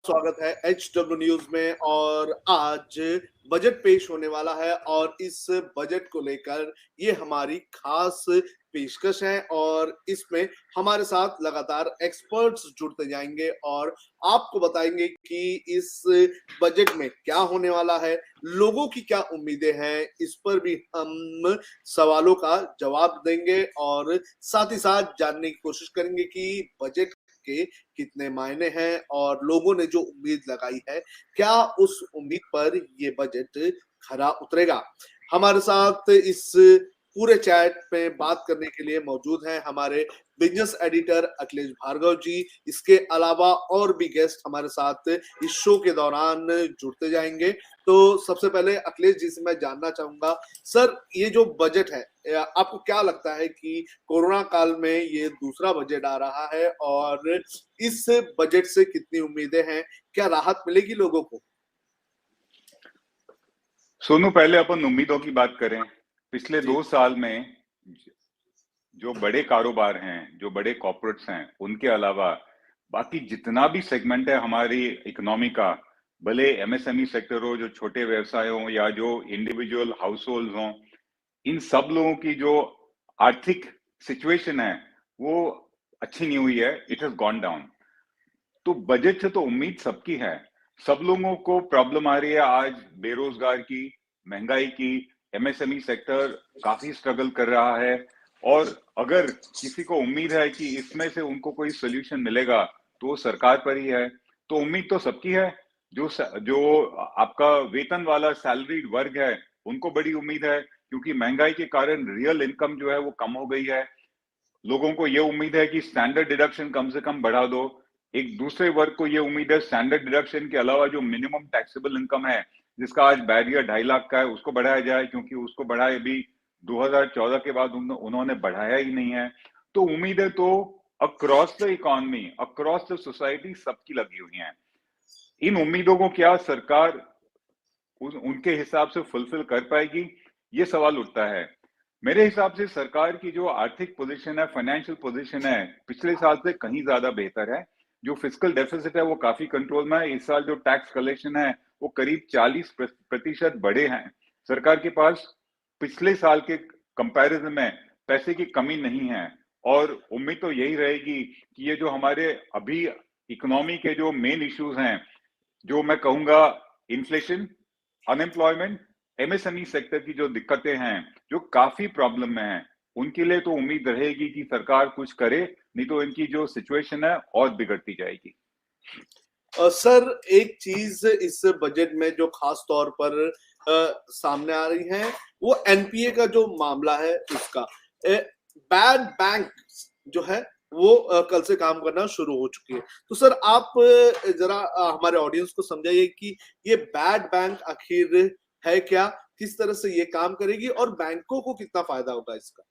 स्वागत है HW news में। और आज बजट पेश होने वाला है और इस बजट को लेकर ये हमारी खास पेशकश है और इसमें हमारे साथ लगातार एक्सपर्ट्स जुड़ते जाएंगे और आपको बताएंगे कि इस बजट में क्या होने वाला है, लोगों की क्या उम्मीदें हैं, इस पर भी हम सवालों का जवाब देंगे और साथ ही साथ जानने की कोशिश करेंगे कि बजट के कितने मायने हैं और लोगों ने जो उम्मीद लगाई है, क्या उस उम्मीद पर ये बजट खरा उतरेगा। हमारे साथ इस पूरे चैट में बात करने के लिए मौजूद हैं हमारे बिजनेस एडिटर अखिलेश भार्गव जी। इसके अलावा और भी गेस्ट हमारे साथ इस शो के दौरान जुड़ते जाएंगे। तो सबसे पहले अखिलेश जी से मैं जानना चाहूंगा, सर ये जो बजट है, आपको क्या लगता है कि कोरोना काल में ये दूसरा बजट आ रहा है और इस बजट से कितनी उम्मीदें हैं, क्या राहत मिलेगी लोगों को? सोनू, पहले अपन उम्मीदों की बात करें। पिछले 2 साल में जो बड़े कारोबार हैं, जो बड़े कॉर्पोरेट्स हैं, उनके अलावा बाकी जितना भी सेगमेंट है हमारी इकोनॉमी का, भले एमएसएमई सेक्टर हो, जो छोटे व्यवसाय हो या जो इंडिविजुअल हाउस होल्ड हो, इन सब लोगों की जो आर्थिक सिचुएशन है वो अच्छी नहीं हुई है। It has gone down. तो बजट से तो उम्मीद सबकी है। सब लोगों को प्रॉब्लम आ रही है आज, बेरोजगार की, महंगाई की। एमएसएमई सेक्टर काफी स्ट्रगल कर रहा है और अगर किसी को उम्मीद है कि इसमें से उनको कोई सोल्यूशन मिलेगा तो वो सरकार पर ही है। तो उम्मीद तो सबकी है। जो आपका वेतन वाला सैलरीड वर्ग है उनको बड़ी उम्मीद है, क्योंकि महंगाई के कारण रियल इनकम जो है वो कम हो गई है। लोगों को ये उम्मीद है कि स्टैंडर्ड डिडक्शन कम से कम बढ़ा दो। एक दूसरे वर्ग को ये उम्मीद है स्टैंडर्ड डिडक्शन के अलावा जो मिनिमम टैक्सेबल इनकम है, जिसका आज बैरियर 2.5 लाख का है, उसको बढ़ाया जाए, क्योंकि उसको बढ़ाए भी 2014 के बाद उन्होंने बढ़ाया ही नहीं है। तो उम्मीदें तो across the economy, across the society सबकी लगी हुई हैं। इन उम्मीदों को क्या सरकार उनके हिसाब से फुलफिल कर पाएगी, ये सवाल उठता है। मेरे हिसाब से सरकार की जो आर्थिक पोजीशन है, फाइनेंशियल पोजीशन है, पिछले साल से कहीं ज्यादा बेहतर है। जो फिस्कल डेफिसिट है वो काफी कंट्रोल में है। इस साल जो टैक्स कलेक्शन है वो करीब 40% बढ़े हैं। सरकार के पास पिछले साल के कंपैरिजन में पैसे की कमी नहीं है और उम्मीद तो यही रहेगी कि ये जो हमारे अभी इकोनॉमी के जो मेन इश्यूज हैं, जो मैं कहूंगा इन्फ्लेशन, अनएम्प्लॉयमेंट, एमएसएमई सेक्टर की जो दिक्कतें हैं, जो काफी प्रॉब्लम में हैं, उनके लिए तो उम्मीद रहेगी कि सरकार कुछ करे, नहीं तो इनकी जो सिचुएशन है और बिगड़ती जाएगी। सर एक चीज इस बजट में जो खास तौर पर सामने आ रही है वो एनपीए का जो मामला है उसका। बैड बैंक जो है वो कल से काम करना शुरू हो चुकी है। तो सर आप जरा हमारे ऑडियंस को समझाइए कि ये बैड बैंक आखिर है क्या, किस तरह से ये काम करेगी और बैंकों को कितना फायदा होगा इसका।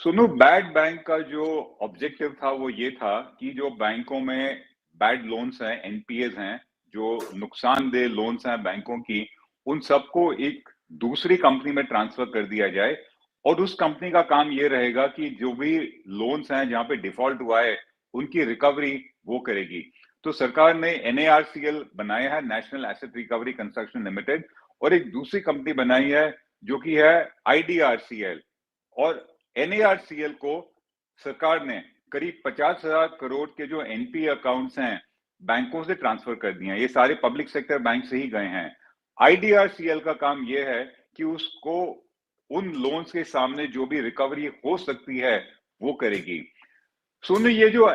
सुनो, बैड बैंक का जो ऑब्जेक्टिव था वो ये था कि जो बैंकों में बैड लोन्स हैं, एनपीएज हैं, जो नुकसानदेह लोन्स हैं बैंकों की, उन सबको एक दूसरी कंपनी में ट्रांसफर कर दिया जाए और उस कंपनी का काम ये रहेगा कि जो भी लोन्स हैं जहां पे डिफॉल्ट हुआ है उनकी रिकवरी वो करेगी। तो सरकार ने एनएआरसीएल बनाया है, national asset recovery construction limited, और एक दूसरी कंपनी बनाई है जो कि है आईडीआरसीएल। और एनएआरसीएल को सरकार ने करीब 50,000 करोड़ के जो एनपीए अकाउंट्स हैं बैंकों से ट्रांसफर कर दिए हैं। ये सारे पब्लिक सेक्टर बैंक से ही गए हैं। आईडीआरसीएल का काम ये है कि उसको उन लोन्स के सामने जो भी रिकवरी हो सकती है वो करेगी। सुनो, ये जो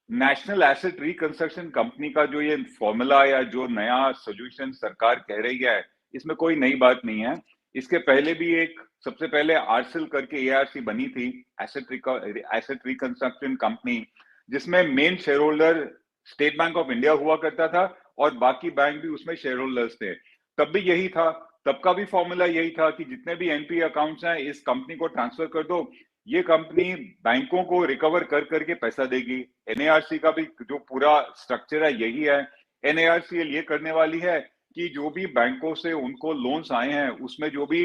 नेशनल एसेट रिकंस्ट्रक्शन कंपनी का जो ये फॉर्मूला या जो नया सोल्यूशन सरकार कह रही है, इसमें कोई नई बात नहीं है। इसके पहले भी एक, सबसे पहले आरसेल करके एआरसी बनी थी, एसेट रिकंस्ट्रक्शन कंपनी, जिसमें main share holder state bank of India हुआ करता था और बाकी बैंक भी उसमें शेयर होल्डर्स थे। तब भी यही था, तब का भी फॉर्मूला यही था कि जितने भी एनपीए अकाउंट्स हैं इस कंपनी को ट्रांसफर कर दो, ये कंपनी बैंकों को रिकवर कर करके पैसा देगी। एनएआरसी का भी जो पूरा स्ट्रक्चर है यही है। एनएआरसीएल ये करने वाली है कि जो भी बैंकों से उनको लोन्स आए हैं उसमें जो भी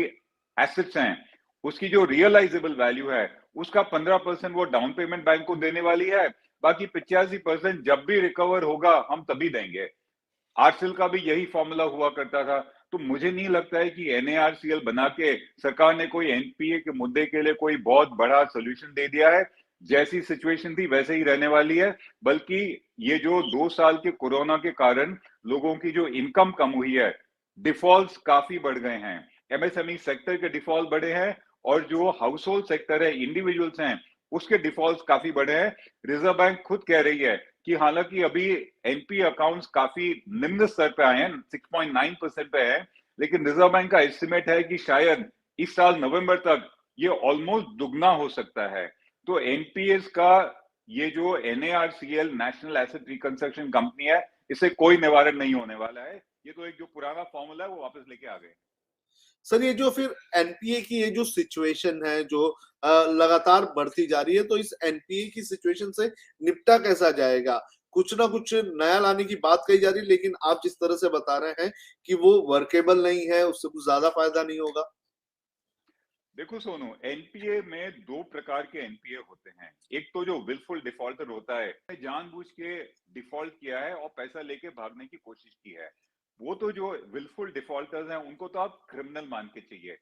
एसेट्स हैं उसकी जो रियलाइजेबल वैल्यू है उसका 15% वो डाउन पेमेंट बैंक को देने वाली है बाकी 85% जब भी रिकवर होगा हम तभी देंगे। आरसेल का भी यही फॉर्मूला हुआ करता था। तो मुझे नहीं लगता है कि एनएआरसीएल बना के सरकार ने कोई एनपीए के मुद्दे के लिए कोई बहुत बड़ा सोल्यूशन दे दिया है। जैसी सिचुएशन थी वैसे ही रहने वाली है, बल्कि ये जो 2 साल के कोरोना के कारण लोगों की जो इनकम कम हुई है, डिफॉल्ट्स काफी बढ़ गए हैं, एमएसएमई सेक्टर के डिफॉल्ट बढ़े हैं, और जो हाउस होल्ड सेक्टर है, इंडिविजुअल्स हैं, उसके डिफॉल्ट्स काफी बढ़े हैं। रिजर्व बैंक खुद कह रही है कि हालांकि अभी एनपी अकाउंट्स काफी निम्न स्तर पे आए हैं, 6.9% पे है, लेकिन रिजर्व बैंक का एस्टिमेट है कि शायद इस साल नवंबर तक ये ऑलमोस्ट दुगना हो सकता है। तो एनपीएस का ये जो NARCL national asset reconstruction company है, इससे कोई निवारण नहीं होने वाला है। ये तो एक जो पुराना फॉर्मूला है वो वापस लेके आ गए। सर ये जो फिर एनपीए की ये जो सिचुएशन है जो लगातार बढ़ती जा रही है, तो इस एनपीए की सिचुएशन से निपटा कैसा जाएगा? कुछ ना कुछ नया लाने की बात कही जा रही है, लेकिन आप जिस तरह से बता रहे हैं कि वो वर्केबल नहीं है, उससे कुछ ज्यादा फायदा नहीं होगा। देखो सोनू, एनपीए में 2 प्रकार के एनपीए होते हैं। एक तो जो विलफुल डिफॉल्टर होता है, जानबूझ के डिफॉल्ट किया है और पैसा लेके भागने की कोशिश की है। वो तो जो विलफुल डिफॉल्टर्स हैं उनको तो आप क्रिमिनल मान के चाहिए।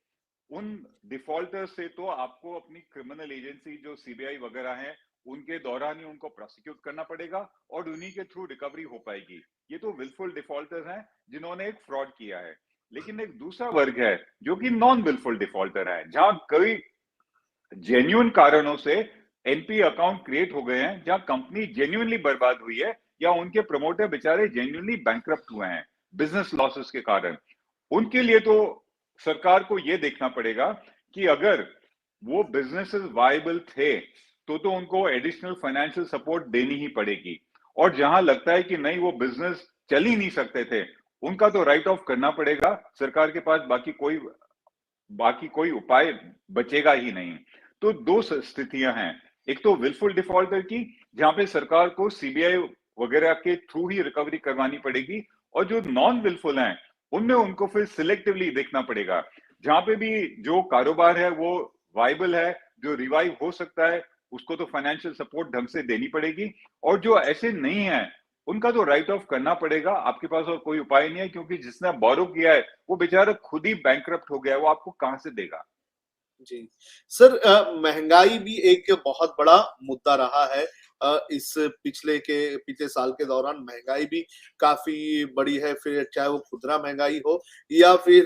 उन डिफॉल्टर्स से तो आपको अपनी क्रिमिनल एजेंसी जो सीबीआई वगैरह है उनके दौरान ही उनको प्रोसिक्यूट करना पड़ेगा और उन्हीं के थ्रू रिकवरी हो पाएगी। ये तो विलफुल डिफॉल्टर्स हैं जिन्होंने एक फ्रॉड किया है। लेकिन एक दूसरा वर्ग है जो कि नॉन विलफुल डिफॉल्टर है, जहां कई जेन्युइन कारणों से एनपी अकाउंट क्रिएट हो गए हैं, जहां कंपनी जेन्युइनली बर्बाद हुई है या उनके प्रमोटर बेचारे जेन्युइनली बैंकरप्ट हुए हैं बिजनेस लॉसेस के कारण। उनके लिए तो सरकार को यह देखना पड़ेगा कि अगर वो बिजनेसेस वायबल थे तो उनको एडिशनल फाइनेंशियल सपोर्ट देनी ही पड़ेगी, और जहां लगता है कि नहीं वो बिजनेस चल ही नहीं सकते थे उनका तो राइट ऑफ करना पड़ेगा। सरकार के पास बाकी कोई उपाय बचेगा ही नहीं। तो दो स्थितियां हैं, एक तो विलफुल डिफॉल्टर की जहां पे सरकार को सीबीआई वगैरह के थ्रू ही रिकवरी करवानी पड़ेगी, और जो नॉन विलफुल हैं उनमें उनको फिर सिलेक्टिवली देखना पड़ेगा। जहां पे भी जो कारोबार है वो वाइबल है, जो रिवाइव हो सकता है, उसको तो फाइनेंशियल सपोर्ट ढंग से देनी पड़ेगी, और जो ऐसे नहीं है उनका तो राइट ऑफ करना पड़ेगा। आपके पास और कोई उपाय नहीं है, क्योंकि जिसने बोरो किया है वो बेचारा खुद ही बैंकरप्ट हो गया है, वो आपको कहां से देगा। जी सर, महंगाई भी एक बहुत बड़ा मुद्दा रहा है। इस पिछले साल के दौरान महंगाई भी काफी बड़ी है, फिर चाहे वो खुदरा महंगाई हो या फिर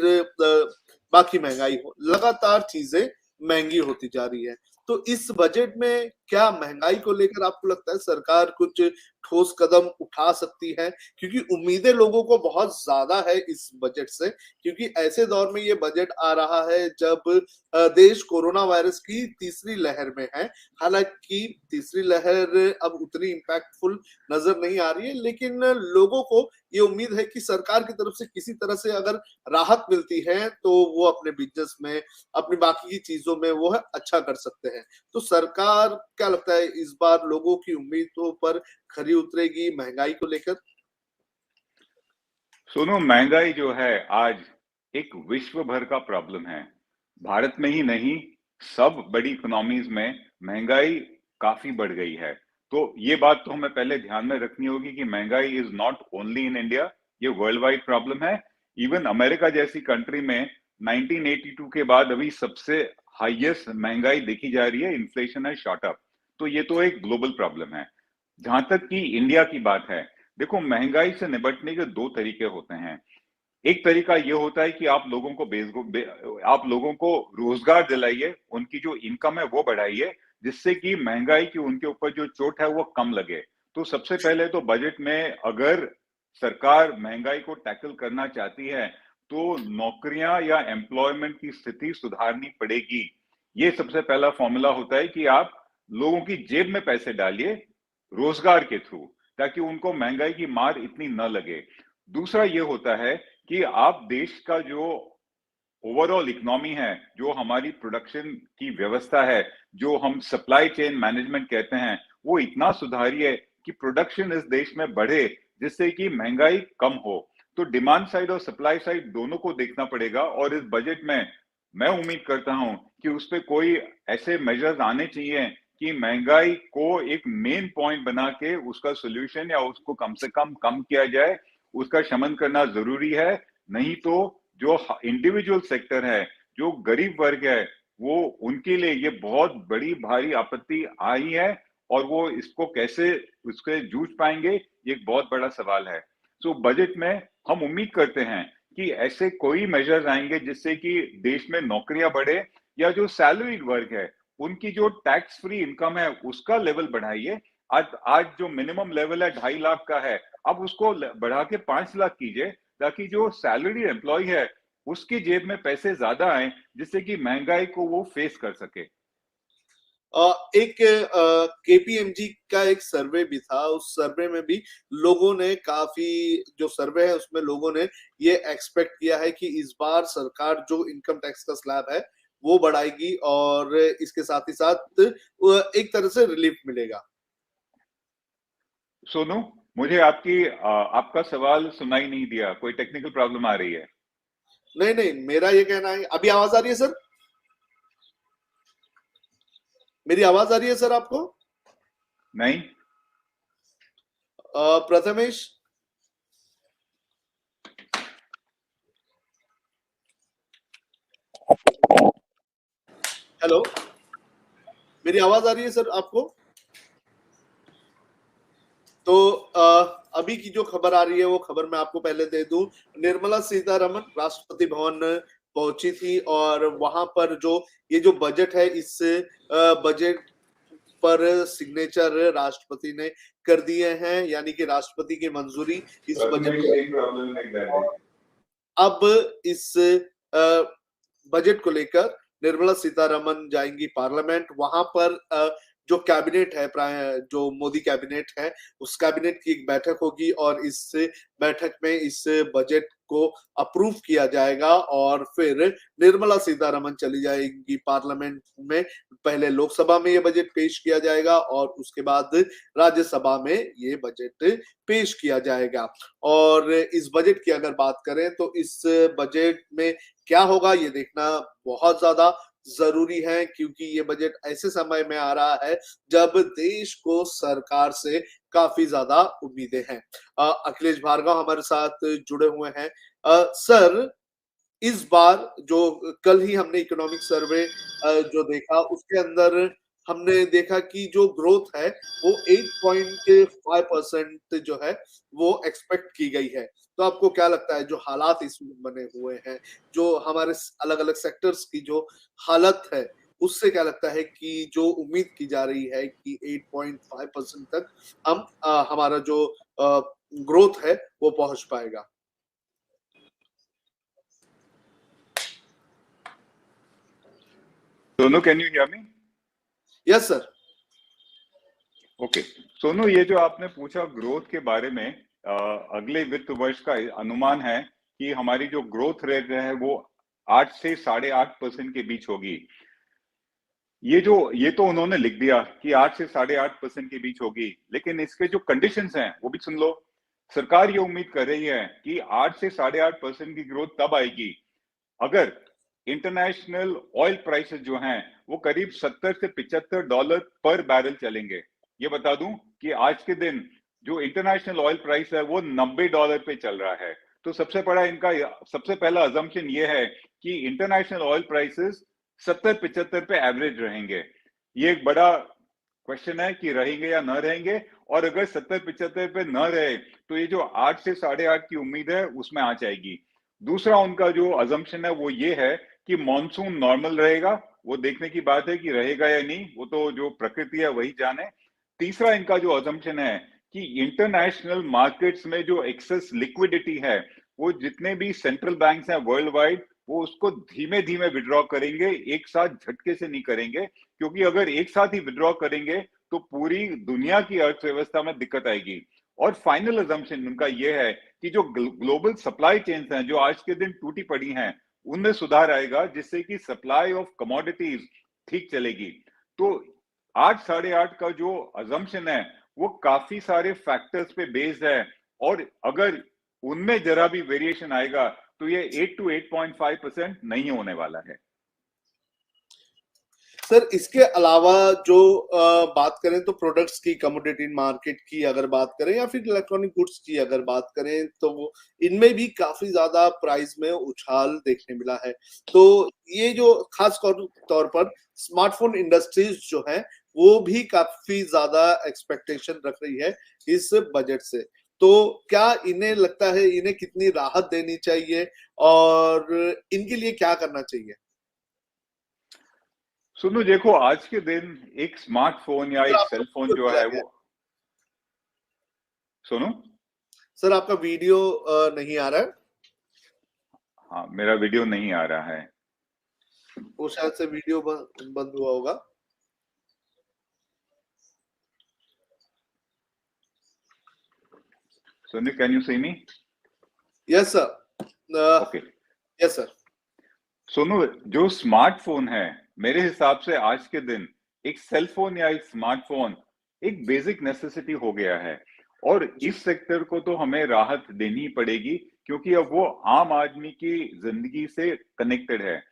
बाकी महंगाई हो, लगातार चीजें महंगी होती जा रही है। तो इस बजट में क्या महंगाई को लेकर आपको लगता है सरकार कुछ ठोस कदम उठा सकती है? क्योंकि उम्मीदें लोगों को बहुत ज्यादा है इस बजट से, क्योंकि ऐसे दौर में ये बजट आ रहा है जब देश कोरोना वायरस की तीसरी लहर में है। हालांकि तीसरी लहर अब उतनी इम्पैक्टफुल नजर नहीं आ रही है, लेकिन लोगों को ये उम्मीद है कि सरकार की तरफ से किसी तरह से अगर राहत मिलती है तो वो अपने बिजनेस में, अपनी बाकी की चीजों में वो है अच्छा कर सकते हैं। तो सरकार क्या लगता है इस बार लोगों की उम्मीदों पर खरी उतरेगी महंगाई को लेकर? सुनो, महंगाई जो है आज एक विश्व भर का प्रॉब्लम है। भारत में ही नहीं, सब बड़ी इकोनॉमीज में महंगाई काफी बढ़ गई है। तो ये बात तो हमें पहले ध्यान में रखनी होगी कि महंगाई is not only in India, ये वर्ल्ड वाइड प्रॉब्लम है। इवन अमेरिका जैसी कंट्री में 1982 के बाद अभी सबसे हाईएस्ट महंगाई देखी जा रही है, इन्फ्लेशन है शॉट अप। तो ये तो एक ग्लोबल प्रॉब्लम है। जहां तक कि इंडिया की बात है, देखो महंगाई से निपटने के 2 तरीके होते हैं। एक तरीका ये होता है कि आप लोगों को रोजगार दिलाइए, उनकी जो इनकम है वो बढ़ाइए, जिससे कि महंगाई की उनके ऊपर जो चोट है वो कम लगे। तो सबसे पहले तो बजट में अगर सरकार महंगाई को टैकल करना चाहती है तो नौकरियां या एम्प्लॉयमेंट की स्थिति सुधारनी पड़ेगी। ये सबसे पहला फॉर्मूला होता है कि आप लोगों की जेब में पैसे डालिए रोजगार के थ्रू, ताकि उनको महंगाई की मार इतनी न लगे। दूसरा ये होता है कि आप देश का जो ओवरऑल इकोनॉमी है, जो हमारी प्रोडक्शन की व्यवस्था है, जो हम सप्लाई चेन मैनेजमेंट कहते हैं, वो इतना सुधारिए कि प्रोडक्शन इस देश में बढ़े, जिससे कि महंगाई कम हो। तो डिमांड साइड और सप्लाई साइड दोनों को देखना पड़ेगा, और इस बजट में मैं उम्मीद करता हूं कि उस पर कोई ऐसे मेजर्स आने चाहिए कि महंगाई को एक मेन पॉइंट बना के उसका सोल्यूशन या उसको कम से कम किया जाए, उसका शमन करना जरूरी है। नहीं तो जो इंडिविजुअल सेक्टर है, जो गरीब वर्ग है, वो उनके लिए ये बहुत बड़ी भारी आपत्ति आई है और वो इसको कैसे उसके जूझ पाएंगे, ये एक बहुत बड़ा सवाल है। तो बजट में हम उम्मीद करते हैं कि ऐसे कोई मेजर्स आएंगे जिससे कि देश में नौकरियां बढ़े, या जो सैलरीड वर्ग है उनकी जो टैक्स फ्री इनकम है उसका लेवल बढ़ाइए। आज जो मिनिमम लेवल है 2.5 लाख का है, अब उसको बढ़ा के 5 लाख कीजिए, ताकि जो सैलरी एम्प्लॉय है उसकी जेब में पैसे ज्यादा आए, जिससे कि महंगाई को वो फेस कर सके। एक केपीएमजी का एक सर्वे भी था, उस सर्वे में भी लोगों ने काफी, जो सर्वे है उसमें लोगों ने ये एक्सपेक्ट किया है कि इस बार सरकार जो इनकम टैक्स का स्लैब है वो बढ़ाएगी और इसके साथ ही साथ एक तरह से रिलीफ मिलेगा। सोनू, मुझे आपका सवाल सुनाई नहीं दिया, कोई टेक्निकल प्रॉब्लम आ रही है? नहीं नहीं, मेरा ये कहना है, अभी आवाज आ रही है सर? मेरी आवाज आ रही है सर आपको? नहीं। प्रथमेश, हेलो, मेरी आवाज आ रही है सर आपको? तो अभी की जो खबर आ रही है वो खबर मैं आपको पहले दे दूं। निर्मला सीतारमन राष्ट्रपति भवन पहुंची थी और वहां पर जो ये जो बजट है, इस बजट पर सिग्नेचर राष्ट्रपति ने कर दिए हैं, यानी कि राष्ट्रपति की मंजूरी इस बजट को। अब इस बजट को लेकर निर्मला सीतारमन जाएंगी पार्लियामेंट। वहां पर जो कैबिनेट है, जो मोदी कैबिनेट है, उस कैबिनेट की एक बैठक होगी और इस बैठक में इस बजट को अप्रूव किया जाएगा और फिर निर्मला सीतारमन चली जाएंगी पार्लियामेंट में। पहले लोकसभा में ये बजट पेश किया जाएगा और उसके बाद राज्यसभा में ये बजट पेश किया जाएगा। और इस बजट की अगर बात करें तो इस बजट में क्या होगा ये देखना बहुत ज्यादा जरूरी है, क्योंकि ये बजट ऐसे समय में आ रहा है जब देश को सरकार से काफी ज्यादा उम्मीदें हैं। अखिलेश भार्गव हमारे साथ जुड़े हुए हैं। सर, इस बार जो कल ही हमने इकोनॉमिक सर्वे जो देखा, उसके अंदर हमने देखा कि जो ग्रोथ है वो 8.5% जो है वो एक्सपेक्ट की गई है। तो आपको क्या लगता है, जो हालात इसमें बने हुए हैं, जो हमारे अलग अलग सेक्टर्स की जो हालत है, उससे क्या लगता है कि जो उम्मीद की जा रही है कि 8.5% तक हम हमारा जो ग्रोथ है वो पहुंच पाएगा? Sonu, can you hear me? Yes sir. Okay. Sonu, ये जो आपने पूछा ग्रोथ के बारे में, अगले वित्त वर्ष का अनुमान है कि हमारी जो ग्रोथ रेट है वो 8 से 8.5% के बीच होगी। ये तो उन्होंने लिख दिया कि 8 से 8.5% के बीच होगी, लेकिन इसके जो कंडीशंस हैं वो भी सुन लो। सरकार ये उम्मीद कर रही है कि 8 से 8.5% की ग्रोथ तब आएगी अगर इंटरनेशनल ऑयल प्राइसेस जो हैं वो करीब 70 से $75 पर बैरल चलेंगे। ये बता दूं कि आज के दिन जो इंटरनेशनल ऑयल प्राइस है वो $90 पे चल रहा है। तो सबसे पहला अजम्पशन ये है कि इंटरनेशनल ऑयल प्राइसेस 70-75 पे एवरेज रहेंगे। ये एक बड़ा क्वेश्चन है कि रहेंगे या न रहेंगे, और अगर 70-75 पे न रहे तो ये जो 8 से 8.5 की उम्मीद है उसमें आ जाएगी। दूसरा उनका जो अजम्पशन है वो ये है कि मॉनसून नॉर्मल रहेगा। वो देखने की बात है कि रहेगा या नहीं, वो तो जो प्रकृति है वही जाने। तीसरा इनका जो अजम्पशन है कि इंटरनेशनल मार्केट्स में जो एक्सेस लिक्विडिटी है, वो जितने भी सेंट्रल बैंक्स हैं वर्ल्ड वाइड, वो उसको धीमे धीमे विड्रॉ करेंगे, एक साथ झटके से नहीं करेंगे, क्योंकि अगर एक साथ ही विड्रॉ करेंगे तो पूरी दुनिया की अर्थव्यवस्था में दिक्कत आएगी। और फाइनल अजम्पशन उनका यह है कि जो ग्लोबल सप्लाई चेन्स हैं जो आज के दिन टूटी पड़ी हैं, उनमें सुधार आएगा, जिससे कि सप्लाई ऑफ कमोडिटीज ठीक चलेगी। तो 8 8.5 का जो अजम्पशन है वो काफी सारे फैक्टर्स पे बेस्ड है, और अगर उनमें जरा भी वेरिएशन आएगा तो ये 8 to 8.5% नहीं होने वाला है। सर इसके अलावा जो बात करें तो प्रोडक्ट्स की, कमोडिटी मार्केट की अगर बात करें या फिर इलेक्ट्रॉनिक गुड्स की अगर बात करें तो इनमें भी काफी ज्यादा प्राइस में उछाल देखने मिला है। तो ये जो खास तौर पर स्मार्टफोन इंडस्ट्रीज जो है वो भी काफी ज्यादा एक्सपेक्टेशन रख रही है इस बजट से। तो क्या इन्हें लगता है इन्हें कितनी राहत देनी चाहिए और इनके लिए क्या करना चाहिए? सुनो देखो, आज के दिन एक स्मार्टफोन या सर एक आपका सेलफोन वीडियो जो चला है गया। वो, सुनो। सर आपका वीडियो नहीं आ रहा है। हाँ, मेरा वीडियो नहीं आ रहा है। वो शायद से वीडियो बंद हुआ होगा। सुनो, can you see me? Yes sir. Okay. Yes sir. सुनो, जो स्मार्टफोन है, मेरे हिसाब से आज के दिन एक सेलफोन या एक स्मार्टफोन एक बेसिक नेसेसिटी हो गया है। और जी इस सेक्टर को तो हमें राहत देनी ही पड़ेगी, क्योंकि अब वो आम आदमी की जिंदगी से कनेक्टेड है।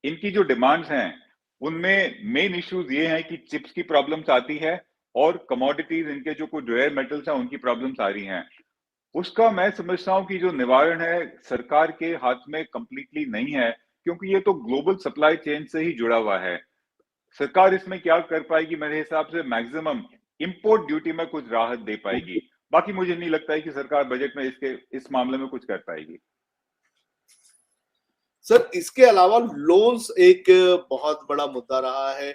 इनकी जो डिमांड्स हैं उनमें मेन इश्यूज ये हैं कि चिप्स की प्रॉब्लम्स आती है, और कमोडिटीज, इनके जो कुछ रेयर मेटल्स हैं उनकी प्रॉब्लम्स आ रही हैं। उसका मैं समझता हूं कि जो निवारण है सरकार के हाथ में कंप्लीटली नहीं है, क्योंकि ये तो ग्लोबल सप्लाई चेन से ही जुड़ा हुआ है। सरकार इसमें क्या कर पाएगी? मेरे हिसाब से मैक्सिमम इंपोर्ट ड्यूटी में कुछ राहत दे पाएगी। बाकी मुझे नहीं लगता है कि सरकार बजट में इस मामले में कुछ कर पाएगी। सर इसके अलावा लोन्स एक बहुत बड़ा मुद्दा रहा है।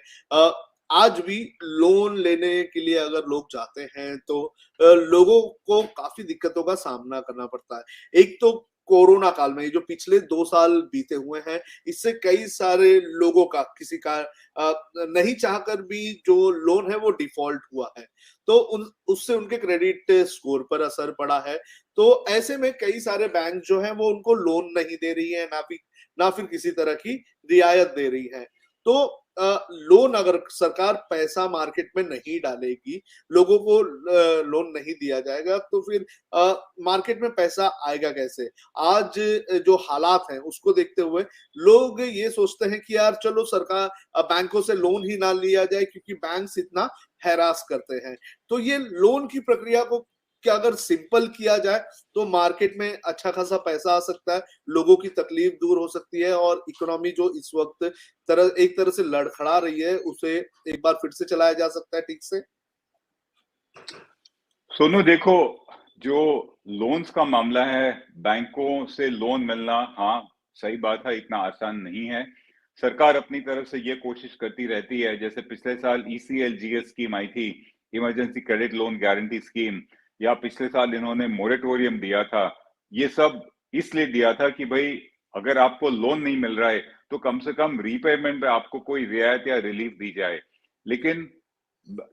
आज भी लोन लेने के लिए अगर लोग जाते हैं तो लोगों को काफी दिक्कतों का सामना करना पड़ता है। एक तो कोरोना काल में, ये जो पिछले 2 साल बीते हुए हैं, इससे कई सारे लोगों का किसी का नहीं चाहकर भी जो लोन है वो डिफॉल्ट हुआ है। तो उससे उनके क्रेडिट स्कोर पर असर पड़ा है। तो ऐसे में कई सारे बैंक जो है वो उनको लोन नहीं दे रही है, ना फिर किसी तरह की रियायत दे रही है। तो लोन अगर सरकार पैसा मार्केट में नहीं डालेगी, लोगों को लोन नहीं दिया जाएगा, तो फिर मार्केट में पैसा आएगा कैसे? आज जो हालात हैं उसको देखते हुए लोग ये सोचते हैं कि यार चलो सरकार बैंकों से लोन ही ना लिया जाए क्योंकि बैंक्स इतना हैरास करते हैं। तो ये लोन की प्रक्रिया को क्या अगर सिंपल किया जाए तो मार्केट में अच्छा खासा पैसा आ सकता है, लोगों की तकलीफ दूर हो सकती है और इकोनॉमी जो इस वक्त एक तरह से लड़खड़ा रही है उसे एक बार फिर से चलाया जा सकता है ठीक से। सोनू देखो, जो लोन्स का मामला है, बैंकों से लोन मिलना, हाँ सही बात है, इतना आसान नहीं है। सरकार अपनी तरफ से ये कोशिश करती रहती है। जैसे पिछले साल ECLGS स्कीम आई थी, emergency credit loan guarantee scheme, या पिछले साल इन्होंने मोरेटोरियम दिया था। ये सब इसलिए दिया था कि भाई अगर आपको लोन नहीं मिल रहा है तो कम से कम रीपेमेंट पे आपको कोई रियायत या रिलीफ दी जाए। लेकिन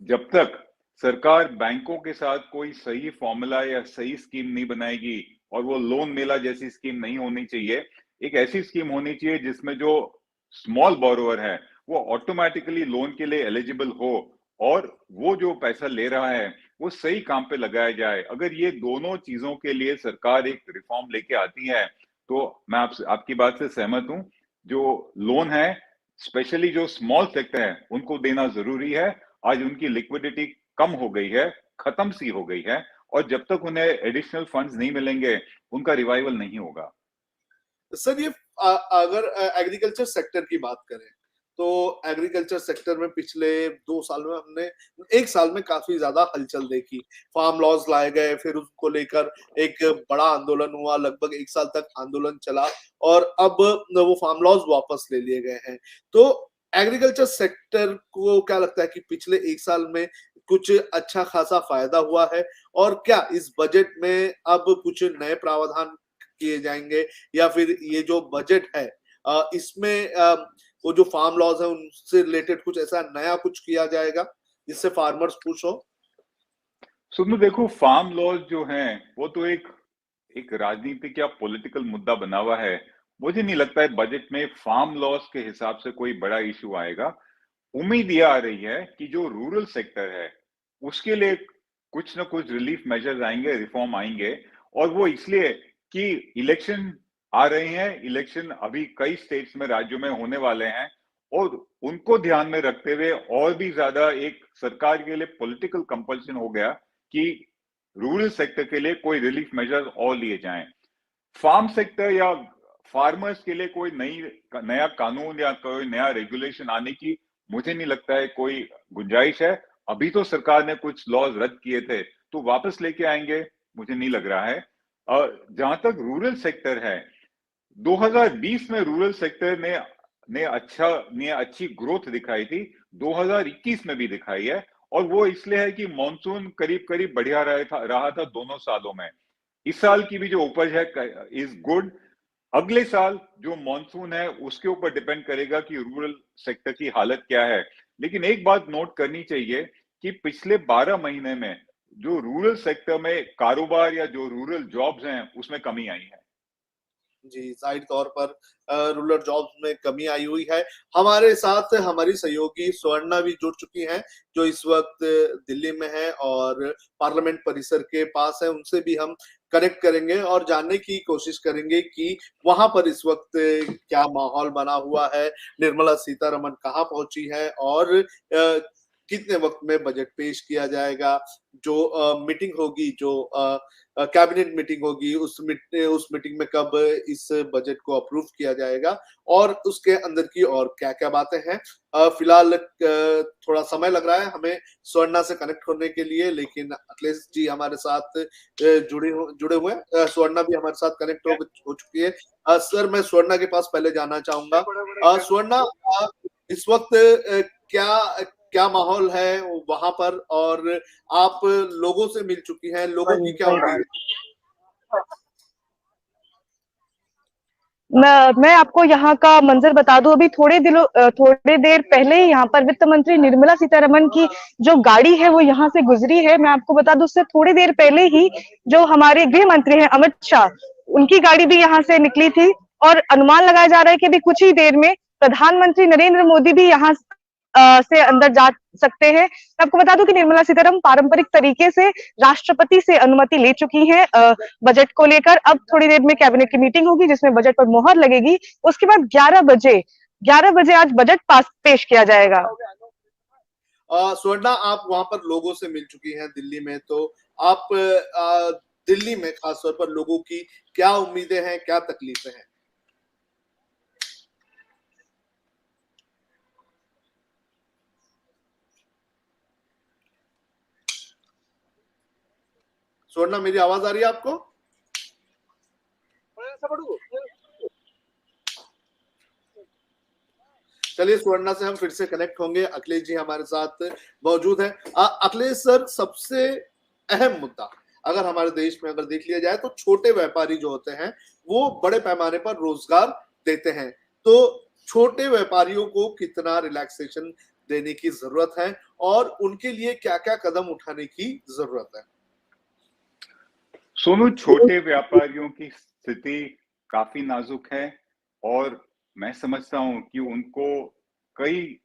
जब तक सरकार बैंकों के साथ कोई सही फॉर्मूला या सही स्कीम नहीं बनाएगी, और वो लोन मेला जैसी स्कीम नहीं होनी चाहिए, एक ऐसी स्कीम होनी चाहिए जिसमें जो स्मॉल बोरोवर है वो ऑटोमेटिकली लोन के लिए एलिजिबल हो, और वो जो पैसा ले रहा है वो सही काम पे लगाया जाए। अगर ये दोनों चीजों के लिए सरकार एक रिफॉर्म लेके आती है तो मैं आपकी बात से सहमत हूं। जो लोन है, स्पेशली जो स्मॉल सेक्टर है, उनको देना जरूरी है। आज उनकी लिक्विडिटी कम हो गई है, खत्म सी हो गई है, और जब तक उन्हें एडिशनल फंड्स नहीं मिलेंगे उनका रिवाइवल नहीं होगा। सर ये अगर एग्रीकल्चर सेक्टर की बात करें तो एग्रीकल्चर सेक्टर में पिछले 2 साल में हमने 1 साल में काफी ज्यादा हलचल देखी। फार्म लॉज लाए गए, फिर उसको लेकर एक बड़ा आंदोलन हुआ, लगभग 1 साल तक आंदोलन चला और अब वो फार्म लॉज वापस ले लिए गए हैं। तो एग्रीकल्चर सेक्टर को क्या लगता है कि पिछले 1 साल में कुछ अच्छा खासा फायदा हुआ है और क्या इस बजट में अब कुछ नए प्रावधान किए जाएंगे या फिर ये जो बजट है इसमें वो जो फार्म लॉज है उनसे रिलेटेड कुछ ऐसा नया कुछ किया जाएगा जिससे फार्मर्स खुश हो? सुनो देखो, फार्म लॉज जो हैं वो तो एक एक राजनीतिक या पॉलिटिकल मुद्दा बना हुआ है। मुझे नहीं लगता है बजट में फार्म लॉज के हिसाब से कोई बड़ा इशू आएगा। उम्मीद यह आ रही है कि जो रूरल सेक्टर है उसके लिए कुछ ना कुछ रिलीफ मेजर्स आएंगे, रिफॉर्म आएंगे। और वो इसलिए कि इलेक्शन आ रहे हैं, इलेक्शन अभी कई स्टेट्स में, राज्यों में होने वाले हैं, और उनको ध्यान में रखते हुए और भी ज्यादा एक सरकार के लिए पॉलिटिकल कंपल्शन हो गया कि रूरल सेक्टर के लिए कोई रिलीफ मेजर और लिए जाएं। फार्म सेक्टर या फार्मर्स के लिए कोई नया कानून या कोई नया रेगुलेशन आने की मुझे नहीं लगता है कोई गुंजाइश है। अभी तो सरकार ने कुछ लॉज रद्द किए थे, तो वापस लेके आएंगे मुझे नहीं लग रहा है। और जहां तक रूरल सेक्टर है, 2020 में रूरल सेक्टर ने अच्छी ग्रोथ दिखाई थी, 2021 में भी दिखाई है, और वो इसलिए है कि मॉनसून करीब करीब बढ़िया रहा था दोनों सालों में। इस साल की भी जो उपज है इज गुड। अगले साल जो मॉनसून है उसके ऊपर डिपेंड करेगा कि रूरल सेक्टर की हालत क्या है। लेकिन एक बात नोट करनी चाहिए कि पिछले 12 महीने में जो रूरल सेक्टर में कारोबार या जो रूरल जॉब्स हैं उसमें कमी आई है। जी, जाहिर तौर पर रूरल जॉब्स में कमी आई हुई है। हमारे साथ हमारी सहयोगी स्वर्णा भी जुड़ चुकी हैं, जो इस वक्त दिल्ली में है और पार्लियामेंट परिसर के पास है। उनसे भी हम कनेक्ट करेंगे और जानने की कोशिश करेंगे कि वहां पर इस वक्त क्या माहौल बना हुआ है, निर्मला सीतारमन कहाँ पहुंची है और कितने वक्त में बजट पेश किया जाएगा। जो मीटिंग होगी, जो कैबिनेट मीटिंग होगी, उस मीटिंग में कब इस बजट को अप्रूव किया जाएगा और उसके अंदर की और क्या-क्या बातें हैं। फिलहाल थोड़ा समय लग रहा है हमें स्वर्णा से कनेक्ट होने के लिए, लेकिन अखिलेश जी हमारे साथ जुड़े हुए हैं। स्वर्णा भी हमारे साथ कनेक्ट हो चुकी है। सर, मैं स्वर्णा के पास पहले जानना चाहूंगा, स्वर्णा, इस वक्त क्या क्या माहौल है वहां पर और आप लोगों से मिल चुकी हैं, लोगों की क्या उम्मीद है? मैं आपको यहाँ का मंजर बता दूं। अभी थोड़ी देर पहले ही यहाँ पर वित्त मंत्री निर्मला सीतारमन की जो गाड़ी है वो यहाँ से गुजरी है। मैं आपको बता दूं, उससे थोड़ी देर पहले ही जो हमारे गृह मंत्री हैं अमित शाह, उनकी गाड़ी भी यहाँ से निकली थी और अनुमान लगाया जा रहा है कि अभी कुछ ही देर में प्रधानमंत्री नरेंद्र मोदी भी यहाँ से अंदर जा सकते हैं। मैं आपको बता दूं कि निर्मला सीतारमन पारंपरिक तरीके से राष्ट्रपति से अनुमति ले चुकी हैं बजट को लेकर। अब थोड़ी देर में कैबिनेट की मीटिंग होगी जिसमें बजट पर मोहर लगेगी। उसके बाद 11 बजे आज बजट पेश किया जाएगा। स्वर्णा, आप वहां पर लोगों से मिल चुकी हैं दिल्ली में, तो आप दिल्ली में खासतौर पर लोगों की क्या उम्मीदें हैं, क्या तकलीफें हैं? स्वर्णा, मेरी आवाज आ रही है आपको? चलिए, स्वर्णा से हम फिर से कनेक्ट होंगे। अखिलेश जी हमारे साथ मौजूद हैं। अखिलेश सर, सबसे अहम मुद्दा अगर हमारे देश में अगर देख लिया जाए तो छोटे व्यापारी जो होते हैं वो बड़े पैमाने पर रोजगार देते हैं। तो छोटे व्यापारियों को कितना रिलैक्सेशन देने की जरूरत है और उनके लिए क्या-क्या कदम उठाने की जरूरत है? सोनू, छोटे व्यापारियों की स्थिति काफी नाजुक है और मैं समझता हूं कि उनको कई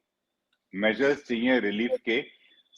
मेजर्स चाहिए रिलीफ के।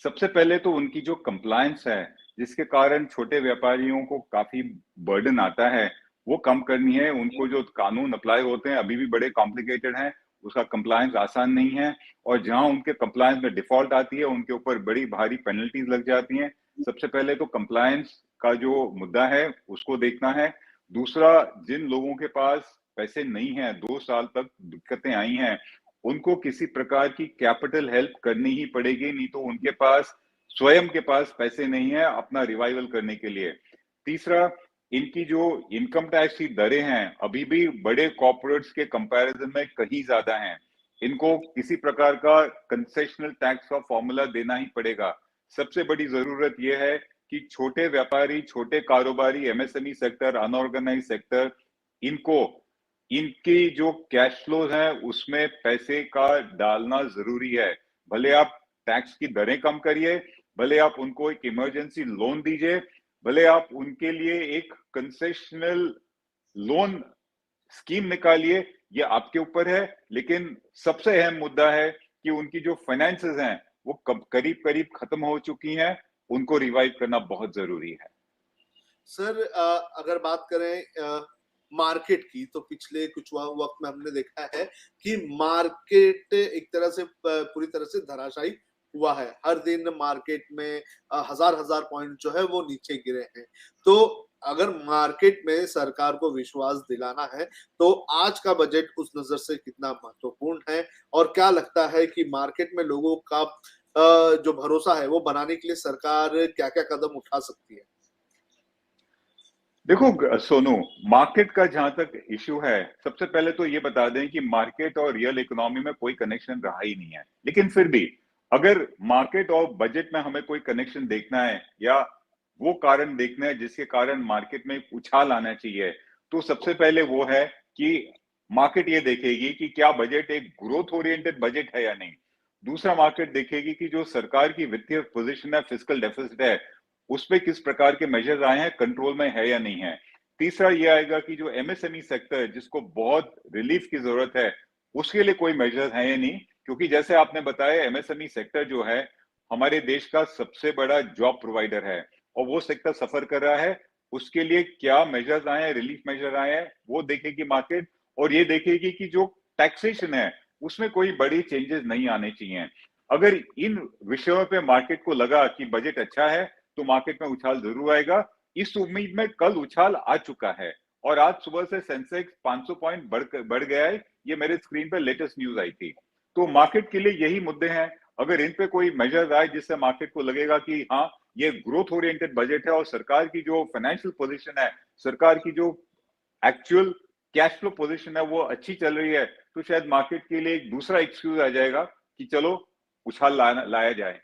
सबसे पहले तो उनकी जो कंप्लायंस है, जिसके कारण छोटे व्यापारियों को काफी बर्डन आता है, वो कम करनी है। उनको जो कानून अप्लाई होते हैं अभी भी बड़े कॉम्प्लिकेटेड हैं, उसका कंप्लायंस आसान नहीं है, और जहां उनके कंप्लायंस में डिफॉल्ट आती है उनके ऊपर बड़ी भारी पेनल्टीज लग जाती हैं। सबसे पहले तो कंप्लायंस का जो मुद्दा है उसको देखना है। दूसरा, जिन लोगों के पास पैसे नहीं है, 2 साल तक दिक्कतें आई हैं, उनको किसी प्रकार की कैपिटल हेल्प करनी ही पड़ेगी, नहीं तो उनके पास स्वयं के पास पैसे नहीं है अपना रिवाइवल करने के लिए। तीसरा, इनकी जो इनकम टैक्स की दरें हैं अभी भी बड़े कॉर्पोरेट्स के कंपैरिजन में कहीं ज्यादा हैं। इनको किसी प्रकार का कंसेशनल टैक्स का फॉर्मूला देना ही पड़ेगा। सबसे बड़ी जरूरत यह है कि छोटे व्यापारी, छोटे कारोबारी, एमएसएमई सेक्टर, अनऑर्गेनाइज सेक्टर, इनको इनकी जो कैश फ्लो है उसमें पैसे का डालना जरूरी है। भले आप टैक्स की दरें कम करिए, भले आप उनको एक इमरजेंसी लोन दीजिए, भले आप उनके लिए एक कंसेशनल लोन स्कीम निकालिए, ये आपके ऊपर है। लेकिन सबसे अहम मुद्दा है कि उनकी जो फाइनेंसेस हैं वो करीब करीब खत्म हो चुकी हैं, उनको रिवाइव करना बहुत जरूरी है। सर, अगर बात करें मार्केट की, तो पिछले कुछ वक्त में हमने देखा है कि मार्केट एक तरह से पूरी तरह से धराशायी हुआ है। हर दिन मार्केट में हजार हजार पॉइंट जो है वो नीचे गिरे हैं। तो अगर मार्केट में सरकार को विश्वास दिलाना है तो आज का बजट उस नजर से कितना महत्वपूर्ण है, और क्या लगता है कि मार्केट में लोगों का जो भरोसा है वो बनाने के लिए सरकार क्या क्या कदम उठा सकती है? देखो सोनू, मार्केट का जहां तक इश्यू है, सबसे पहले तो ये बता दें कि मार्केट और रियल इकोनॉमी में कोई कनेक्शन रहा ही नहीं है। लेकिन फिर भी अगर मार्केट और बजट में हमें कोई कनेक्शन देखना है या वो कारण देखना है जिसके कारण मार्केट में उछाल आना चाहिए, तो सबसे पहले वो है कि मार्केट ये देखेगी कि क्या बजट एक ग्रोथ ओरिएंटेड बजट है या नहीं। दूसरा, मार्केट देखेगी कि जो सरकार की वित्तीय पोजीशन है, फिस्कल डेफिसिट है, उसपे किस प्रकार के मेजर्स आए हैं, कंट्रोल में है या नहीं है। तीसरा ये आएगा कि जो एमएसएमई सेक्टर है जिसको बहुत रिलीफ की जरूरत है, उसके लिए कोई मेजर्स है या नहीं, क्योंकि जैसे आपने बताया एमएसएमई सेक्टर जो है हमारे देश का सबसे बड़ा जॉब प्रोवाइडर है और वो सेक्टर सफर कर रहा है। उसके लिए क्या मेजर्स आए हैं, रिलीफ मेजर आए हैं, वो देखेगी मार्केट। और ये देखेगी कि जो टैक्सेशन है उसमें कोई बड़ी चेंजेस नहीं आने चाहिए। अगर इन विषयों पे मार्केट को लगा कि बजट अच्छा है तो मार्केट में उछाल जरूर आएगा। इस उम्मीद में कल उछाल आ चुका है और आज सुबह से सेंसेक्स 500 पॉइंट बढ़ गया है। ये मेरे स्क्रीन पे लेटेस्ट न्यूज आई थी। तो मार्केट के लिए यही मुद्दे हैं। अगर इन पे कोई मेजर आए जिससे मार्केट को लगेगा कि हाँ, ये ग्रोथ ओरिएंटेड बजट है और सरकार की जो फाइनेंशियल पोजीशन है, सरकार की जो एक्चुअल कैश फ्लो पोजीशन है वो अच्छी चल रही है, तो शायद मार्केट के लिए एक दूसरा एक्सक्यूज आ जाएगा कि चलो उछाल लाया जाए।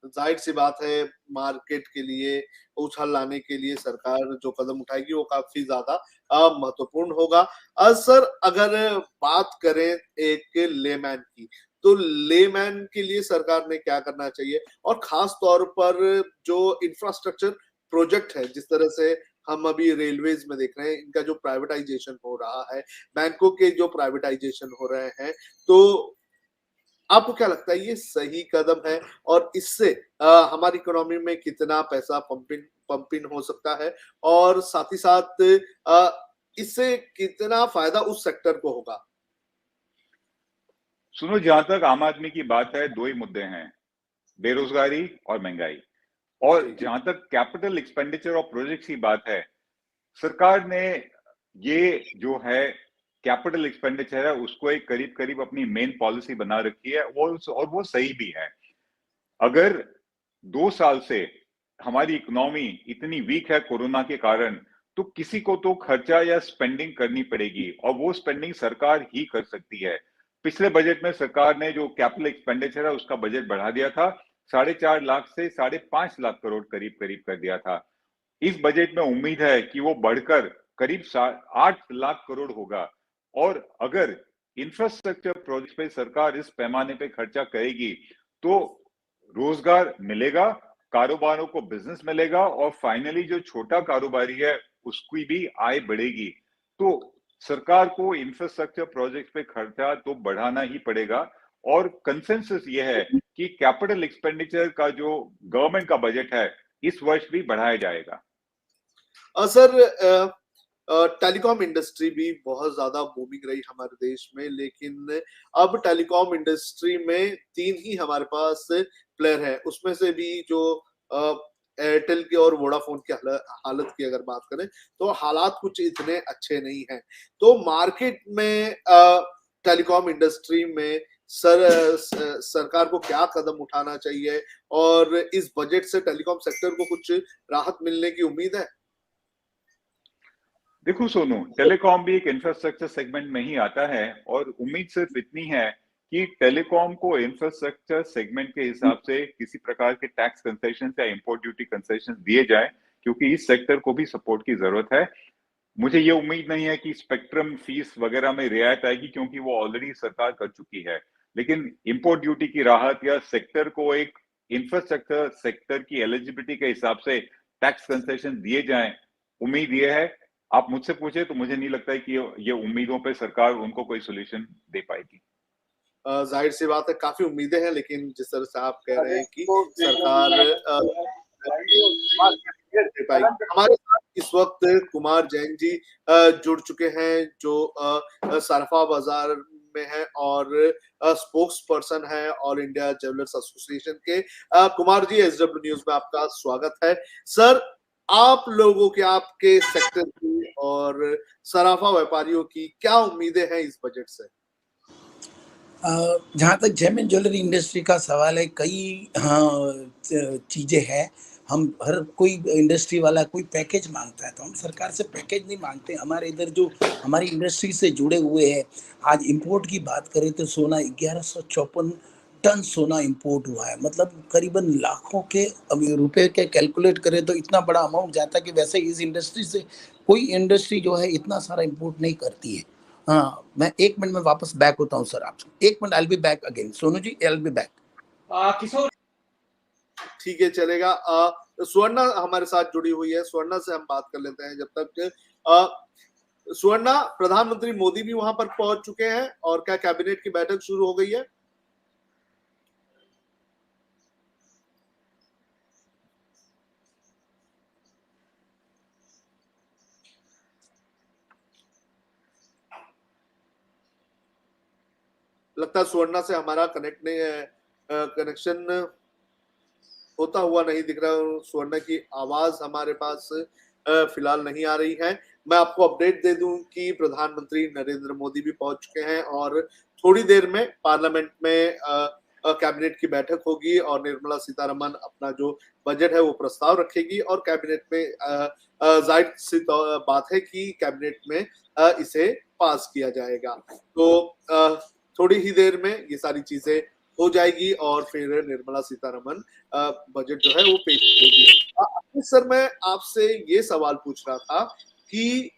जाहिर सी बात है, मार्केट के लिए उछाल लाने के लिए सरकार जो कदम उठाएगी वो काफी ज्यादा महत्वपूर्ण होगा। सर, अगर बात करें एक लेमैन की, तो लेमैन के लिए सरकार ने क्या करना चाहिए, और खास तौर पर जो इंफ्रास्ट्रक्चर प्रोजेक्ट है, जिस तरह से हम अभी रेलवेज में देख रहे हैं, इनका जो प्राइवेटाइजेशन हो रहा है, बैंकों के जो प्राइवेटाइजेशन हो रहे हैं, तो आपको क्या लगता है ये सही कदम है, और इससे हमारी इकोनॉमी में कितना पैसा पंपिंग हो सकता है, और साथ ही साथ इससे कितना फायदा उस सेक्टर को होगा? सुनो, जहां तक आम आदमी की बात है, दो ही मुद्दे हैं, बेरोजगारी और महंगाई। और जहां तक कैपिटल एक्सपेंडिचर और प्रोजेक्ट्स की बात है, सरकार ने ये जो है कैपिटल एक्सपेंडिचर है उसको एक करीब करीब अपनी मेन पॉलिसी बना रखी है, और वो सही भी है। अगर 2 साल से हमारी इकोनॉमी इतनी वीक है कोरोना के कारण, तो किसी को तो खर्चा या स्पेंडिंग करनी पड़ेगी और वो स्पेंडिंग सरकार ही कर सकती है। पिछले बजट में सरकार ने जो कैपिटल एक्सपेंडिचर है उसका बजट बढ़ा दिया था, 4.5 लाख से 5.5 लाख करोड़ करीब करीब कर दिया था। इस बजट में उम्मीद है कि वो बढ़कर करीब 8 लाख करोड़ होगा। और अगर इंफ्रास्ट्रक्चर प्रोजेक्ट पे सरकार इस पैमाने पे खर्चा करेगी तो रोजगार मिलेगा, कारोबारों को बिजनेस मिलेगा और फाइनली जो छोटा कारोबारी है उसकी भी आय बढ़ेगी। तो सरकार को इंफ्रास्ट्रक्चर प्रोजेक्ट पे खर्चा तो बढ़ाना ही पड़ेगा। और कंसेंसस ये है कि कैपिटल एक्सपेंडिचर का जो गवर्नमेंट का बजट है इस वर्ष भी बढ़ाया जाएगा। सर, टेलीकॉम इंडस्ट्री भी बहुत ज्यादा बूमिंग रही हमारे देश में, लेकिन अब टेलीकॉम इंडस्ट्री में 3 ही हमारे पास प्लेयर है। उसमें से भी जो एयरटेल की और वोडाफोन की हालत की अगर बात करें तो हालात कुछ इतने अच्छे नहीं हैं। तो मार्केट में टेलीकॉम इंडस्ट्री में सरकार को क्या कदम उठाना चाहिए, और इस बजट से टेलीकॉम सेक्टर को कुछ राहत मिलने की उम्मीद है? देखो सोनू, टेलीकॉम भी एक इंफ्रास्ट्रक्चर सेगमेंट में ही आता है और उम्मीद सिर्फ इतनी है कि टेलीकॉम को इंफ्रास्ट्रक्चर सेगमेंट के हिसाब से किसी प्रकार के टैक्स कंसेशन या इंपोर्ट ड्यूटी कंसेशन दिए जाए, क्योंकि इस सेक्टर को भी सपोर्ट की जरूरत है। मुझे ये उम्मीद नहीं है कि स्पेक्ट्रम फीस वगैरह में रियायत आएगी, क्योंकि वो ऑलरेडी सरकार कर चुकी है। लेकिन इंपोर्ट ड्यूटी की राहत या सेक्टर को एक इंफ्रास्ट्रक्चर सेक्टर की एलिजिबिलिटी के हिसाब से टैक्स कंसेशन दिए जाएं, उम्मीद ये है। आप मुझसे पूछे तो मुझे नहीं लगता है कि ये उम्मीदों पे सरकार उनको कोई सोल्यूशन दे पाएगी। जाहिर सी बात है, काफी उम्मीदें हैं, लेकिन जिस तरह से आप कह रहे हैं कि सरकार दे पाएगी। हमारे साथ इस वक्त कुमार जैन जी जुड़ चुके हैं, जो सरफा बाजार में है और स्पोक्स पर्सन है ऑल इंडिया ज्वेलर्स एसोसिएशन के। कुमार जी, एसडब्ल्यू न्यूज में आपका स्वागत है। सर, आप लोगों के, आपके सेक्टर की और सराफा व्यापारियों की क्या उम्मीदें हैं इस बजट से? जहाँ तक जेम एंड ज्वेलरी इंडस्ट्री का सवाल है, कई चीज़ें हैं। हम हर कोई इंडस्ट्री वाला कोई पैकेज मांगता है, तो हम सरकार से पैकेज नहीं मांगते। हमारे इधर जो हमारी इंडस्ट्री से जुड़े हुए हैं, आज इंपोर्ट की बात करें तो सोना 1154 टन सोना इंपोर्ट हुआ है। मतलब करीबन लाखों के रुपए के कैलकुलेट करें तो इतना बड़ा अमाउंट जाता है कि वैसे इस इंडस्ट्री से कोई इंडस्ट्री जो है इतना सारा इंपोर्ट नहीं करती है। हाँ, मैं 1 मिनट में वापस बैक होता हूँ सर आपसे। 1 minute, I will be back again. Sonu ji, I will be back. Kishore, ठीक है, चलेगा। स्वर्णा हमारे साथ जुड़ी हुई है, स्वर्णा से हम बात कर लेते हैं जब तक। स्वर्णा, प्रधानमंत्री मोदी भी वहां पर पहुंच चुके हैं और क्या कैबिनेट की बैठक शुरू हो गई है? लगता है स्वर्णा से हमारा कनेक्शन होता हुआ नहीं दिख रहा। स्वर्णा की आवाज हमारे पास फिलहाल नहीं आ रही है। मैं आपको अपडेट दे दूं कि प्रधानमंत्री नरेंद्र मोदी भी पहुंच चुके हैं और थोड़ी देर में पार्लियामेंट में कैबिनेट की बैठक होगी और निर्मला सीतारमन अपना जो बजट है वो प्रस्ताव रखेगी और कैबिनेट में जाहिर सी बात है कि कैबिनेट में इसे पास किया जाएगा। तो थोड़ी ही देर में ये सारी चीजें हो जाएगी और फिर निर्मला सीतारमन बजट जो है वो पेश करेगी। सर, मैं आपसे ये सवाल पूछ रहा था कि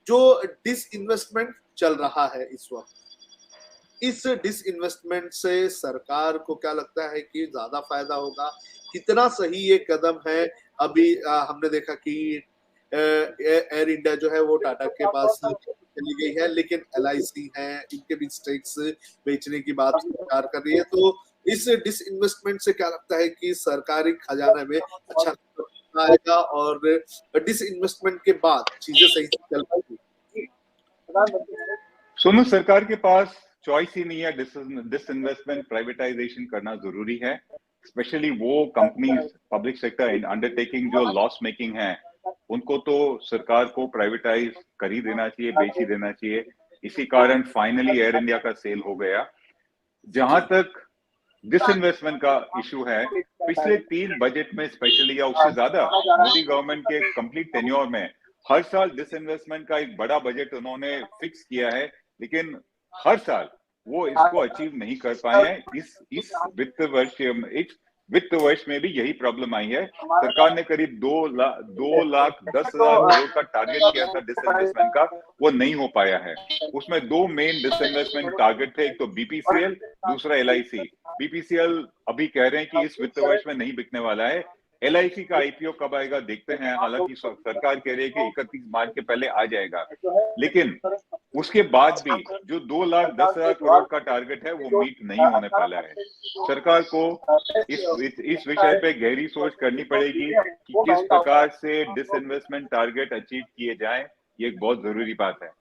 जो डिसइन्वेस्टमेंट चल रहा है इस वक्त, इस डिसइन्वेस्टमेंट से सरकार को क्या लगता है कि ज्यादा फायदा होगा? कितना सही ये कदम है? अभी हमने देखा कि एयर इंडिया जो है वो टाटा के पास चली गई है, लेकिन LIC है, इनके भी स्टेक्स बेचने की बात सरकार कर रही है। तो इस डिसइन्वेस्टमेंट से क्या लगता है कि सरकारी खजाना में अच्छा आएगा और डिसइन्वेस्टमेंट के बाद चीजें सही से चल पाएगी? सुनो, सरकार के पास चॉइस ही नहीं है। डिसइन्वेस्टमेंट, प्राइवेटाइजेशन करना जरूरी है। स्पेशली वो कंपनीज, पब्लिक सेक्टर अंडरटेकिंग जो लॉस मेकिंग है, उनको तो सरकार को प्राइवेटाइज कर ही देना चाहिए, बेच ही देना चाहिए। इसी कारण फाइनली एयर इंडिया का सेल हो गया। जहां तक डिसइन्वेस्टमेंट का इशू है, पिछले 3 बजट में स्पेशली या उससे ज्यादा मोदी गवर्नमेंट के कंप्लीट टेन्योर में हर साल डिसइन्वेस्टमेंट का एक बड़ा बजट उन्होंने फिक्स किया है, लेकिन हर साल वो इसको अचीव नहीं कर पाए हैं। इस वित्त वर्ष में भी यही प्रॉब्लम आई है। सरकार ने करीब 2,10,000 करोड़ का टारगेट किया था डिसइन्वेस्टमेंट का, वो नहीं हो पाया है। उसमें 2 मेन डिसइन्वेस्टमेंट टारगेट थे, एक तो BPCL, दूसरा LIC। BPCL अभी कह रहे हैं कि इस वित्त वर्ष में नहीं बिकने वाला है। LIC का IPO कब आएगा देखते हैं। हालांकि सरकार कह रही है कि 31 मार्च के पहले आ जाएगा, लेकिन उसके बाद भी जो 2,10,000 करोड़ का टारगेट है वो मीट नहीं होने वाला है। सरकार को इस विषय पे गहरी सोच करनी पड़ेगी कि किस प्रकार से डिसइन्वेस्टमेंट टारगेट अचीव किए जाएं। ये एक बहुत जरूरी बात है।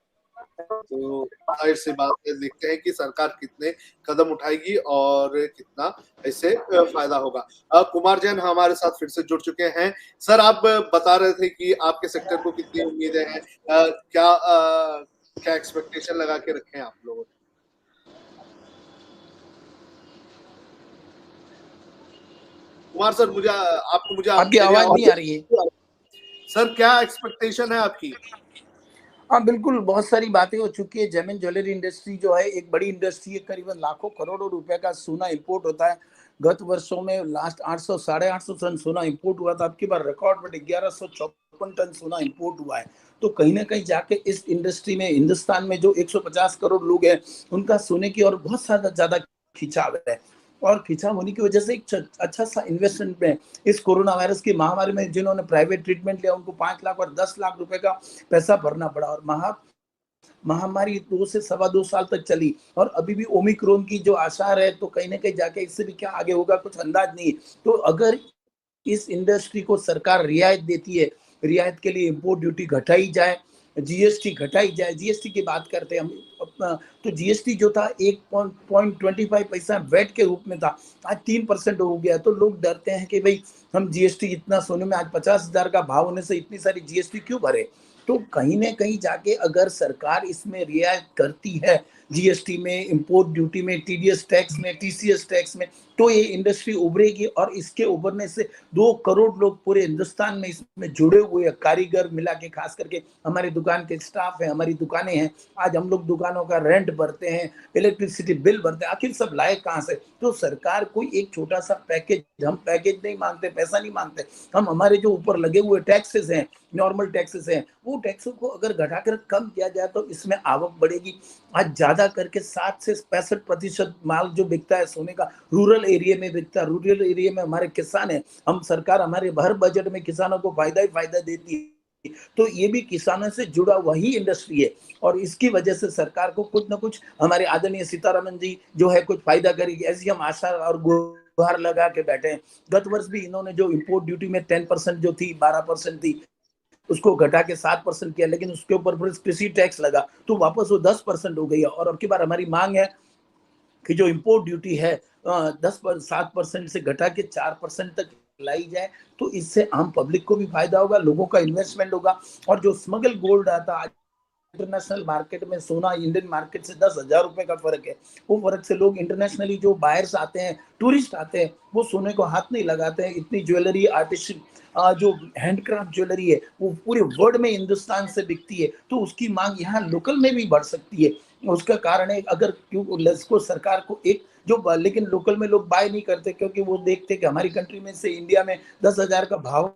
तो जाहिर सी बात है, देखते हैं कि सरकार कितने कदम उठाएगी और कितना इससे फायदा होगा। कुमार जैन हमारे साथ फिर से जुड़ चुके हैं। सर, आप बता रहे थे कि आपके सेक्टर को कितनी उम्मीदें हैं, क्या एक्सपेक्टेशन लगा के रखे हैं आप लोगों ने? कुमार सर, मुझे आपकी आवाज नहीं आ रही है सर। क्या एक्सपेक्टेशन है आपकी? हाँ, बिल्कुल, बहुत सारी बातें हो चुकी है। जेम एंड ज्वेलरी इंडस्ट्री जो है एक बड़ी इंडस्ट्री है। करीबन लाखों करोड़ों रुपए का सोना इंपोर्ट होता है। गत वर्षों में लास्ट 800 साढ़े 800 टन सोना इंपोर्ट हुआ था। अब की बार रिकॉर्ड बट 1154 टन सोना इंपोर्ट हुआ है। तो कहीं ना कहीं जाके इस इंडस्ट्री में, हिंदुस्तान में जो 150 करोड़ लोग हैं, उनका सोने की और बहुत ज्यादा खिंचाव है। और खिंचाव होने की वजह से एक अच्छा सा इन्वेस्टमेंट में इस कोरोना वायरस की महामारी में जिन्होंने प्राइवेट ट्रीटमेंट लिया उनको 5 लाख और 10 लाख रुपए का पैसा भरना पड़ा। और महामारी 2 से 2.25 साल तक चली और अभी भी ओमिक्रॉन की जो आसार है, तो कहीं ना कहीं जाके इससे भी क्या आगे होगा कुछ अंदाज नहीं। तो अगर इस इंडस्ट्री को सरकार रियायत देती है, रियायत के लिए इंपोर्ट ड्यूटी घटाई जाए, जीएसटी घटाई जाए। जीएसटी की बात करते हैं हम अपना, तो जीएसटी जो था 1.25 पैसा वैट के रूप में था, आज 3% हो गया। तो लोग डरते हैं कि भाई हम जीएसटी इतना सोने में, आज 50,000 का भाव होने से इतनी सारी जीएसटी क्यों भरे। तो कहीं ना कहीं जाके अगर सरकार इसमें रियायत करती है, जीएसटी में, इंपोर्ट ड्यूटी में, टीडीएस टैक्स में, टीसीएस टैक्स में, तो ये इंडस्ट्री उभरेगी। और इसके उभरने से 2 करोड़ लोग पूरे हिंदुस्तान में इसमें जुड़े हुए हैं, कारीगर मिला के, खास करके हमारी दुकान के स्टाफ है, हमारी दुकानें हैं। आज हम लोग दुकानों का रेंट भरते हैं, इलेक्ट्रिसिटी बिल भरते हैं, आखिर सब लाए कहाँ से। तो सरकार कोई एक छोटा सा पैकेज, हम पैकेज नहीं मांगते, पैसा नहीं मांगते, हम हमारे जो ऊपर लगे हुए टैक्सेस हैं, नॉर्मल टैक्सेस हैं, वो टैक्सों को अगर घटाकर कम किया जाए तो इसमें आवक बढ़ेगी। आज ज्यादा करके 60 से 65% माल जो बिकता है सोने का रूरल एरिया में बिकता है। रूरल एरिया में हमारे किसान हैं, हम सरकार हमारे हर बजट में किसानों को फायदा ही फायदा देती है। तो ये भी किसानों से जुड़ा वही इंडस्ट्री है, और इसकी वजह से सरकार को कुछ ना कुछ, हमारे आदरणीय सीतारमन जी जो है कुछ फायदा करेगी, ऐसी हम आशा और गुहार लगा के बैठे हैं। गत वर्ष भी इन्होंने जो इंपोर्ट ड्यूटी में 10% जो थी, 12% थी, उसको घटा के 7% किया, लेकिन उसके ऊपर कृषि टैक्स लगा तो वापस वो 10% हो गई है। और अब की बार हमारी मांग है कि जो इंपोर्ट ड्यूटी है 7% से घटा के 4% तक लाई जाए। तो इससे आम पब्लिक को भी फायदा होगा, लोगों का इन्वेस्टमेंट होगा। और जो स्मगल गोल्ड आता है इंटरनेशनल मार्केट में, सोना इंडियन मार्केट से 10,000 रुपए का फर्क है, वो फर्क से लोग इंटरनेशनली जो बायर्स आते हैं, टूरिस्ट आते हैं, वो सोने को हाथ नहीं लगाते हैं। इतनी ज्वेलरी, आर्टिस्ट जो हैंडक्राफ्ट ज्वेलरी है वो पूरे वर्ल्ड में हिंदुस्तान से बिकती है, तो उसकी मांग यहाँ लोकल में भी बढ़ सकती है। उसका कारण है अगर क्यों सरकार को एक जो, लेकिन लोकल में लोग बाय नहीं करते क्योंकि वो देखते कि हमारी कंट्री में से इंडिया में 10,000 का भाव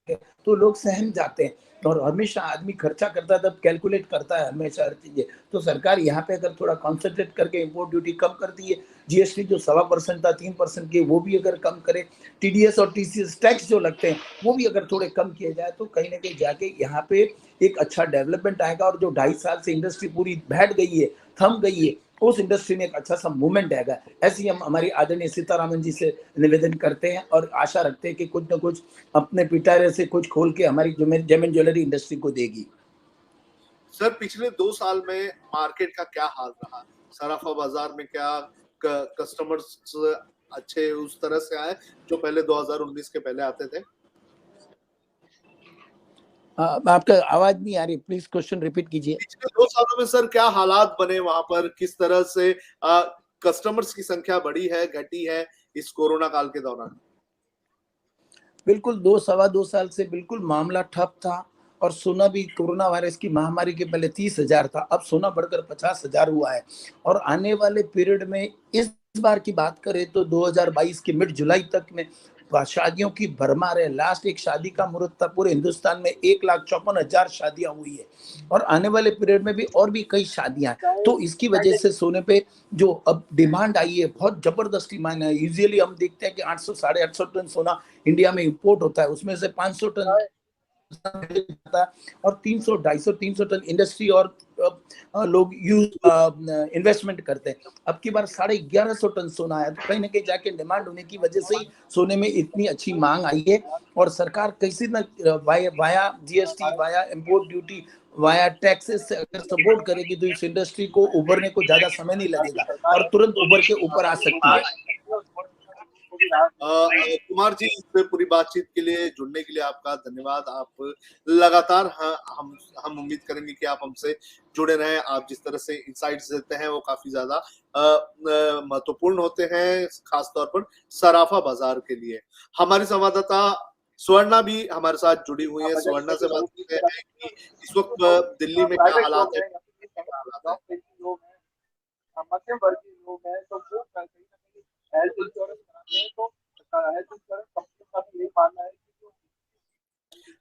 है, तो लोग सहम जाते हैं। और हमेशा आदमी खर्चा करता है तब कैलकुलेट करता है हमेशा हर चीजें। तो सरकार यहाँ पे अगर थोड़ा कॉन्सेंट्रेट करके इंपोर्ट ड्यूटी कम करती है, जीएसटी जो 1.25% था 3% की, वो भी अगर कम करे, टीडीएस और टीसीएस टैक्स जो लगते हैं वो भी अगर थोड़े कम किए जाए, तो कहीं ना कहीं जाके यहाँ पे एक अच्छा डेवलपमेंट आएगा। और जो 2.5 साल से इंडस्ट्री पूरी बैठ गई है, थम गई है, उस इंडस्ट्री में एक अच्छा सा मूवमेंट आएगा। ऐसे ही हम हमारी आदरणीय सीतारामन जी से निवेदन करते हैं और आशा रखते हैं कि कुछ ना कुछ अपने पिटारे से कुछ खोल के हमारी जेमिन ज्वेलरी इंडस्ट्री को देगी। सर, पिछले 2 साल में मार्केट का क्या हाल रहा? सराफा बाजार में क्या कस्टमर्स अच्छे उस तरह से आए जो पहले 2019 के पहले आते थे? आपका आवाज नहीं आ रही, प्लीज क्वेश्चन रिपीट कीजिए। पिछले 2 सालों में सर क्या हालात बने वहां पर? किस तरह से कस्टमर्स की संख्या बढ़ी है, घटी है इस कोरोना काल के दौरान? बिल्कुल 2-2.25 साल से बिल्कुल मामला ठप था। और सोना भी कोरोना वायरस की महामारी के पहले 30,000 था, अब सोना बढ़कर 50,000 हुआ है। और आने वाले पीरियड में इस बार की बात करें तो 2022 के मिड जुलाई तक में शादियों की भरमार है। लास्ट एक शादी का मुहूर्त था, पूरे हिंदुस्तान में 1,54,000 शादियां हुई है। और आने वाले पीरियड में भी और भी कई शादियां हैं। तो इसकी वजह से सोने पे जो अब डिमांड आई है, बहुत जबरदस्त डिमांड है। यूजुअली हम देखते हैं कि 800 850 टन सोना इंडिया में इंपोर्ट होता है, उसमें से 500 टन और 300 250 300 टन इंडस्ट्री और लोग यूज इन्वेस्टमेंट करते हैं। अब की बार 1150 टन सोना आया, तो कहीं ना कहीं जाके डिमांड होने की वजह से ही सोने में इतनी अच्छी मांग आई है। और सरकार कैसे न via GST, via import duty, via taxes से अगर सपोर्ट करेगी तो इस इंडस्ट्री को उभरने को ज्यादा समय नहीं लगेगा और तुरंत उभर के ऊपर आ सकती है। कुमार जी, इस पूरी बातचीत के लिए, जुड़ने के लिए आपका धन्यवाद। आप लगातार हम उम्मीद करेंगे कि आप हमसे जुड़े रहें। आप जिस तरह से इंसाइट्स देते हैं वो काफी ज्यादा महत्वपूर्ण होते हैं, खासतौर पर सराफा बाजार के लिए। हमारी संवाददाता स्वर्णा भी हमारे साथ जुड़ी हुई है। स्वर्णा से बात करते हैं कि इस वक्त दिल्ली में क्या हालात है। मध्यम वर्गीय लोग हैं तो वो हेल्थ इंश्योरेंस कराते हैं, तो हेल्थ इंश्योरेंस कंपनी का भी यही मानना है कि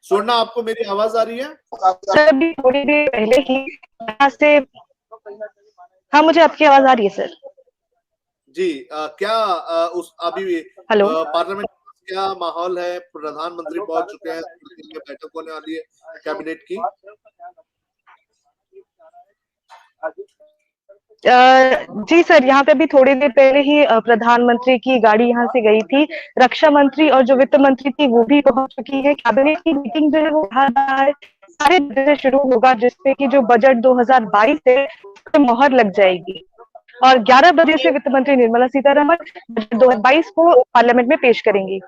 स्वर्णा, आपको मेरी आवाज आ रही है? सर अभी थोड़ी देर पहले ही यहाँ से, हाँ मुझे आपकी आवाज आ रही है सर। जी, क्या उस अभी हेलो, पार्लियामेंट क्या माहौल है? प्रधानमंत्री पहुंच चुके हैं, बैठक होने वाली है कैबिनेट की। जी सर, यहाँ पे अभी थोड़ी देर पहले ही प्रधानमंत्री की गाड़ी यहाँ से गई थी। रक्षा मंत्री और जो वित्त मंत्री थी वो भी पहुंच चुकी है। कैबिनेट की मीटिंग जो है वो कहा जा रहा है 12:30 से शुरू होगा, जिससे कि जो बजट 2022 है उस पे मोहर लग जाएगी और 11 बजे से वित्त मंत्री निर्मला सीतारमण बजट 2022 को पार्लियामेंट में पेश करेंगी।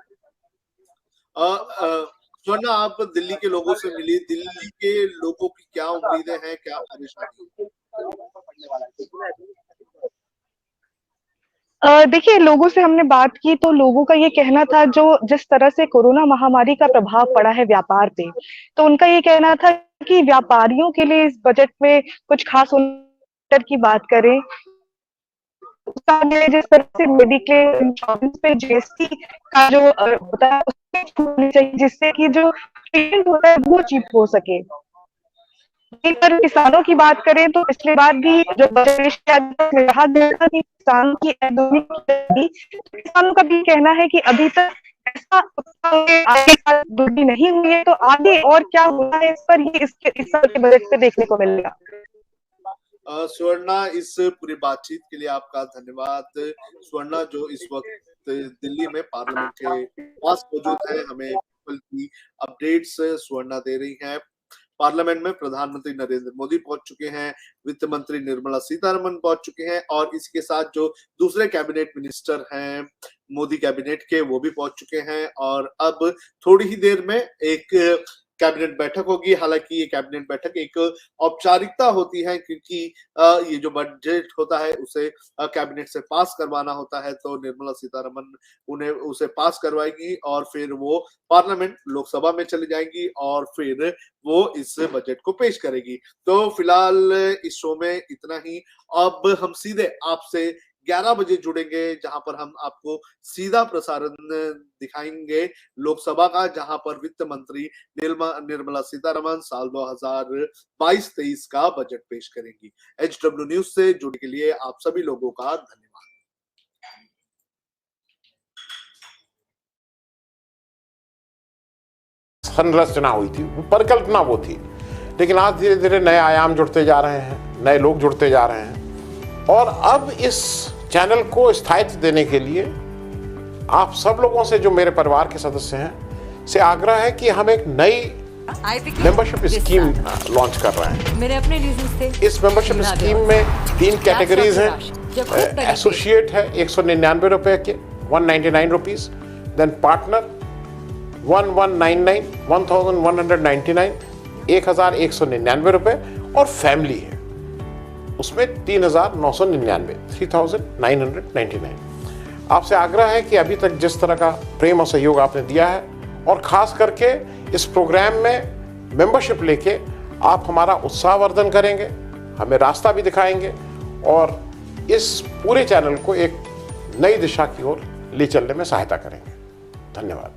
स्वर्णा, आप दिल्ली के लोगों से मिली, दिल्ली के लोगों की क्या उम्मीदें हैं, क्या परेशानी? देखिए, लोगों से हमने बात की तो लोगों का ये कहना था, जो जिस तरह से कोरोना महामारी का प्रभाव पड़ा है व्यापार पे, तो उनका ये कहना था कि व्यापारियों के लिए इस बजट में कुछ खास की बात करें, जिस तरह से मेडिक्लेम इंश्योरेंस पे जीएसटी का जो होता है उसमें छूट होनी चाहिए, जिससे कि जो ट्रीटमेंट होता है वो चीप हो सके। वहीं पर किसानों की बात करें तो पिछले बार भी जो बजट पेश किया गया उसमें कहा गया था कि किसानों की आय दोगुनी की जाएगी। किसानों का भी कहना है कि अभी तक ऐसा आगे साल दोगुनी नहीं हुई है, तो आगे और क्या होना है इस पर ये इस साल के बजट पे देखने को मिलेगा। स्वर्णा, इस पूरी बातचीत के लिए आपका धन्यवाद। स्वर्णा जो इस वक्त दिल्ली में पार्लियामेंट के पास मौजूद है, हमें पल की अपडेट्स स्वर्णा दे रही हैं। पार्लियामेंट में प्रधानमंत्री नरेंद्र मोदी पहुंच चुके हैं, वित्त मंत्री निर्मला सीतारमण पहुंच चुके हैं और इसके साथ जो दूसरे कैबिनेट मिनिस्टर हैं मोदी कैबिनेट के वो भी पहुंच चुके हैं और अब थोड़ी ही देर में एक कैबिनेट बैठक होगी। हालांकि ये कैबिनेट बैठक एक औपचारिकता होती है, क्योंकि ये जो बजट होता है उसे कैबिनेट से पास करवाना होता है, तो निर्मला सीतारमण उन्हें उसे पास करवाएगी और फिर वो पार्लियामेंट लोकसभा में चली जाएंगी और फिर वो इस बजट को पेश करेगी। तो फिलहाल इस शो में इतना ही। अब हम सीधे आपसे 11 बजे जुड़ेंगे, जहां पर हम आपको सीधा प्रसारण दिखाएंगे लोकसभा का, जहां पर वित्त मंत्री निर्मला सीतारमण साल 2022-23 का बजट पेश करेंगी। HW न्यूज से जुड़ने के लिए आप सभी लोगों का धन्यवाद। संरचना हुई थी, परिकल्पना वो थी, लेकिन आज धीरे धीरे नए आयाम जुड़ते जा रहे हैं, नए लोग जुड़ते जा रहे हैं और अब इस चैनल को स्थायित्व देने के लिए आप सब लोगों से, जो मेरे परिवार के सदस्य हैं, से आग्रह है कि हम एक नई मेंबरशिप स्कीम लॉन्च कर रहे हैं। मेरे अपने रीजंस थे। इस मेंबरशिप स्कीम में 3 कैटेगरीज हैं। एसोसिएट है 199 रुपए के, 199 रुपीज, देन पार्टनर 1199, 1199, 1199 रुपए और फैमिली है उसमें 3999, 3999। आपसे आग्रह है कि अभी तक जिस तरह का प्रेम और सहयोग आपने दिया है और खास करके इस प्रोग्राम में मेंबरशिप लेके आप हमारा उत्साहवर्धन करेंगे, हमें रास्ता भी दिखाएंगे और इस पूरे चैनल को एक नई दिशा की ओर ले चलने में सहायता करेंगे। धन्यवाद।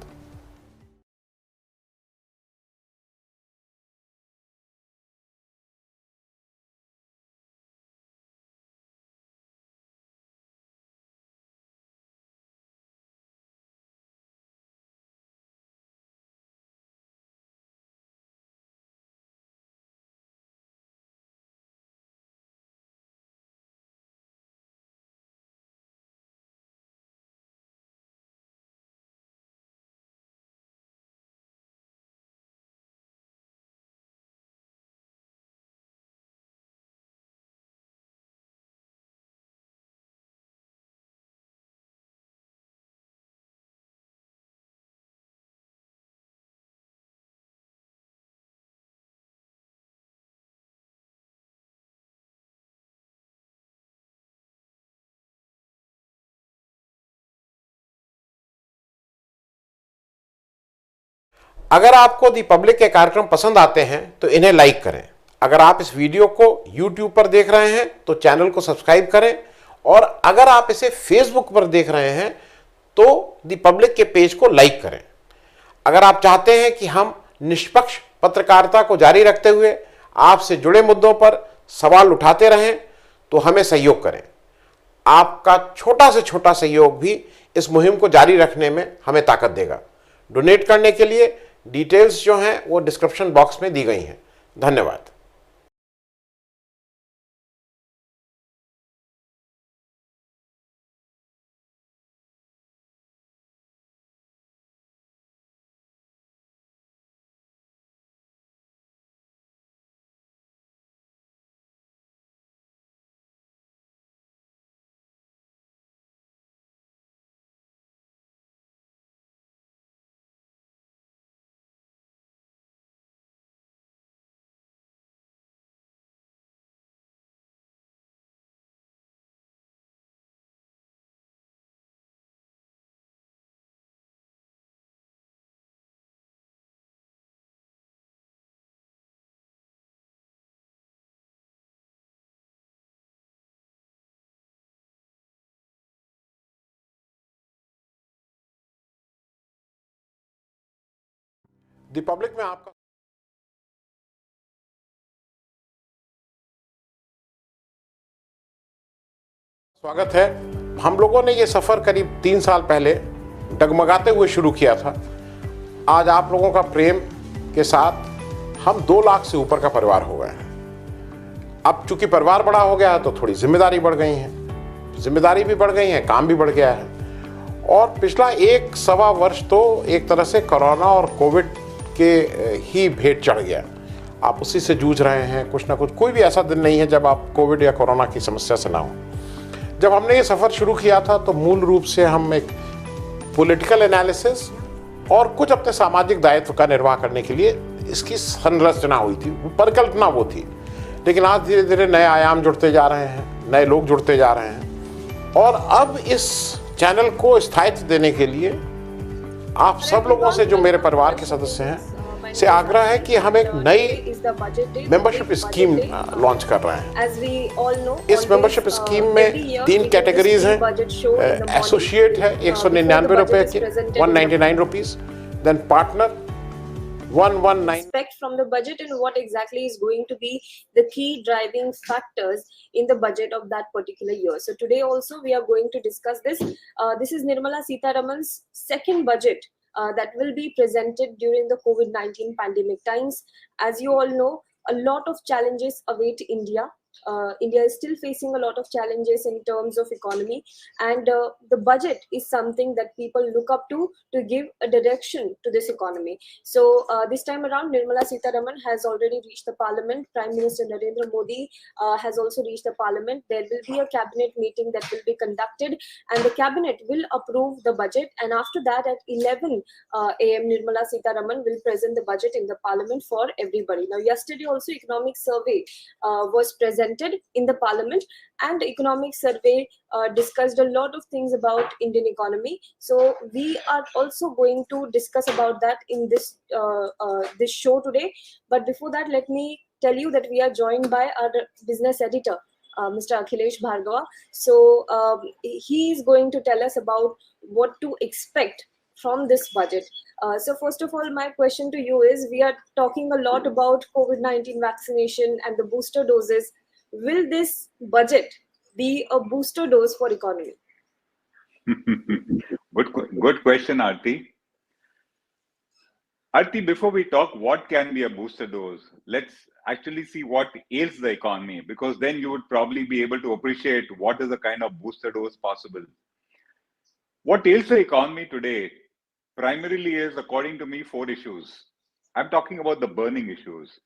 अगर आपको दी पब्लिक के कार्यक्रम पसंद आते हैं तो इन्हें लाइक करें। अगर आप इस वीडियो को YouTube पर देख रहे हैं तो चैनल को सब्सक्राइब करें और अगर आप इसे Facebook पर देख रहे हैं तो दी पब्लिक के पेज को लाइक करें। अगर आप चाहते हैं कि हम निष्पक्ष पत्रकारिता को जारी रखते हुए आपसे जुड़े मुद्दों पर सवाल उठाते रहें तो हमें सहयोग करें। आपका छोटा से छोटा सहयोग भी इस मुहिम को जारी रखने में हमें ताकत देगा। डोनेट करने के लिए डिटेल्स जो हैं वो डिस्क्रिप्शन बॉक्स में दी गई हैं। धन्यवाद। पब्लिक में आपका स्वागत है। हम लोगों ने ये सफर करीब 3 साल पहले डगमगाते हुए शुरू किया था। आज आप लोगों का प्रेम के साथ हम 2 लाख से ऊपर का परिवार हो गए हैं। अब चूंकि परिवार बड़ा हो गया है तो थोड़ी जिम्मेदारी बढ़ गई है, जिम्मेदारी भी बढ़ गई है, काम भी बढ़ गया है। और पिछला 1-1.25 वर्ष तो एक तरह से कोरोना और कोविड के ही भेंट चढ़ गया। आप उसी से जूझ रहे हैं, कुछ ना कुछ। कोई भी ऐसा दिन नहीं है जब आप कोविड या कोरोना की समस्या से ना हो। जब हमने ये सफ़र शुरू किया था तो मूल रूप से हम एक पॉलिटिकल एनालिसिस और कुछ अपने सामाजिक दायित्व का निर्वाह करने के लिए इसकी संरचना हुई थी, परिकल्पना वो थी। लेकिन आज धीरे धीरे नए आयाम जुड़ते जा रहे हैं, नए लोग जुड़ते जा रहे हैं। और अब इस चैनल को स्थायित्व देने के लिए आप सब लोगों से, जो मेरे परिवार के सदस्य हैं, से आग्रह है कि हम एक नई मेंबरशिप स्कीम लॉन्च कर रहे हैं। इस मेंबरशिप स्कीम में 3 कैटेगरीज हैं। एसोसिएट है 199 रुपए के, 199 rupees. Then partner 119। Expect from the budget and what exactly is going to be the key driving factors in the budget of that particular year. So today also we are going to discuss this. This is Nirmala Sitharaman's second budget that will be presented during the COVID-19 pandemic times. As you all know, a lot of challenges await India. India is still facing a lot of challenges in terms of economy, and the budget is something that people look up to give a direction to this economy. So this time around, Nirmala Sitharaman has already reached the parliament. Prime Minister Narendra Modi has also reached the parliament. There will be a cabinet meeting that will be conducted, and the cabinet will approve the budget. And after that, at 11 a.m., Nirmala Sitharaman will present the budget in the parliament for everybody. Now, yesterday also economic survey was presented in the parliament, and economic survey discussed a lot of things about Indian economy. So we are also going to discuss about that in this this show today. But before that, let me tell you that we are joined by our business editor, Mr. Akhilesh Bhargava. So he is going to tell us about what to expect from this budget. So first of all, my question to you is, we are talking a lot about COVID-19 vaccination and the booster doses. Will this budget be a booster dose for economy? Good question, Aarti. Aarti, before we talk what can be a booster dose, let's actually see what ails the economy, because then you would probably be able to appreciate what is the kind of booster dose possible. What ails the economy today primarily is, according to me, 4 issues. I'm talking about the burning issues.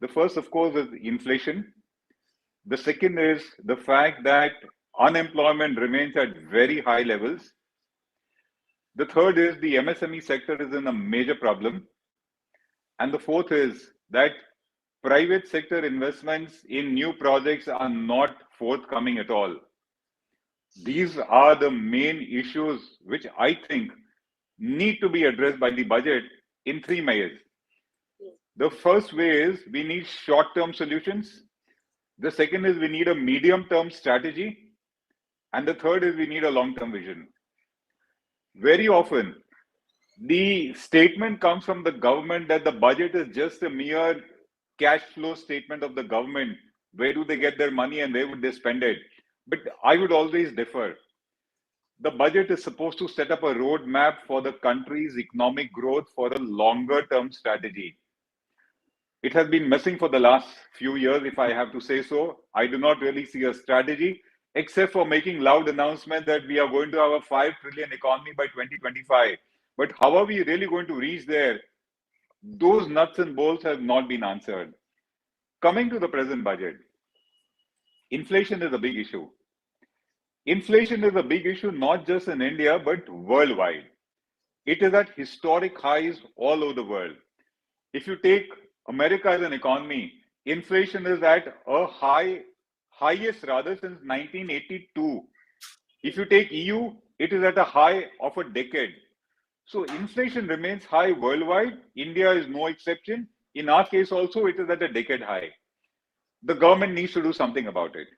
The first, of course, is inflation. The second is the fact that unemployment remains at very high levels. The third is the MSME sector is in a major problem. And the fourth is that private sector investments in new projects are not forthcoming at all. These are the main issues which I think need to be addressed by the budget in 3 ways. The first way is we need short-term solutions. The second is we need a medium-term strategy. And the third is we need a long-term vision. Very often, the statement comes from the government that the budget is just a mere cash flow statement of the government. Where do they get their money and where would they spend it? But I would always differ. The budget is supposed to set up a roadmap for the country's economic growth for a longer-term strategy. It has been missing for the last few years, if I have to say so. I do not really see a strategy, except for making loud announcement that we are going to have a 5 trillion economy by 2025. But how are we really going to reach there? Those nuts and bolts have not been answered. Coming to the present budget, inflation is a big issue. Inflation is a big issue not just in India, but worldwide. It is at historic highs all over the world. If you take America as an economy, inflation is at a highest rather since 1982. If you take EU, it is at a high of a decade. So inflation remains high worldwide. India is no exception. In our case also, it is at a decade high. The government needs to do something about it.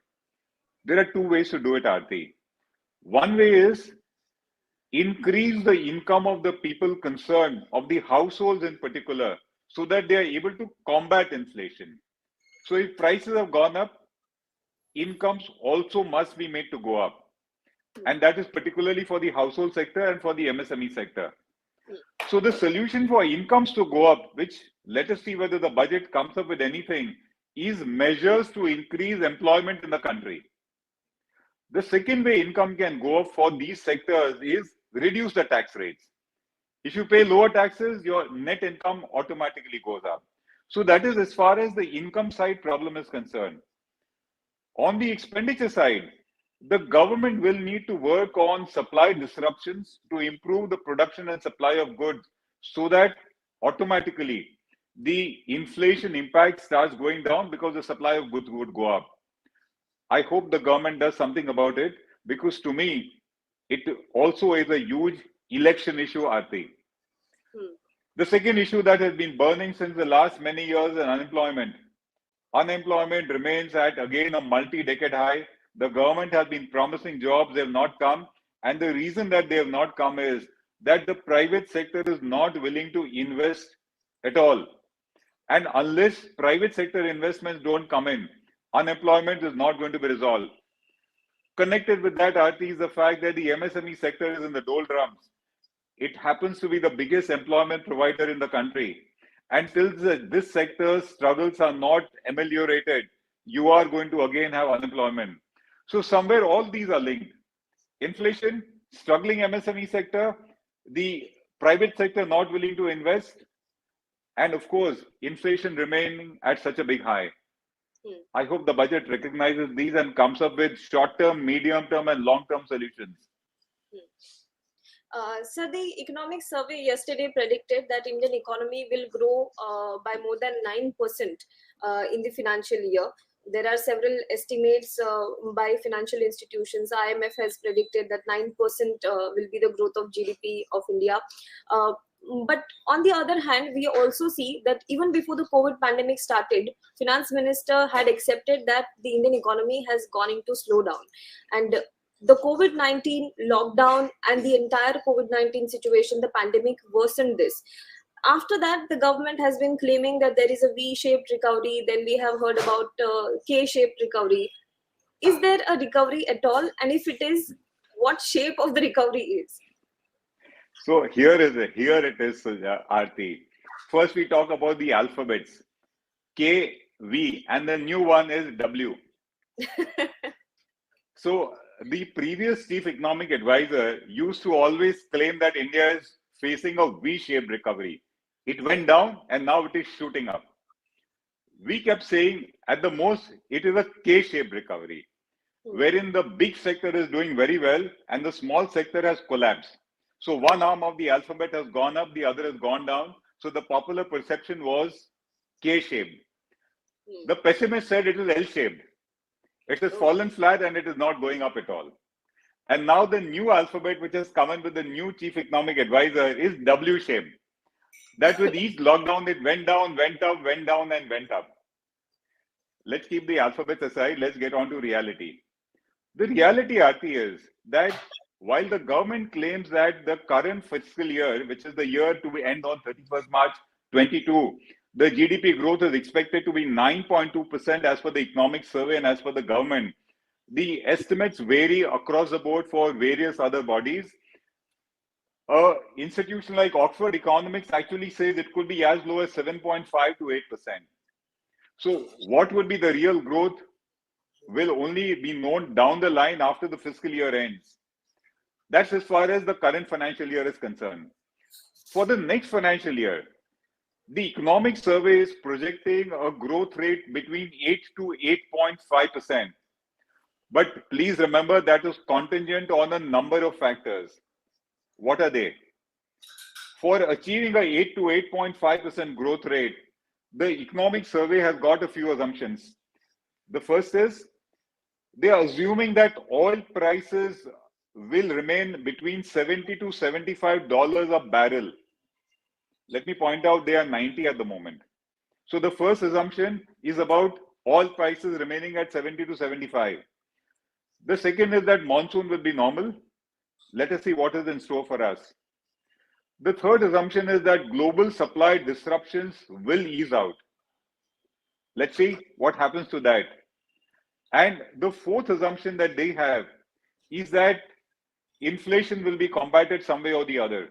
There are 2 ways to do it, Aarti. One way is increase the income of the people concerned, of the households in particular, so that they are able to combat inflation. So if prices have gone up, incomes also must be made to go up. And that is particularly for the household sector and for the MSME sector. So the solution for incomes to go up, which let us see whether the budget comes up with anything, is measures to increase employment in the country. The second way income can go up for these sectors is reduce the tax rates. If you pay lower taxes, your net income automatically goes up. So that is as far as the income side problem is concerned. On the expenditure side, the government will need to work on supply disruptions to improve the production and supply of goods so that automatically the inflation impact starts going down because the supply of goods would go up. I hope the government does something about it, because to me, it also is a huge election issue, Aarti. The second issue that has been burning since the last many years is unemployment. Unemployment remains at again a multi-decade high. The government has been promising jobs, they have not come. And the reason that they have not come is that the private sector is not willing to invest at all. And unless private sector investments don't come in, unemployment is not going to be resolved. Connected with that, Aarti, is the fact that the MSME sector is in the doldrums. It happens to be the biggest employment provider in the country. And till this sector's struggles are not ameliorated, you are going to again have unemployment. So somewhere all these are linked. Inflation, struggling MSME sector, the private sector not willing to invest, and of course, inflation remaining at such a big high. I hope the budget recognizes these and comes up with short-term, medium-term, and long-term solutions. So the economic survey yesterday predicted that Indian economy will grow by more than 9% in the financial year. There are several estimates by financial institutions. IMF has predicted that 9% will be the growth of GDP of India. But on the other hand, we also see that even before the COVID pandemic started, Finance Minister had accepted that the Indian economy has gone into slowdown. And the COVID-19 lockdown and the entire COVID-19 situation, the pandemic worsened this. After that, the government has been claiming that there is a V-shaped recovery. Then we have heard about K-shaped recovery. Is there a recovery at all? And if it is, what shape of the recovery is? So here it is, Aarti. First, we talk about the alphabets. K, V, and the new one is W. So the previous chief economic advisor used to always claim that India is facing a V-shaped recovery. It went down and now it is shooting up. We kept saying at the most it is a K-shaped recovery, wherein the big sector is doing very well and the small sector has collapsed. So one arm of the alphabet has gone up, the other has gone down. So the popular perception was K-shaped. The pessimist said it is L-shaped. It has fallen flat and it is not going up at all. And now the new alphabet, which has come in with the new chief economic advisor, is W-shaped. That with each lockdown, it went down, went up, went down, and went up. Let's keep the alphabets aside. Let's get on to reality. The reality, Aarti, is that while the government claims that the current fiscal year, which is the year to end on 31st March 22, the GDP growth is expected to be 9.2% as per the economic survey and as per the government. The estimates vary across the board for various other bodies. An institution like Oxford Economics actually says it could be as low as 7.5 to 8%. So what would be the real growth will only be known down the line after the fiscal year ends. That's as far as the current financial year is concerned. For the next financial year, the economic survey is projecting a growth rate between 8 to 8.5%. But please remember that is contingent on a number of factors. What are they? For achieving a 8 to 8.5% growth rate, the economic survey has got a few assumptions. The first is they are assuming that oil prices will remain between $70 to $75 a barrel. Let me point out they are 90 at the moment. So the first assumption is about oil prices remaining at 70 to 75. The second is that monsoon will be normal. let us see what is in store for us. The third assumption is that global supply disruptions will ease out. Let's see what happens to that. And the fourth assumption that they have is that inflation will be combated some way or the other.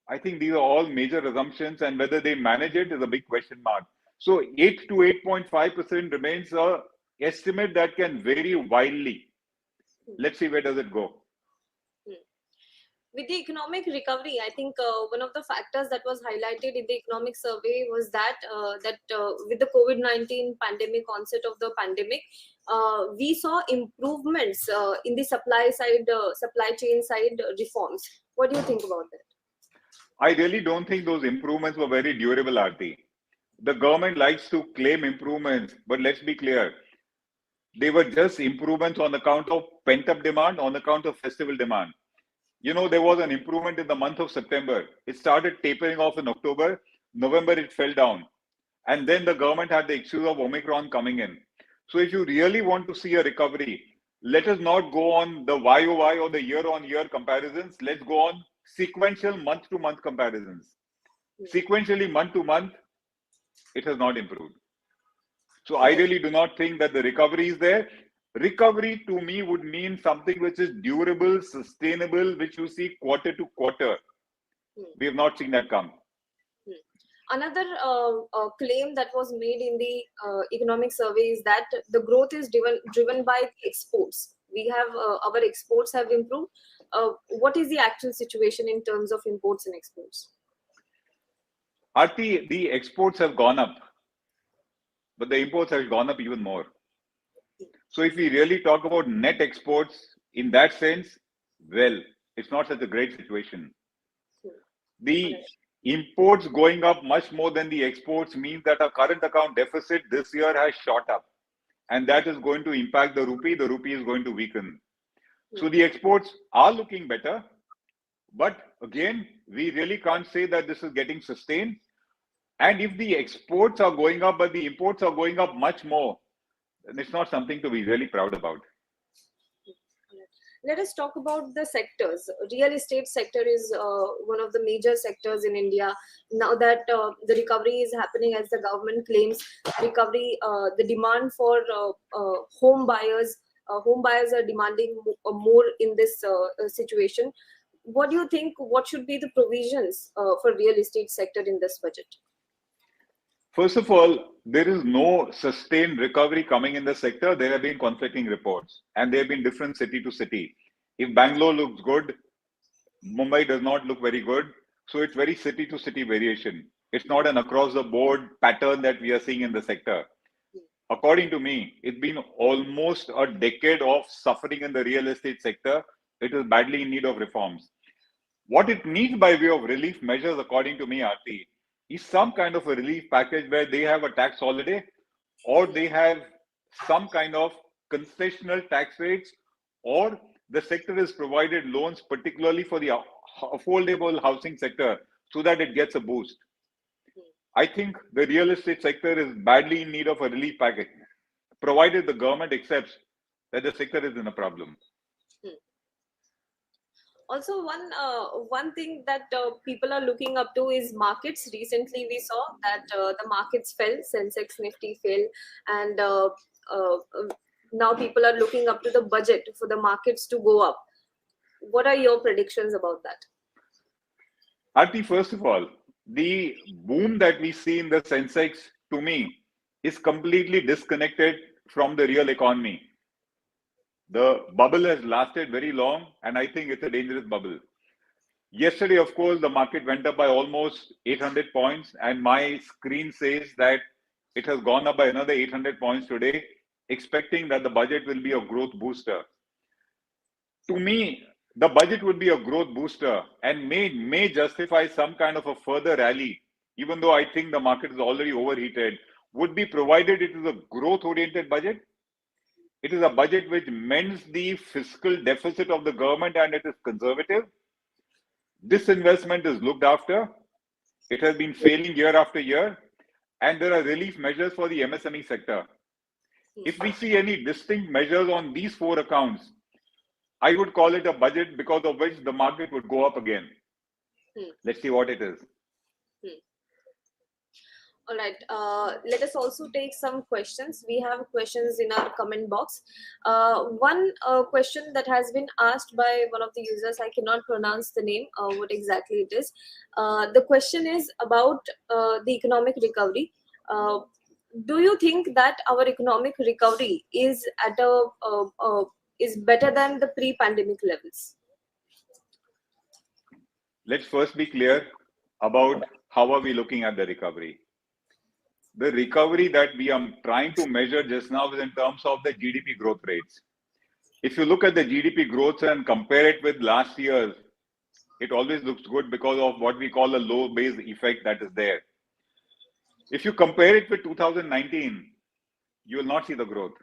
I think these are all major assumptions, and whether they manage it is a big question mark. So 8 to 8.5% remains an estimate that can vary wildly. Let's see where does it go. With the economic recovery, I think one of the factors that was highlighted in the economic survey was that with the COVID-19 pandemic, onset of the pandemic, we saw improvements in the supply chain side reforms. What do you think about that? I really don't think those improvements were very durable, Aarti. The government likes to claim improvements, but let's be clear. They were just improvements on account of pent-up demand, on account of festival demand. You know, there was an improvement in the month of September. It started tapering off in October. November, it fell down. And then the government had the excuse of Omicron coming in. So if you really want to see a recovery, let us not go on the YOY or the year-on-year comparisons. Let's go on sequential month-to-month comparisons. Sequentially, month-to-month, it has not improved. So I really do not think that the recovery is there. Recovery to me would mean something which is durable, sustainable, which you see quarter to quarter. We have not seen that come. Another claim that was made in the economic survey is that the growth is driven by exports. We have our exports have improved. What is the actual situation in terms of imports and exports? Aarti, the exports have gone up, but the imports have gone up even more. So if we really talk about net exports in that sense, well, it's not such a great situation. The imports going up much more than the exports means that our current account deficit this year has shot up, and that is going to impact the rupee. The rupee is going to weaken. So the exports are looking better, but again, we really can't say that this is getting sustained. And if the exports are going up, but the imports are going up much more, then it's not something to be really proud about. Let us talk about the sectors. Real estate sector is one of the major sectors in India. Now that the recovery is happening as the government claims recovery, the demand for home buyers are demanding more in this situation. What do you think? What should be the provisions for real estate sector in this budget? First of all, there is no sustained recovery coming in the sector. There have been conflicting reports, and they have been different city to city. If Bangalore looks good, Mumbai does not look very good. So it's very city to city variation. It's not an across the board pattern that we are seeing in the sector. According to me, it's been almost a decade of suffering in the real estate sector. It is badly in need of reforms. What it needs by way of relief measures, according to me, Aarti, is some kind of a relief package where they have a tax holiday, or they have some kind of concessional tax rates, or the sector is provided loans, particularly for the affordable housing sector, so that it gets a boost. I think the real estate sector is badly in need of a relief package, provided the government accepts that the sector is in a problem. Also, one thing that people are looking up to is markets. Recently, we saw that the markets fell, Sensex, Nifty fell, and now people are looking up to the budget for the markets to go up. What are your predictions about that? Aarti, first of all, the boom that we see in the Sensex, to me, is completely disconnected from the real economy. The bubble has lasted very long, and I think it's a dangerous bubble. Yesterday, of course, the market went up by almost 800 points, and my screen says that it has gone up by another 800 points today, expecting that the budget will be a growth booster. To me, the budget would be a growth booster and may justify some kind of a further rally, even though I think the market is already overheated, would be provided it is a growth-oriented budget. It is a budget which mends the fiscal deficit of the government, and it is conservative. Disinvestment is looked after. It has been failing year after year, and there are relief measures for the MSME sector. If we see any distinct measures on these four accounts, I would call it a budget because of which the market would go up again. Let's see what it is. All right. Let us also take some questions. We have questions in our comment box. One question that has been asked by one of the users, I cannot pronounce the name, what exactly it is. The question is about the economic recovery. Do you think that our economic recovery is at is better than the pre-pandemic levels? Let's first be clear about how are we looking at the recovery. The recovery that we are trying to measure just now is in terms of the GDP growth rates. If you look at the GDP growth and compare it with last year's, it always looks good because of what we call a low base effect that is there. If you compare it with 2019, you will not see the growth.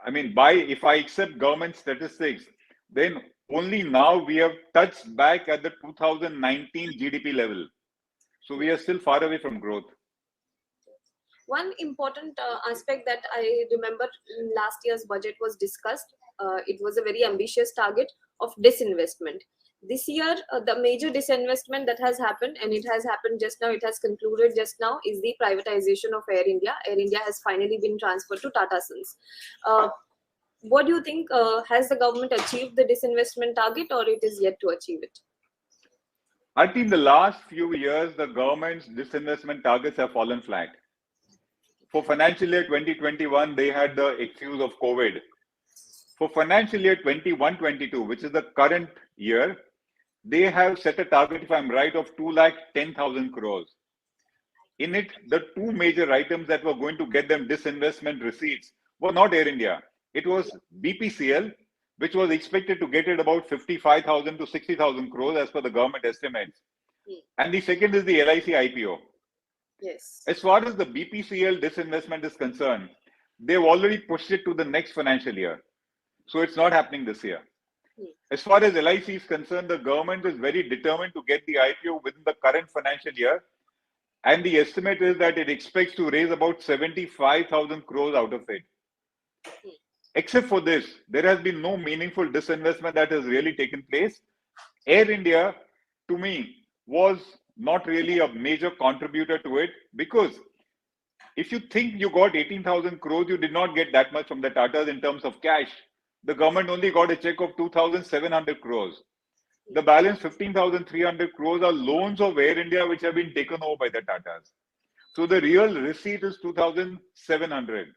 I mean, if I accept government statistics, then only now we have touched back at the 2019 GDP level. So we are still far away from growth. One important aspect that I remember in last year's budget was discussed. It was a very ambitious target of disinvestment. This year, the major disinvestment that has happened, and it has happened just now, it has concluded just now, is the privatization of Air India. Air India has finally been transferred to Tata Sons. What do you think? Has the government achieved the disinvestment target, or it is yet to achieve it? I think the last few years, the government's disinvestment targets have fallen flat. For financial year 2021, they had the excuse of COVID. For financial year 21-22, which is the current year, they have set a target, if I'm right, of 2,10,000 crores. In it, the two major items that were going to get them disinvestment receipts were not Air India. It was BPCL, which was expected to get it about 55,000 to 60,000 crores as per the government estimates. And the second is the LIC IPO. Yes. As far as the BPCL disinvestment is concerned, they've already pushed it to the next financial year. So it's not happening this year. As far as LIC is concerned, the government is very determined to get the IPO within the current financial year. And the estimate is that it expects to raise about 75,000 crores out of it. Except for this, there has been no meaningful disinvestment that has really taken place. Air India, to me, was not really a major contributor to it, because if you think you got 18,000 crores, you did not get that much from the Tatas in terms of cash. The government only got a check of 2,700 crores. The balance 15,300 crores are loans of Air India which have been taken over by the Tatas. So the real receipt is 2,700.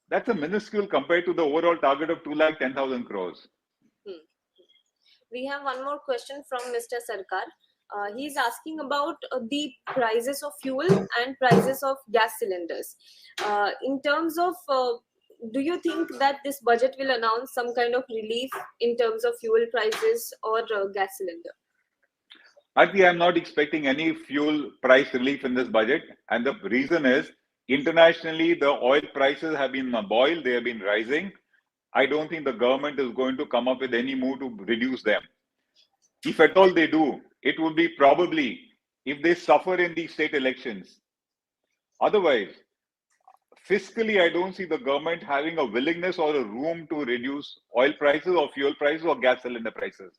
That's a minuscule compared to the overall target of 2,10,000 crores. We have one more question from Mr. Sarkar. He's asking about the prices of fuel and prices of gas cylinders. In terms of, do you think that this budget will announce some kind of relief in terms of fuel prices or gas cylinder? Actually, I'm not expecting any fuel price relief in this budget. And the reason is, internationally, the oil prices have been boiled, they have been rising. I don't think the government is going to come up with any move to reduce them. If at all they do, it would be probably if they suffer in the state elections. Otherwise, fiscally, I don't see the government having a willingness or a room to reduce oil prices or fuel prices or gas cylinder prices.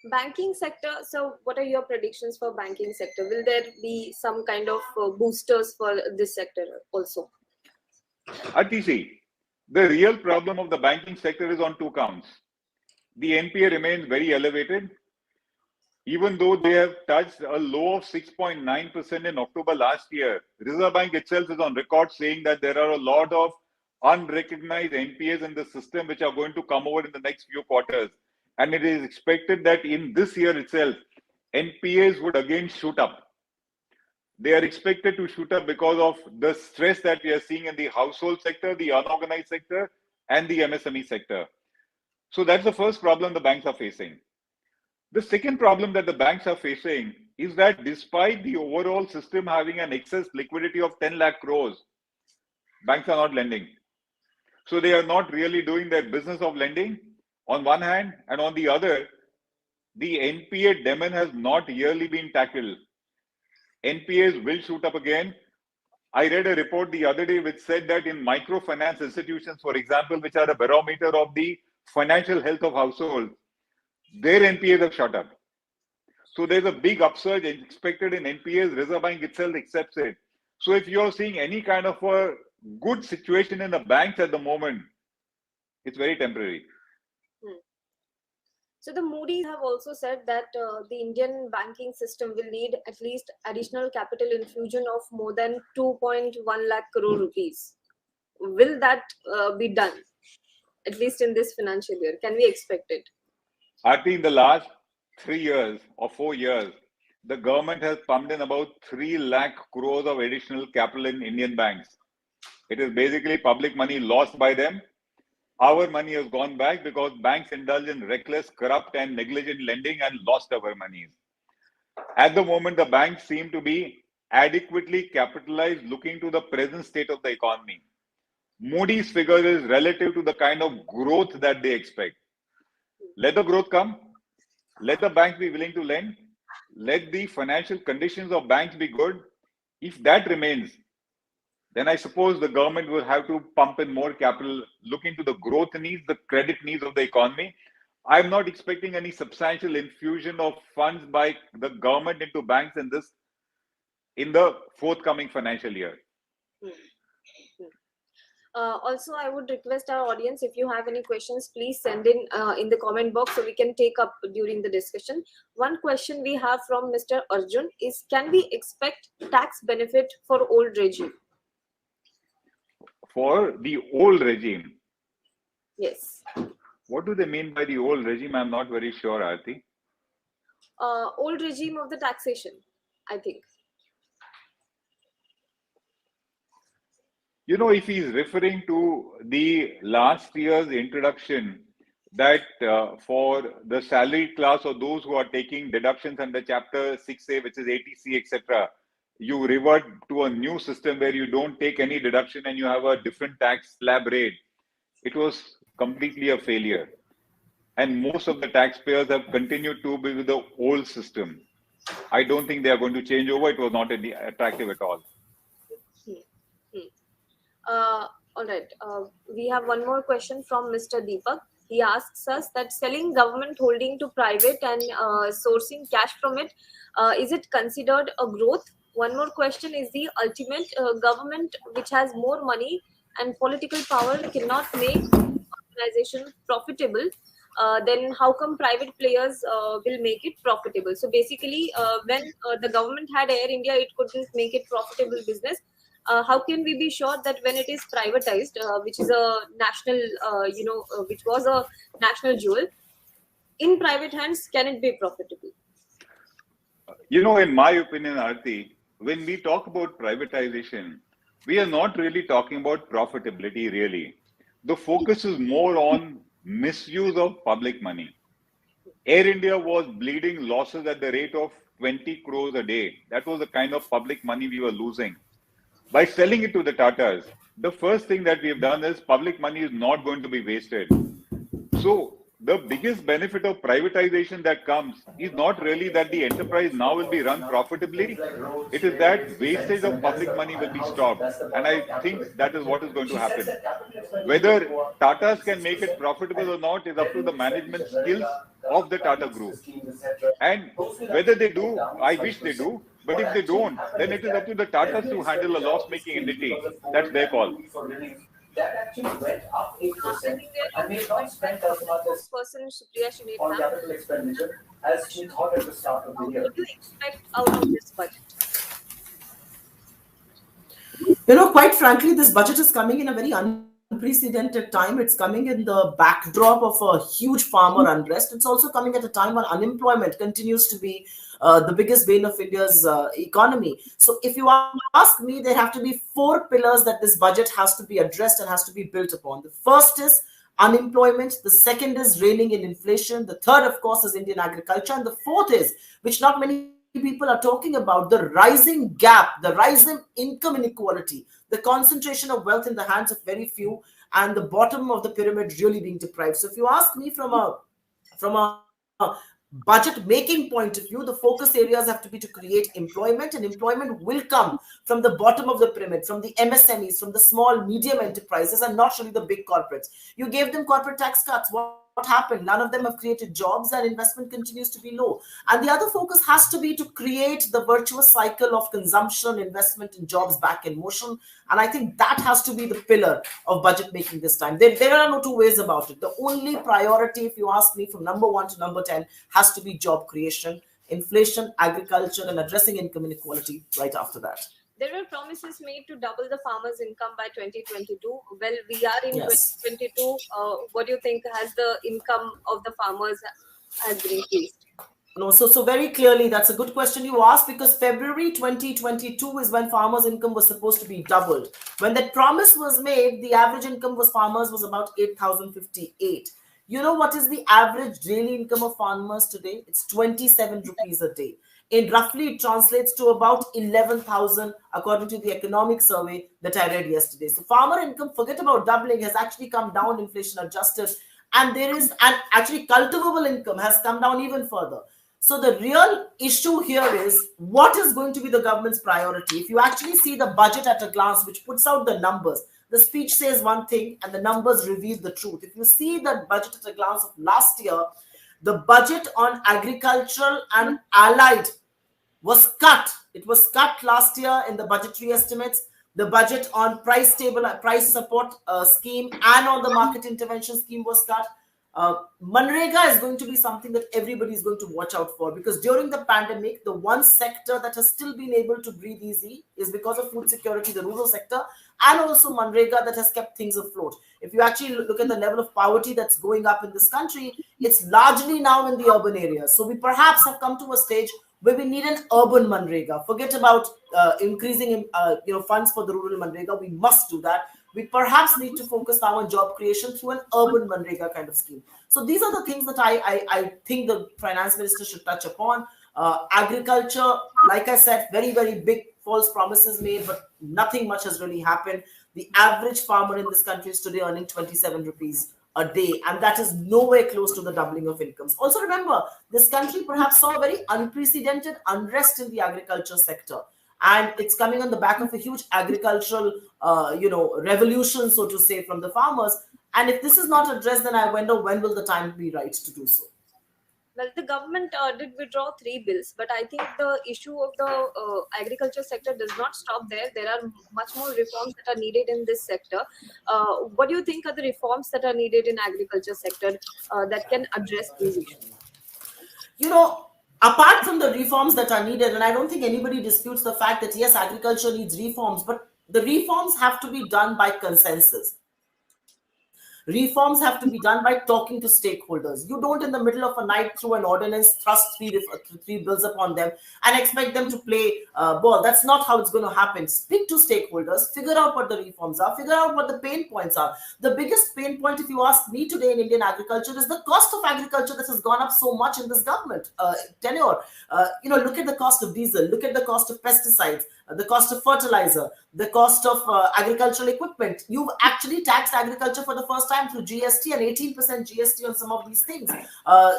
Banking sector. So what are your predictions for banking sector? Will there be some kind of boosters for this sector also? Atishi, the real problem of the banking sector is on two counts. The NPA remains very elevated. Even though they have touched a low of 6.9% in October last year, Reserve Bank itself is on record saying that there are a lot of unrecognized NPAs in the system which are going to come over in the next few quarters. And it is expected that in this year itself, NPAs would again shoot up. They are expected to shoot up because of the stress that we are seeing in the household sector, the unorganized sector, and the MSME sector. So that's the first problem the banks are facing. The second problem that the banks are facing is that despite the overall system having an excess liquidity of 10 lakh crores, banks are not lending. So they are not really doing their business of lending on one hand, and on the other, the NPA demon has not really been tackled. NPAs will shoot up again. I read a report the other day which said that in microfinance institutions, for example, which are a barometer of the financial health of households, their NPAs have shot up. So there's a big upsurge expected in NPAs. Reserve Bank itself accepts it. So if you're seeing any kind of a good situation in the banks at the moment, it's very temporary. So the Moody's have also said that the Indian banking system will need at least additional capital infusion of more than 2.1 lakh crore rupees. Will that be done, at least in this financial year? Can we expect it? I think in the last 3 years or 4 years, the government has pumped in about 3 lakh crores of additional capital in Indian banks. It is basically public money lost by them. Our money has gone back because banks indulge in reckless, corrupt and negligent lending and lost our monies. At the moment, the banks seem to be adequately capitalized looking to the present state of the economy. Moody's figure is relative to the kind of growth that they expect. Let the growth come. Let the banks be willing to lend. Let the financial conditions of banks be good. If that remains, then I suppose the government will have to pump in more capital, look into the growth needs, the credit needs of the economy. I'm not expecting any substantial infusion of funds by the government into banks in the forthcoming financial year. Also, I would request our audience, if you have any questions, please send in the comment box so we can take up during the discussion. One question we have from Mr. Arjun is, can we expect tax benefit for old regime? For the old regime? Yes. What do they mean by the old regime? I'm not very sure, Aarti. Old regime of the taxation, I think. You know, if he's referring to the last year's introduction that for the salary class or those who are taking deductions under Chapter 6A, which is ATC, etc., you revert to a new system where you don't take any deduction and you have a different tax slab rate. It was completely a failure. And most of the taxpayers have continued to be with the old system. I don't think they are going to change over. It was not attractive at all. All right. We have one more question from Mr. Deepak. He asks us that selling government holding to private and sourcing cash from it, is it considered a growth? One more question is the ultimate government which has more money and political power cannot make organization profitable. Then how come private players will make it profitable? So basically, when the government had Air India, it couldn't make it profitable business. How can we be sure that when it is privatized, which is a national, which was a national jewel, in private hands, can it be profitable? You know, in my opinion, Aarti, when we talk about privatization, we are not really talking about profitability, really. The focus is more on misuse of public money. Air India was bleeding losses at the rate of 20 crores a day. That was the kind of public money we were losing. By selling it to the Tatas, the first thing that we have done is public money is not going to be wasted. So the biggest benefit of privatization that comes is not really that the enterprise now will be run profitably. It is that wastage of public money will be stopped. And I think that is what is going to happen. Whether Tatas can make it profitable or not is up to the management skills of the Tata Group. And whether they do, I wish they do. But if they don't, then it is up to the Tatas to handle a loss-making entity. That's their call. That actually went up 8% and may not spend as much as capital expenditure as we thought at the start of the year. What do you expect out of this budget? You know, quite frankly, this budget is coming in a very unprecedented time. It's coming in the backdrop of a huge farmer unrest. It's also coming at a time when unemployment continues to be the biggest bane of India's economy. So if you ask me, there have to be 4 pillars that this budget has to be addressed and has to be built upon. The first is unemployment. The second is reining in inflation. The third, of course, is Indian agriculture. And the fourth is, which not many people are talking about, the rising gap, the rising income inequality, the concentration of wealth in the hands of very few, and the bottom of the pyramid really being deprived. So if you ask me from a budget making point of view, the focus areas have to be to create employment, and employment will come from the bottom of the pyramid, from the MSMEs, from the small, medium enterprises, and not really the big corporates. You gave them corporate tax cuts. What happened? None of them have created jobs, and investment continues to be low. And the other focus has to be to create the virtuous cycle of consumption, investment, and jobs back in motion. And I think that has to be the pillar of budget making this time. There are no two ways about it. The only priority, if you ask me, from number 1 to number 10 has to be job creation, inflation, agriculture, and addressing income inequality right after that. There were promises made to double the farmers' income by 2022. Well, we are in Yes. 2022. What do you think? Has the income of the farmers has been increased? No, so very clearly, that's a good question you asked, because February 2022 is when farmers' income was supposed to be doubled. When that promise was made, the average income was farmers was about 8,058. You know what is the average daily income of farmers today? It's 27 rupees a day. It roughly translates to about 11,000 according to the economic survey that I read yesterday. So farmer income, forget about doubling, has actually come down inflation adjusted. And there is, and actually cultivable income has come down even further. So the real issue here is what is going to be the government's priority. If you actually see the budget at a glance, which puts out the numbers, the speech says one thing and the numbers reveal the truth. If you see the budget at a glance of last year, the budget on agricultural and allied was cut. It was cut last year in the budgetary estimates. The budget on price support scheme and on the market intervention scheme was cut. Manrega is going to be something that everybody is going to watch out for, because during the pandemic, the one sector that has still been able to breathe easy is because of food security, the rural sector, and also Manrega that has kept things afloat. If you actually look at the level of poverty that's going up in this country, it's largely now in the urban areas. So we perhaps have come to a stage where we need an urban Manrega. Forget about increasing funds for the rural Manrega. We must do that. We perhaps need to focus now on job creation through an urban Manrega kind of scheme. So these are the things that I think the finance minister should touch upon. Agriculture, like I said, very, very big false promises made, but nothing much has really happened. The average farmer in this country is today earning 27 rupees a day, and that is nowhere close to the doubling of incomes. Also remember, this country perhaps saw a very unprecedented unrest in the agriculture sector, and it's coming on the back of a huge agricultural revolution, so to say, from the farmers. And if this is not addressed, then I wonder when will the time be right to do so. Well, the government did withdraw 3 bills, but I think the issue of the agriculture sector does not stop there. There are much more reforms that are needed in this sector. What do you think are the reforms that are needed in agriculture sector that can address these issues? Apart from the reforms that are needed, and I don't think anybody disputes the fact that yes, agriculture needs reforms, but the reforms have to be done by consensus. Reforms have to be done by talking to stakeholders. You don't, in the middle of a night, through an ordinance, thrust three bills upon them and expect them to play ball. That's not how it's going to happen. Speak to stakeholders, figure out what the reforms are, figure out what the pain points are. The biggest pain point, if you ask me today in Indian agriculture, is the cost of agriculture that has gone up so much in this government tenure. Look at the cost of diesel, look at the cost of pesticides, the cost of fertilizer, the cost of agricultural equipment. You've actually taxed agriculture for the first time through GST, and 18% GST on some of these things.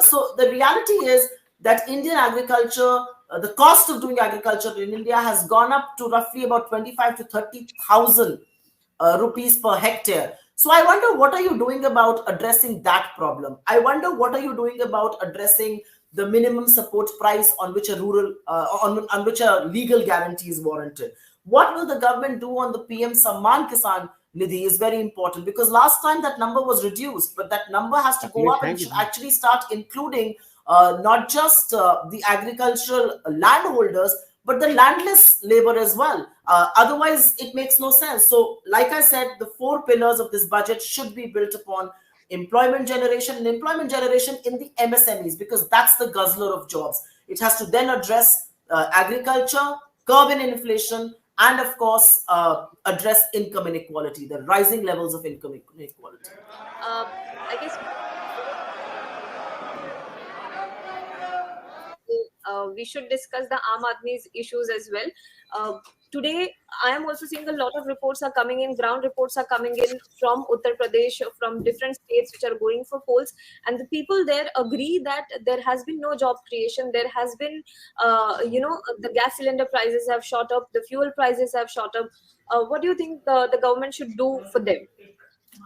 So the reality is that Indian agriculture, the cost of doing agriculture in India has gone up to roughly about 25 to 30,000 rupees per hectare. So I wonder, what are you doing about addressing that problem? I wonder, what are you doing about addressing the minimum support price on which a rural, on which a legal guarantee is warranted? What will the government do on the PM Samman Kisan Nidhi is very important, because last time that number was reduced, but that number has to go up and should actually start including not just the agricultural landholders, but the landless labor as well. Otherwise, it makes no sense. So, like I said, the 4 pillars of this budget should be built upon employment generation, and employment generation in the MSMEs, because that's the guzzler of jobs. It has to then address agriculture, curb inflation, and of course, address income inequality, the rising levels of income inequality. I guess we should discuss the Aam Aadmi's issues as well. Today, I am also seeing a lot of reports are coming in, ground reports are coming in from Uttar Pradesh, from different states which are going for polls, and the people there agree that there has been no job creation. There has been, the gas cylinder prices have shot up, the fuel prices have shot up. What do you think the government should do for them?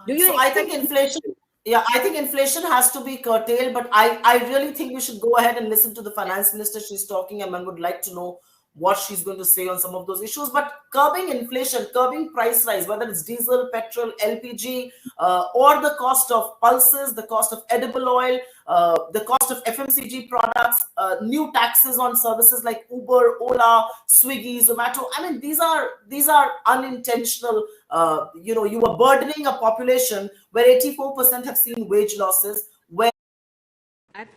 Do you So I expect? think inflation, yeah, I think inflation has to be curtailed, but I really think we should go ahead and listen to the finance minister. She's talking, and one would like to know what she's going to say on some of those issues. But curbing inflation, curbing price rise, whether it's diesel, petrol, LPG, or the cost of pulses, the cost of edible oil, the cost of FMCG products, new taxes on services like Uber, Ola, Swiggy, Zomato. I mean, these are unintentional. You are burdening a population where 84% have seen wage losses. Where At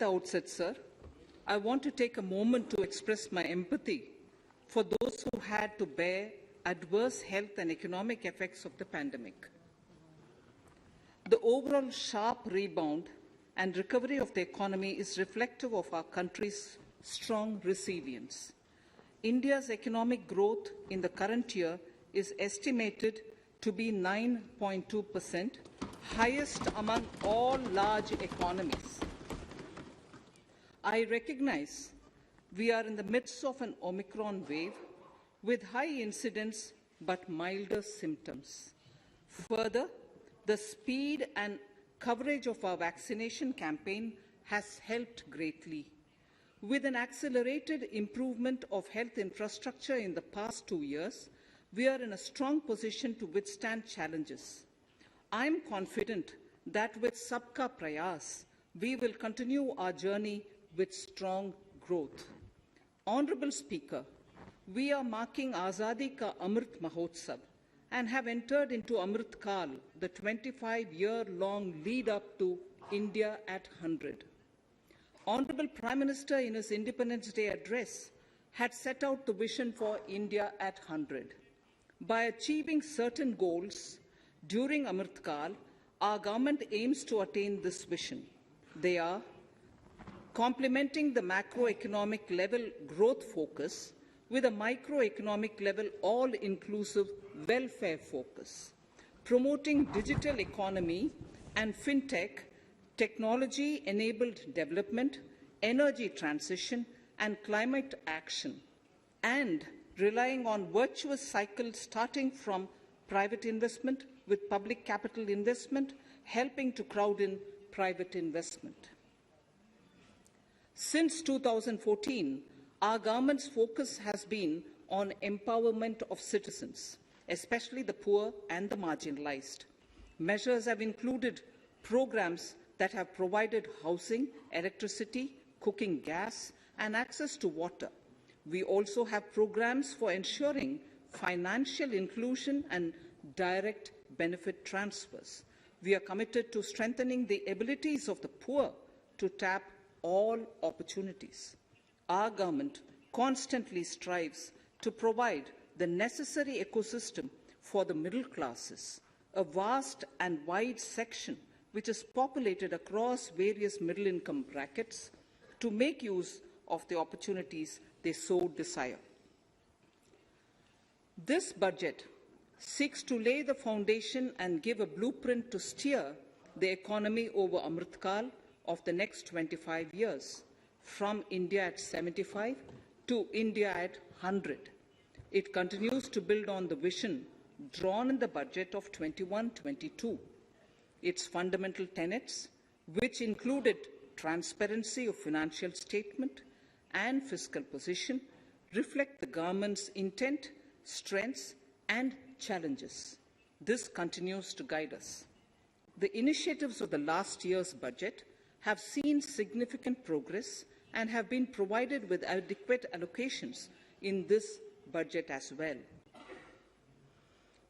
the outset, sir, I want to take a moment to express my empathy for those who had to bear adverse health and economic effects of the pandemic. The overall sharp rebound and recovery of the economy is reflective of our country's strong resilience. India's economic growth in the current year is estimated to be 9.2%, highest among all large economies. I recognize we are in the midst of an Omicron wave with high incidence but milder symptoms. Further, the speed and coverage of our vaccination campaign has helped greatly. With an accelerated improvement of health infrastructure in the past 2 years, we are in a strong position to withstand challenges. I am confident that with Sabka Prayas, we will continue our journey with strong growth. Honorable Speaker, we are marking Azadi Ka Amrit Mahotsav and have entered into Amrit Kal, the 25-year-long lead-up to India at 100. Honorable Prime Minister, in his Independence Day address, had set out the vision for India at 100. By achieving certain goals during Amrit Kal, our government aims to attain this vision. They are complementing the macroeconomic level growth focus with a microeconomic level all-inclusive welfare focus, promoting digital economy and fintech, technology-enabled development, energy transition, and climate action, and relying on virtuous cycles starting from private investment with public capital investment, helping to crowd in private investment. Since 2014, our government's focus has been on empowerment of citizens, especially the poor and the marginalized. Measures have included programs that have provided housing, electricity, cooking gas, and access to water. We also have programs for ensuring financial inclusion and direct benefit transfers. We are committed to strengthening the abilities of the poor to tap all opportunities. Our government constantly strives to provide the necessary ecosystem for the middle classes, a vast and wide section which is populated across various middle-income brackets, to make use of the opportunities they so desire. This budget seeks to lay the foundation and give a blueprint to steer the economy over Amrit Kal of the next 25 years, from India at 75 to India at 100. It continues to build on the vision drawn in the budget of 21-22. Its fundamental tenets, which included transparency of financial statement and fiscal position, reflect the government's intent, strengths, and challenges. This continues to guide us. The initiatives of the last year's budget have seen significant progress and have been provided with adequate allocations in this budget as well.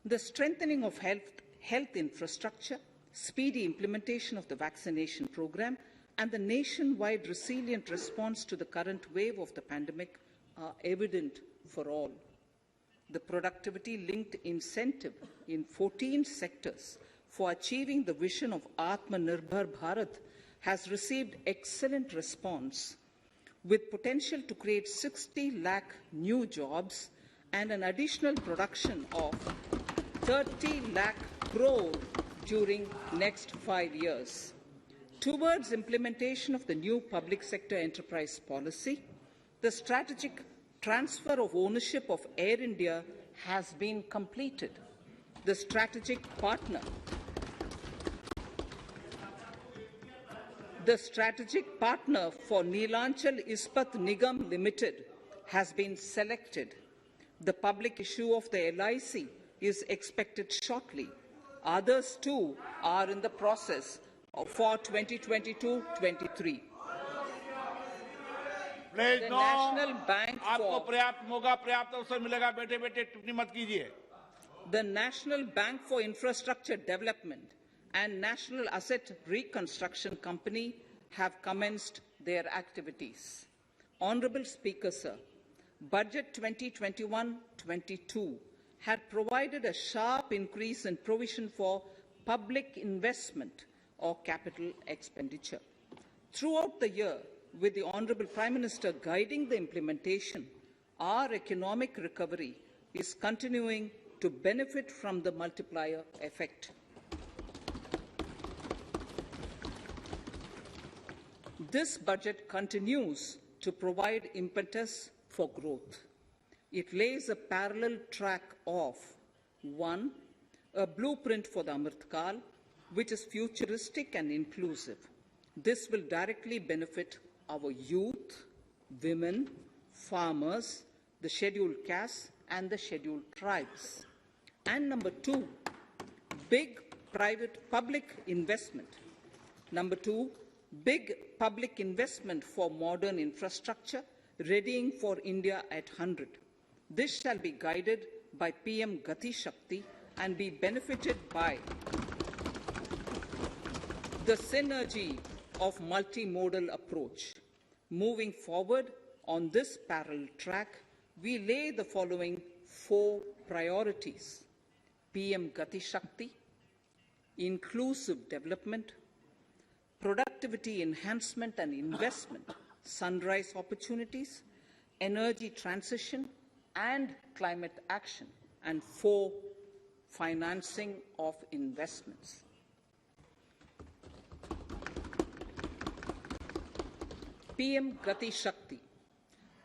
The strengthening of health infrastructure, speedy implementation of the vaccination program, and the nationwide resilient response to the current wave of the pandemic are evident for all. The productivity-linked incentive in 14 sectors for achieving the vision of Atmanirbhar Bharat has received excellent response with potential to create 60 lakh new jobs and an additional production of 30 lakh crore during next 5 years. Towards implementation of the new public sector enterprise policy, the strategic transfer of ownership of Air India has been completed. The strategic partner for Neelachal Ispat Nigam Limited has been selected. The public issue of the LIC is expected shortly. Others too are in the process for 2022-23. The National Bank आपको पर्याप्त मौका पर्याप्त अवसर मिलेगा बेटे बेटे टिप्पणी मत कीजिए. The National Bank for Infrastructure Development and National Asset Reconstruction Company have commenced their activities. Honourable Speaker, Sir, Budget 2021-22 had provided a sharp increase in provision for public investment or capital expenditure. Throughout the year, with the Honourable Prime Minister guiding the implementation, our economic recovery is continuing to benefit from the multiplier effect. This budget continues to provide impetus for growth. It lays a parallel track of 1. A blueprint for the Amrit Kal, which is futuristic and inclusive. This will directly benefit our youth, women, farmers, the scheduled castes and the scheduled tribes. And number 2, big public investment. Number 2, big public investment for modern infrastructure, readying for India at 100. This shall be guided by PM Gati Shakti and be benefited by the synergy of multimodal approach. Moving forward on this parallel track, we lay the following 4 priorities: PM Gati Shakti, inclusive development, productivity enhancement and investment, sunrise opportunities, energy transition and climate action, and 4, financing of investments. PM Gati Shakti.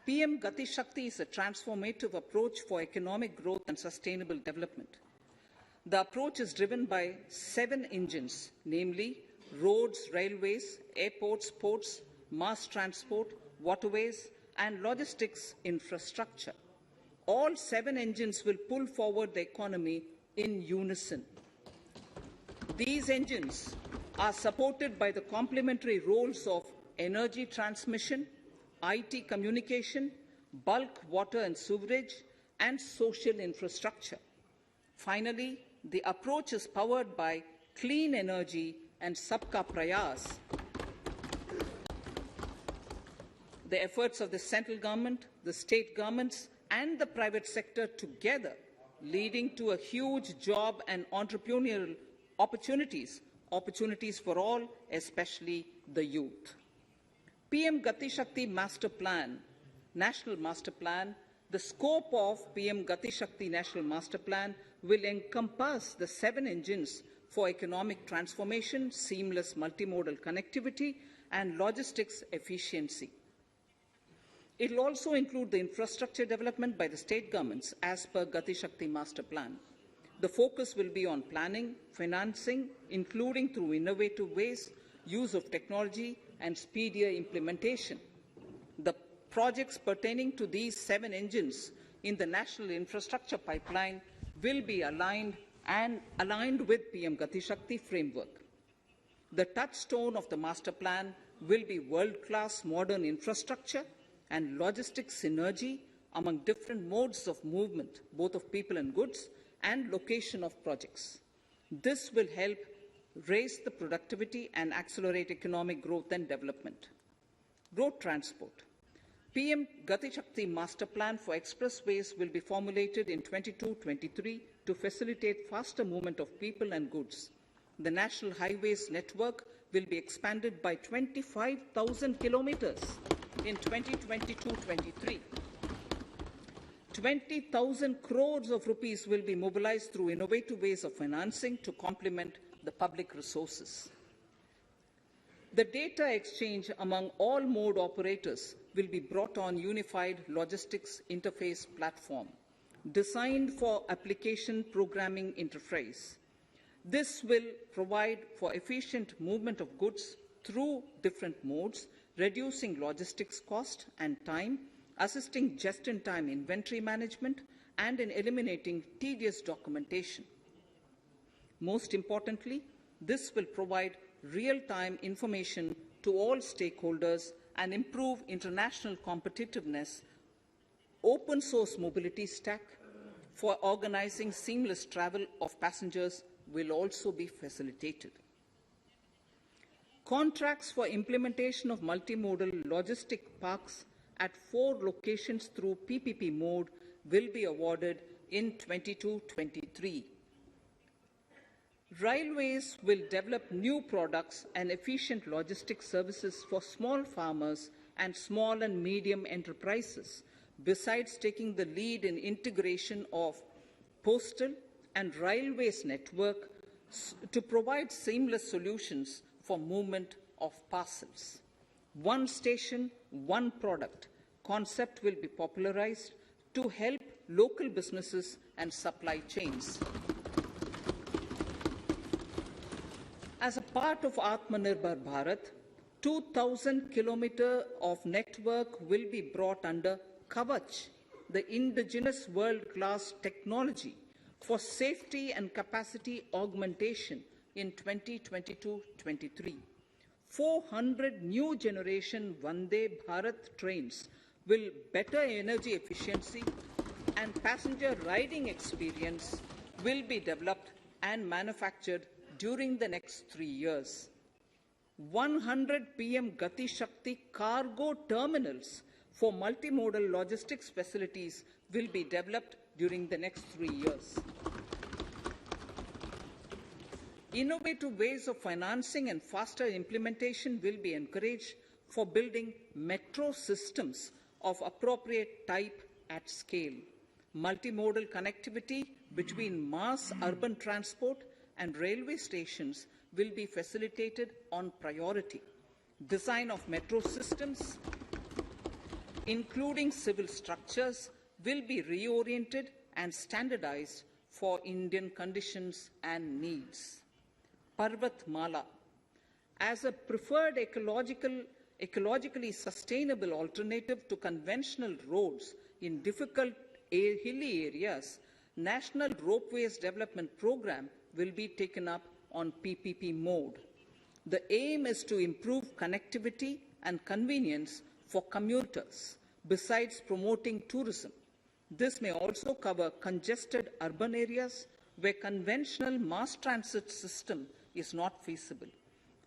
PM Gati Shakti is a transformative approach for economic growth and sustainable development. The approach is driven by 7 engines, namely roads, railways, airports, ports, mass transport, waterways, and logistics infrastructure. All 7 engines will pull forward the economy in unison. These engines are supported by the complementary roles of energy transmission, IT communication, bulk water and sewerage, and social infrastructure. Finally, the approach is powered by clean energy and Sabka Prayas. The efforts of the central government, the state governments, and the private sector together, leading to a huge job and entrepreneurial opportunities for all, especially the youth. PM Gati Shakti Master Plan, National Master Plan. The scope of PM Gati Shakti National Master Plan will encompass the 7 engines for economic transformation, seamless multimodal connectivity, and logistics efficiency. It will also include the infrastructure development by the state governments as per Gati Shakti Master Plan. The focus will be on planning, financing, including through innovative ways, use of technology, and speedier implementation. The projects pertaining to these 7 engines in the national infrastructure pipeline will be aligned with PM Gati Shakti framework. The touchstone of the master plan will be world-class modern infrastructure and logistics synergy among different modes of movement, both of people and goods, and location of projects. This will help raise the productivity and accelerate economic growth and development. Road transport. PM Gati Shakti Master Plan for expressways will be formulated in 22-23 to facilitate faster movement of people and goods. The national highways network will be expanded by 25,000 kilometers in 2022-23. 20,000 crores of rupees will be mobilized through innovative ways of financing to complement the public resources. The data exchange among all mode operators will be brought on unified logistics interface platform designed for application programming interface. This will provide for efficient movement of goods through different modes, reducing logistics cost and time, assisting just-in-time inventory management, and in eliminating tedious documentation. Most importantly, this will provide real-time information to all stakeholders and improve international competitiveness. Open source mobility stack for organizing seamless travel of passengers will also be facilitated. Contracts for implementation of multimodal logistic parks at 4 locations through PPP mode will be awarded in 22-23. Railways will develop new products and efficient logistics services for small farmers and small and medium enterprises, besides taking the lead in integration of postal and railways network to provide seamless solutions for movement of parcels. One station, one product concept will be popularized to help local businesses and supply chains. As a part of Atmanirbhar Bharat, 2,000 kilometers of network will be brought under Kavach, the indigenous world-class technology for safety and capacity augmentation in 2022-23. 400 new generation Vande Bharat trains will better energy efficiency and passenger riding experience will be developed and manufactured during the next 3 years. 100 PM Gati Shakti cargo terminals for multimodal logistics facilities will be developed during the next 3 years. Innovative ways of financing and faster implementation will be encouraged for building metro systems of appropriate type at scale. Multimodal connectivity between mass urban transport and railway stations will be facilitated on priority. Design of metro systems, including civil structures, will be reoriented and standardized for Indian conditions and needs. Parvat Mala, as a preferred ecologically sustainable alternative to conventional roads in difficult hilly areas, National Ropeways Development Program will be taken up on PPP mode. The aim is to improve connectivity and convenience for commuters, besides promoting tourism. This may also cover congested urban areas where conventional mass transit system is not feasible.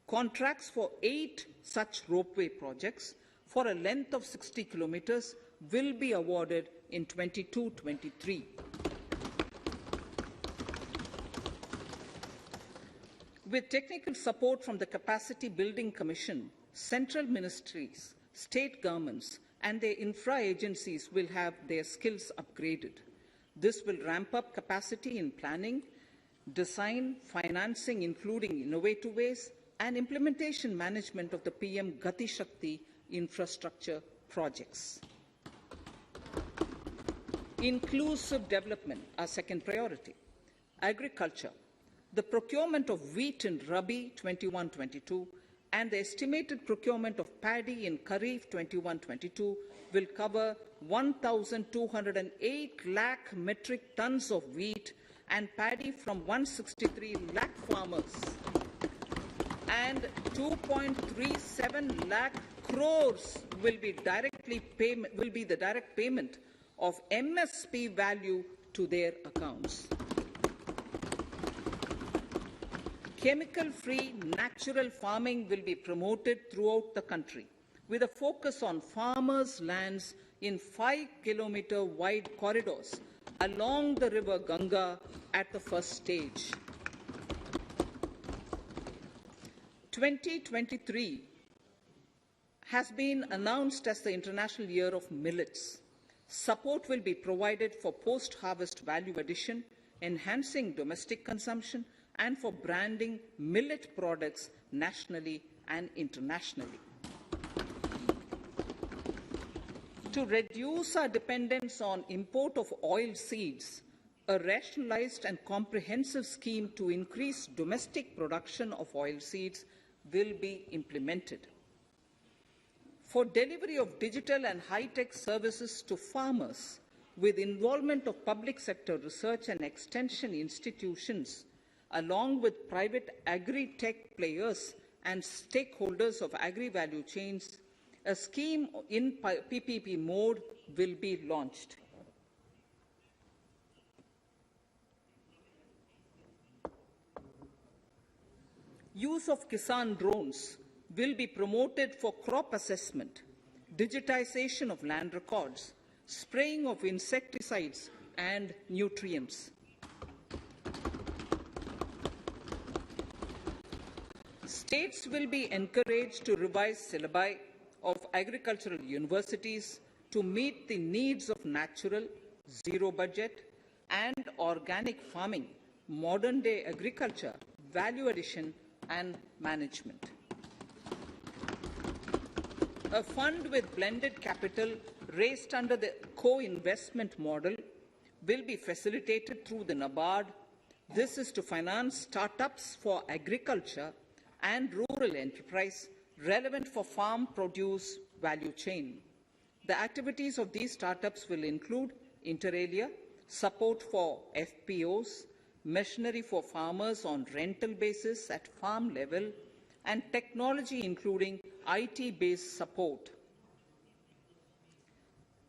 Contracts for 8 such ropeway projects for a length of 60 kilometers will be awarded in 22-23. With technical support from the Capacity Building Commission, central ministries, state governments, and their infra agencies will have their skills upgraded. This will ramp up capacity in planning, design, financing, including innovative ways, and implementation management of the PM Gati Shakti infrastructure projects. Inclusive development, our second priority. Agriculture. The procurement of wheat in Rabi 21-22 and the estimated procurement of paddy in Kharif 21-22 will cover 1,208 lakh metric tons of wheat and paddy from 163 lakh farmers, and 2.37 lakh crores will be the direct payment of MSP value to their accounts. Chemical-free natural farming will be promoted throughout the country with a focus on farmers' lands in 5-kilometer wide corridors along the river Ganga at the first stage. 2023 has been announced as the International Year of Millets. Support will be provided for post-harvest value addition, enhancing domestic consumption, and for branding millet products nationally and internationally. To reduce our dependence on import of oil seeds, a rationalized and comprehensive scheme to increase domestic production of oil seeds will be implemented. For delivery of digital and high-tech services to farmers, with involvement of public sector research and extension institutions, along with private agri-tech players and stakeholders of agri-value chains, a scheme in PPP mode will be launched. Use of Kisan drones will be promoted for crop assessment, digitization of land records, spraying of insecticides and nutrients. States will be encouraged to revise syllabi of agricultural universities to meet the needs of natural, zero budget and organic farming, modern day agriculture, value addition and management. A fund with blended capital raised under the co-investment model will be facilitated through the NABARD. This is to finance startups for agriculture and rural enterprise relevant for farm produce value chain. The activities of these startups will include inter alia, support for FPOs, machinery for farmers on rental basis at farm level, and technology including IT-based support.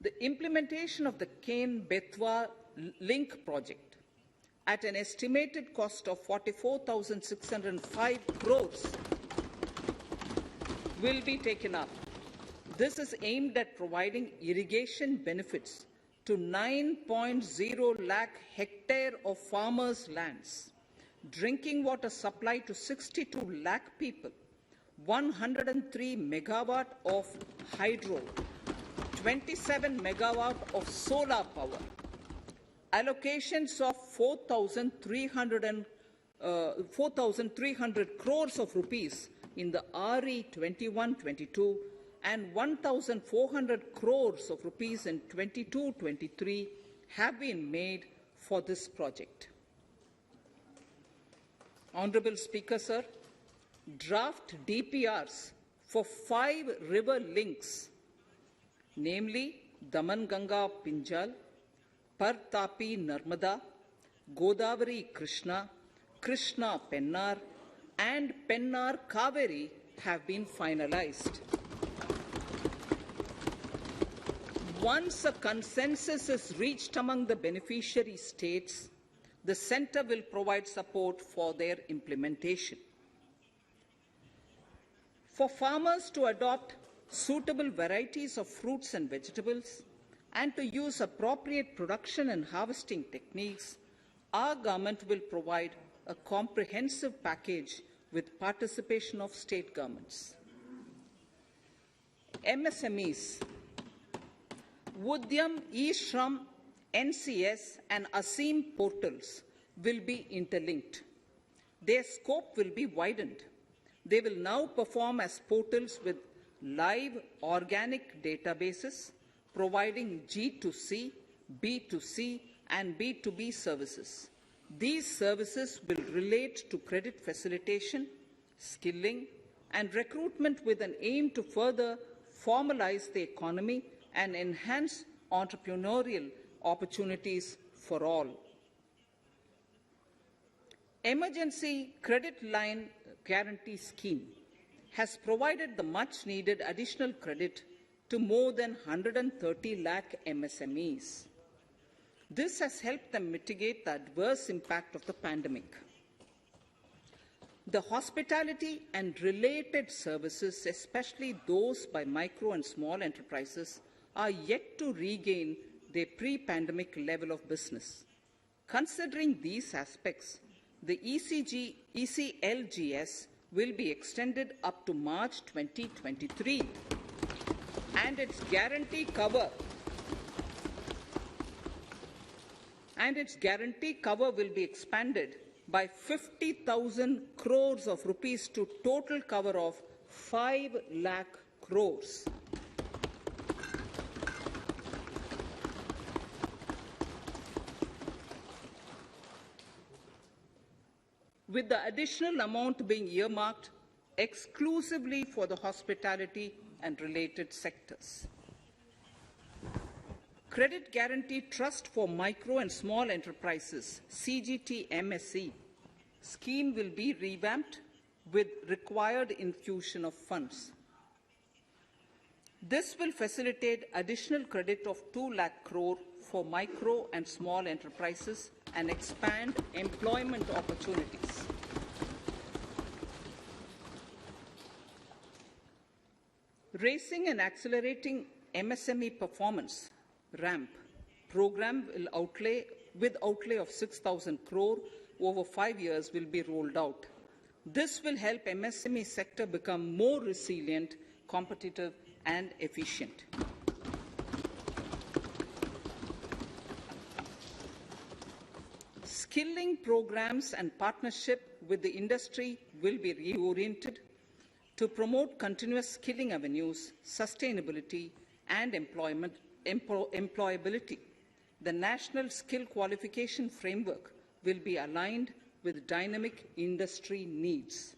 The implementation of the Ken-Betwa link project at an estimated cost of 44,605 crores will be taken up. This is aimed at providing irrigation benefits to 9.0 lakh hectare of farmers' lands, drinking water supply to 62 lakh people, 103 megawatt of hydro, 27 megawatt of solar power, allocations of 4,300 crores of rupees in the RE 21-22 and 1,400 crores of rupees in 22-23 have been made for this project. Honorable Speaker, sir, draft DPRs for 5 river links, namely Daman-Ganga Pinjal, Par-Tapi Narmada, Godavari Krishna, Krishna Pennar, and Pennar Kaveri have been finalized. Once a consensus is reached among the beneficiary states, the Centre will provide support for their implementation. For farmers to adopt suitable varieties of fruits and vegetables and to use appropriate production and harvesting techniques, our government will provide a comprehensive package with participation of state governments. MSMEs, Udyam, eShram, NCS and ASEEM portals will be interlinked. Their scope will be widened. They will now perform as portals with live organic databases, providing G2C, B2C and B2B services. These services will relate to credit facilitation, skilling and recruitment with an aim to further formalize the economy and enhance entrepreneurial opportunities for all. Emergency Credit Line Guarantee Scheme has provided the much-needed additional credit to more than 130 lakh MSMEs. This has helped them mitigate the adverse impact of the pandemic. The hospitality and related services, especially those by micro and small enterprises, are yet to regain their pre-pandemic level of business. Considering these aspects, the ECLGS will be extended up to March 2023 and its guarantee cover will be expanded by 50,000 crores of rupees to total cover of 5 lakh crores. With the additional amount being earmarked exclusively for the hospitality and related sectors. Credit Guarantee Trust for Micro and Small Enterprises, CGT-MSE, scheme will be revamped with required infusion of funds. This will facilitate additional credit of 2 lakh crore for micro and small enterprises and expand employment opportunities. Raising and accelerating MSME performance RAMP program with outlay of 6,000 crore over 5 years will be rolled out. This will help MSME sector become more resilient, competitive and efficient. Skilling programs and partnership with the industry will be reoriented to promote continuous skilling avenues, sustainability and employability. The National Skill Qualification Framework will be aligned with dynamic industry needs.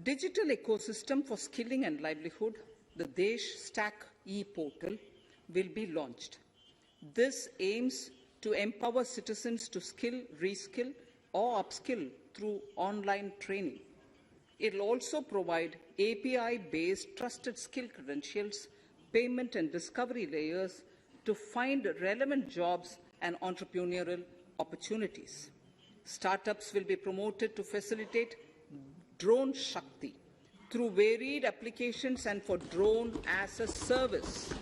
Digital ecosystem for skilling and livelihood, the Desh Stack e-portal, will be launched. This aims to empower citizens to skill, reskill or upskill through online training. It will also provide API-based trusted skill credentials, payment and discovery layers to find relevant jobs and entrepreneurial opportunities. Startups will be promoted to facilitate Drone Shakti through varied applications and for drone as a service.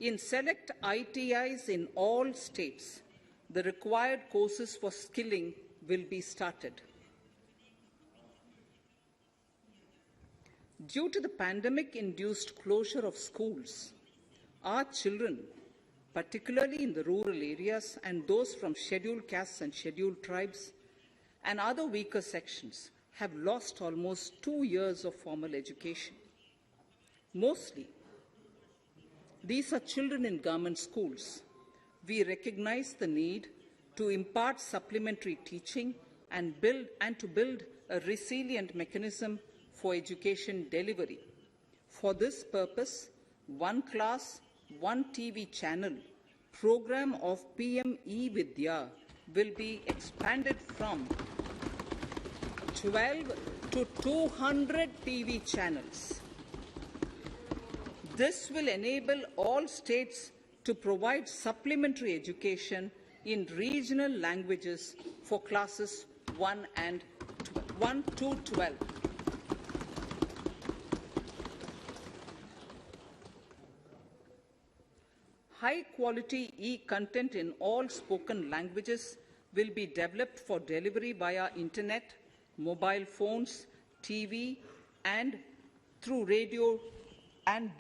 In select ITIs in all states, the required courses for skilling will be started. Due to the pandemic-induced closure of schools, our children, particularly in the rural areas and those from scheduled castes and scheduled tribes and other weaker sections, have lost almost 2 years of formal education. Mostly, these are children in government schools. We recognize the need to impart supplementary teaching and to build a resilient mechanism for education delivery. For this purpose, One Class, One TV channel program of PM E-Vidya will be expanded from 12 to 200 TV channels. This will enable all states to provide supplementary education in regional languages for classes 1 to 12. High-quality e-content in all spoken languages will be developed for delivery via internet, mobile phones, TV, and through radio and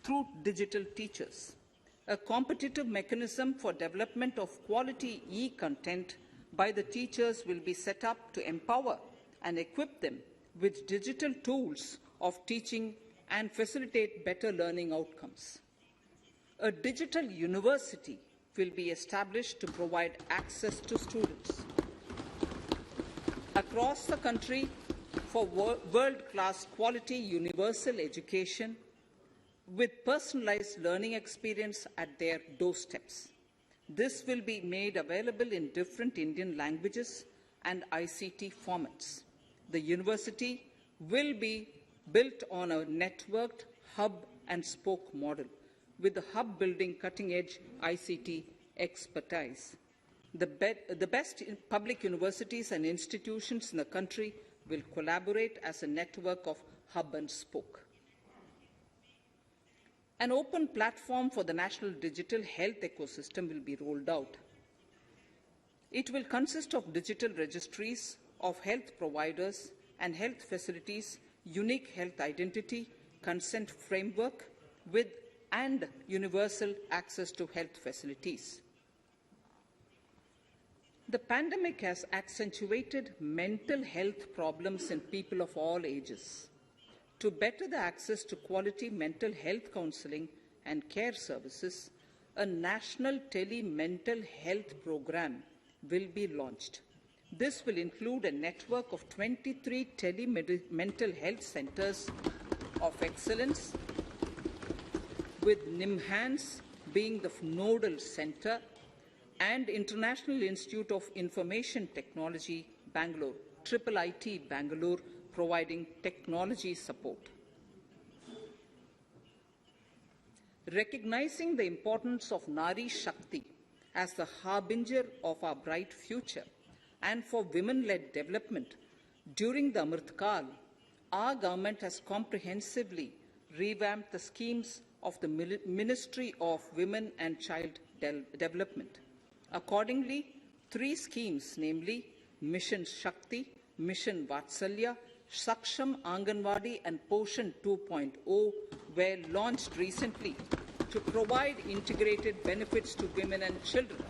through digital teachers. A competitive mechanism for development of quality e-content by the teachers will be set up to empower and equip them with digital tools of teaching and facilitate better learning outcomes. A digital university will be established to provide access to students across the country for world-class quality universal education with personalized learning experience at their doorsteps. This will be made available in different Indian languages and ICT formats. The university will be built on a networked hub and spoke model, with the hub building cutting-edge ICT expertise. The best public universities and institutions in the country will collaborate as a network of hub and spoke. An open platform for the national digital health ecosystem will be rolled out. It will consist of digital registries of health providers and health facilities, unique health identity, consent framework and universal access to health facilities. The pandemic has accentuated mental health problems in people of all ages. To better the access to quality mental health counselling and care services, a national tele-mental health program will be launched. This will include a network of 23 tele-mental health centers of excellence, with NIMHANS being the nodal center, and International Institute of Information Technology, Bangalore, IIIT Bangalore, providing technology support. Recognizing the importance of Nari Shakti as the harbinger of our bright future and for women-led development, during the Amrit Kal, our government has comprehensively revamped the schemes of the Ministry of Women and Child Development. Accordingly, 3 schemes, namely Mission Shakti, Mission Vatsalya, Saksham Anganwadi and Poshan 2.0 were launched recently to provide integrated benefits to women and children.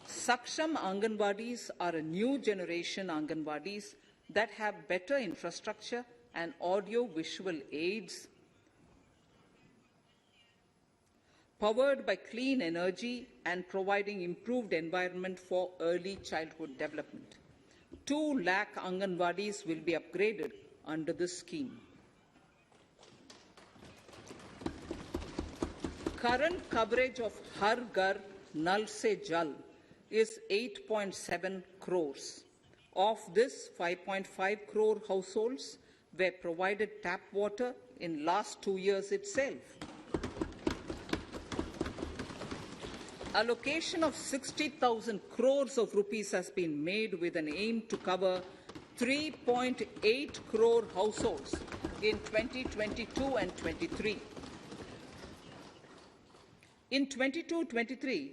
Saksham Anganwadis are a new generation Anganwadis that have better infrastructure and audio-visual aids, powered by clean energy and providing improved environment for early childhood development. 2 lakh Anganwadis will be upgraded under this scheme. Current coverage of Har Ghar Nal Se Jal is 8.7 crores. Of this, 5.5 crore households were provided tap water in last 2 years itself. Allocation of 60,000 crores of rupees has been made with an aim to cover 3.8 crore households in 2022 and 23. In 22-23,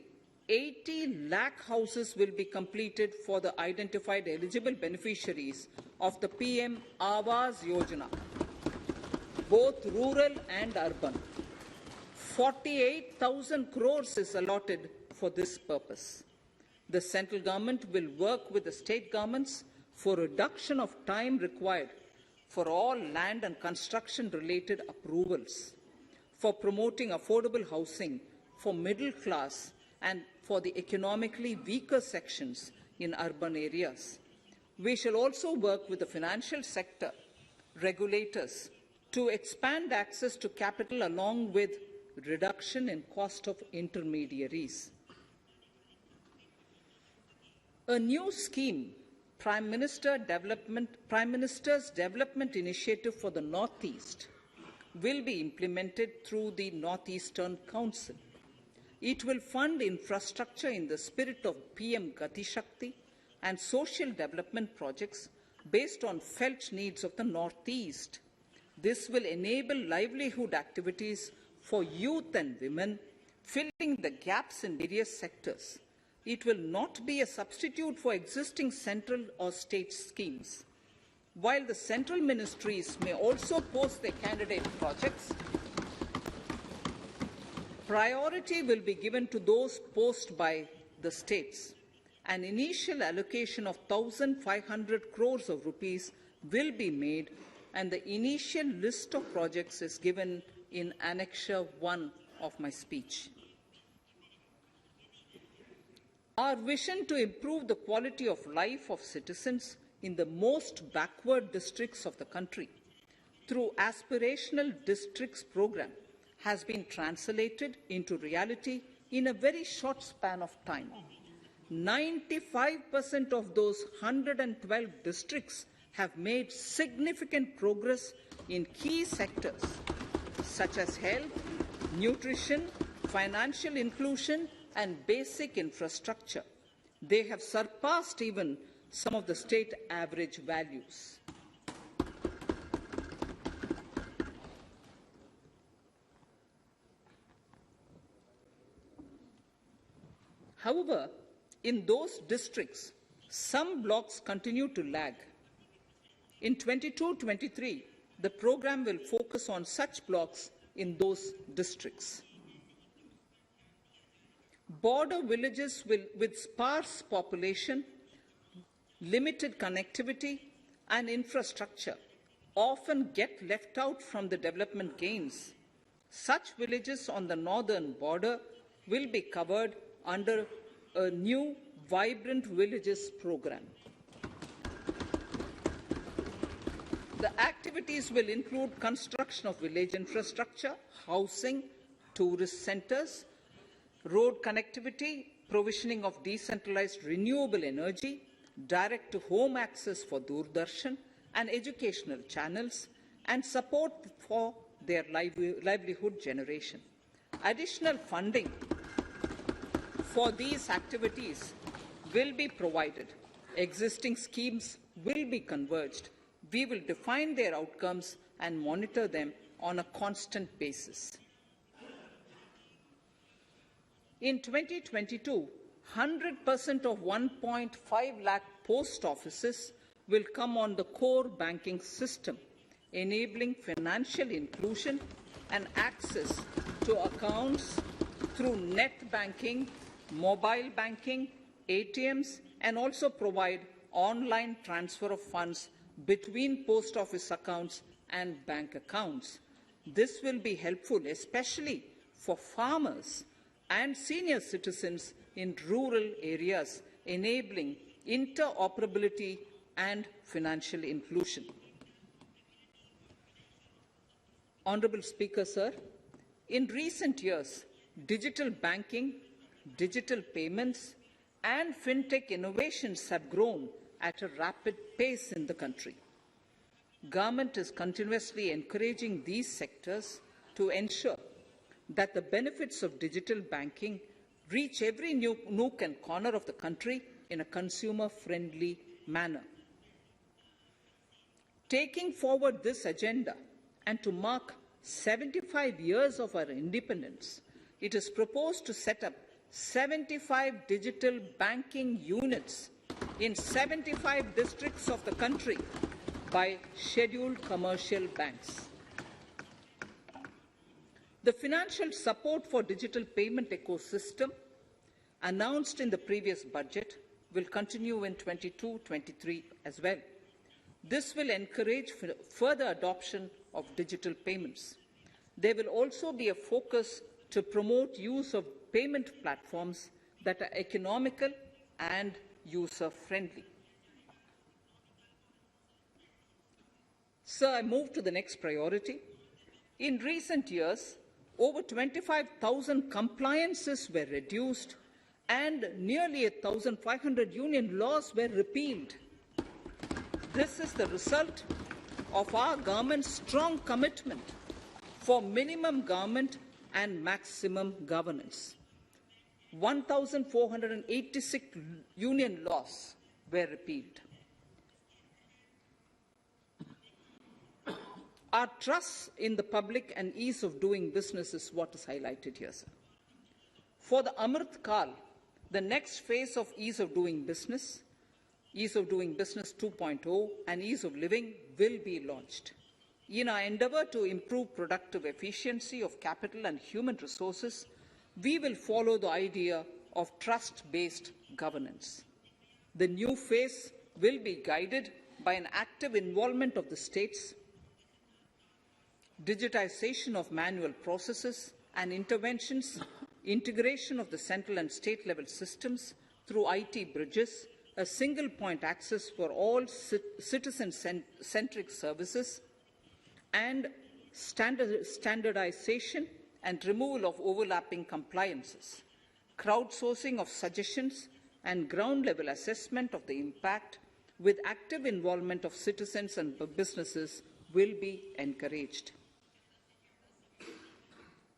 80 lakh houses will be completed for the identified eligible beneficiaries of the PM Awas Yojana, both rural and urban. 48,000 crores is allotted for this purpose. The central government will work with the state governments for reduction of time required for all land and construction related approvals, for promoting affordable housing for middle class and for the economically weaker sections in urban areas. We shall also work with the financial sector, regulators, to expand access to capital along with reduction in cost of intermediaries. A new scheme, Prime Minister's Development Initiative for the Northeast, will be implemented through the Northeastern Council. It will fund infrastructure in the spirit of PM Gati Shakti and social development projects based on felt needs of the Northeast. This will enable livelihood activities for youth and women, filling the gaps in various sectors. It will not be a substitute for existing central or state schemes. While the central ministries may also post their candidate projects, priority will be given to those posted by the states. An initial allocation of 1,500 crores of rupees will be made, and the initial list of projects is given in Annexure 1 of my speech. Our vision to improve the quality of life of citizens in the most backward districts of the country through Aspirational Districts program has been translated into reality in a very short span of time. 95% of those 112 districts have made significant progress in key sectors such as health, nutrition, financial inclusion, and basic infrastructure. They have surpassed even some of the state average values. However, in those districts Some blocks continue to lag. In 22-23, the program will focus on such blocks in those districts. Border villages with sparse population, limited connectivity and infrastructure often get left out from the development gains. Such villages on the northern border will be covered under a new Vibrant Villages program. The activities will include construction of village infrastructure, housing, tourist centers, road connectivity, provisioning of decentralized renewable energy, direct-to-home access for Doordarshan and educational channels, and support for their livelihood generation. Additional funding for these activities will be provided. Existing schemes will be converged. We will define their outcomes and monitor them on a constant basis. In 2022, 100% of 1.5 lakh post offices will come on the core banking system, enabling financial inclusion and access to accounts through net banking, mobile banking, ATMs, and also provide online transfer of funds between post office accounts and bank accounts. This will be helpful, especially for farmers and senior citizens in rural areas, enabling interoperability and financial inclusion. Honorable Speaker, sir, in recent years, digital banking, digital payments, and fintech innovations have grown at a rapid pace in the country. Government is continuously encouraging these sectors to ensure that the benefits of digital banking reach every nook and corner of the country in a consumer-friendly manner. Taking forward this agenda and to mark 75 years of our independence, it is proposed to set up 75 digital banking units in 75 districts of the country by scheduled commercial banks. The financial support for digital payment ecosystem announced in the previous budget will continue in 22-23 as well. This will encourage further adoption of digital payments. There will also be a focus to promote use of payment platforms that are economical and user-friendly. Sir, I move to the next priority. In recent years, over 25,000 compliances were reduced and nearly 1,500 union laws were repealed. This is the result of our government's strong commitment for minimum government and maximum governance. 1,486 union laws were repealed. Our trust in the public and ease of doing business is what is highlighted here, sir. For the Amrit Kal, the next phase of ease of doing business 2.0 and ease of living will be launched. In our endeavor to improve productive efficiency of capital and human resources, we will follow the idea of trust-based governance. The new phase will be guided by an active involvement of the states, digitization of manual processes and interventions, integration of the central and state level systems through IT bridges, a single point access for all citizen-centric services, and standardization and removal of overlapping compliances. Crowdsourcing of suggestions and ground-level assessment of the impact with active involvement of citizens and businesses will be encouraged.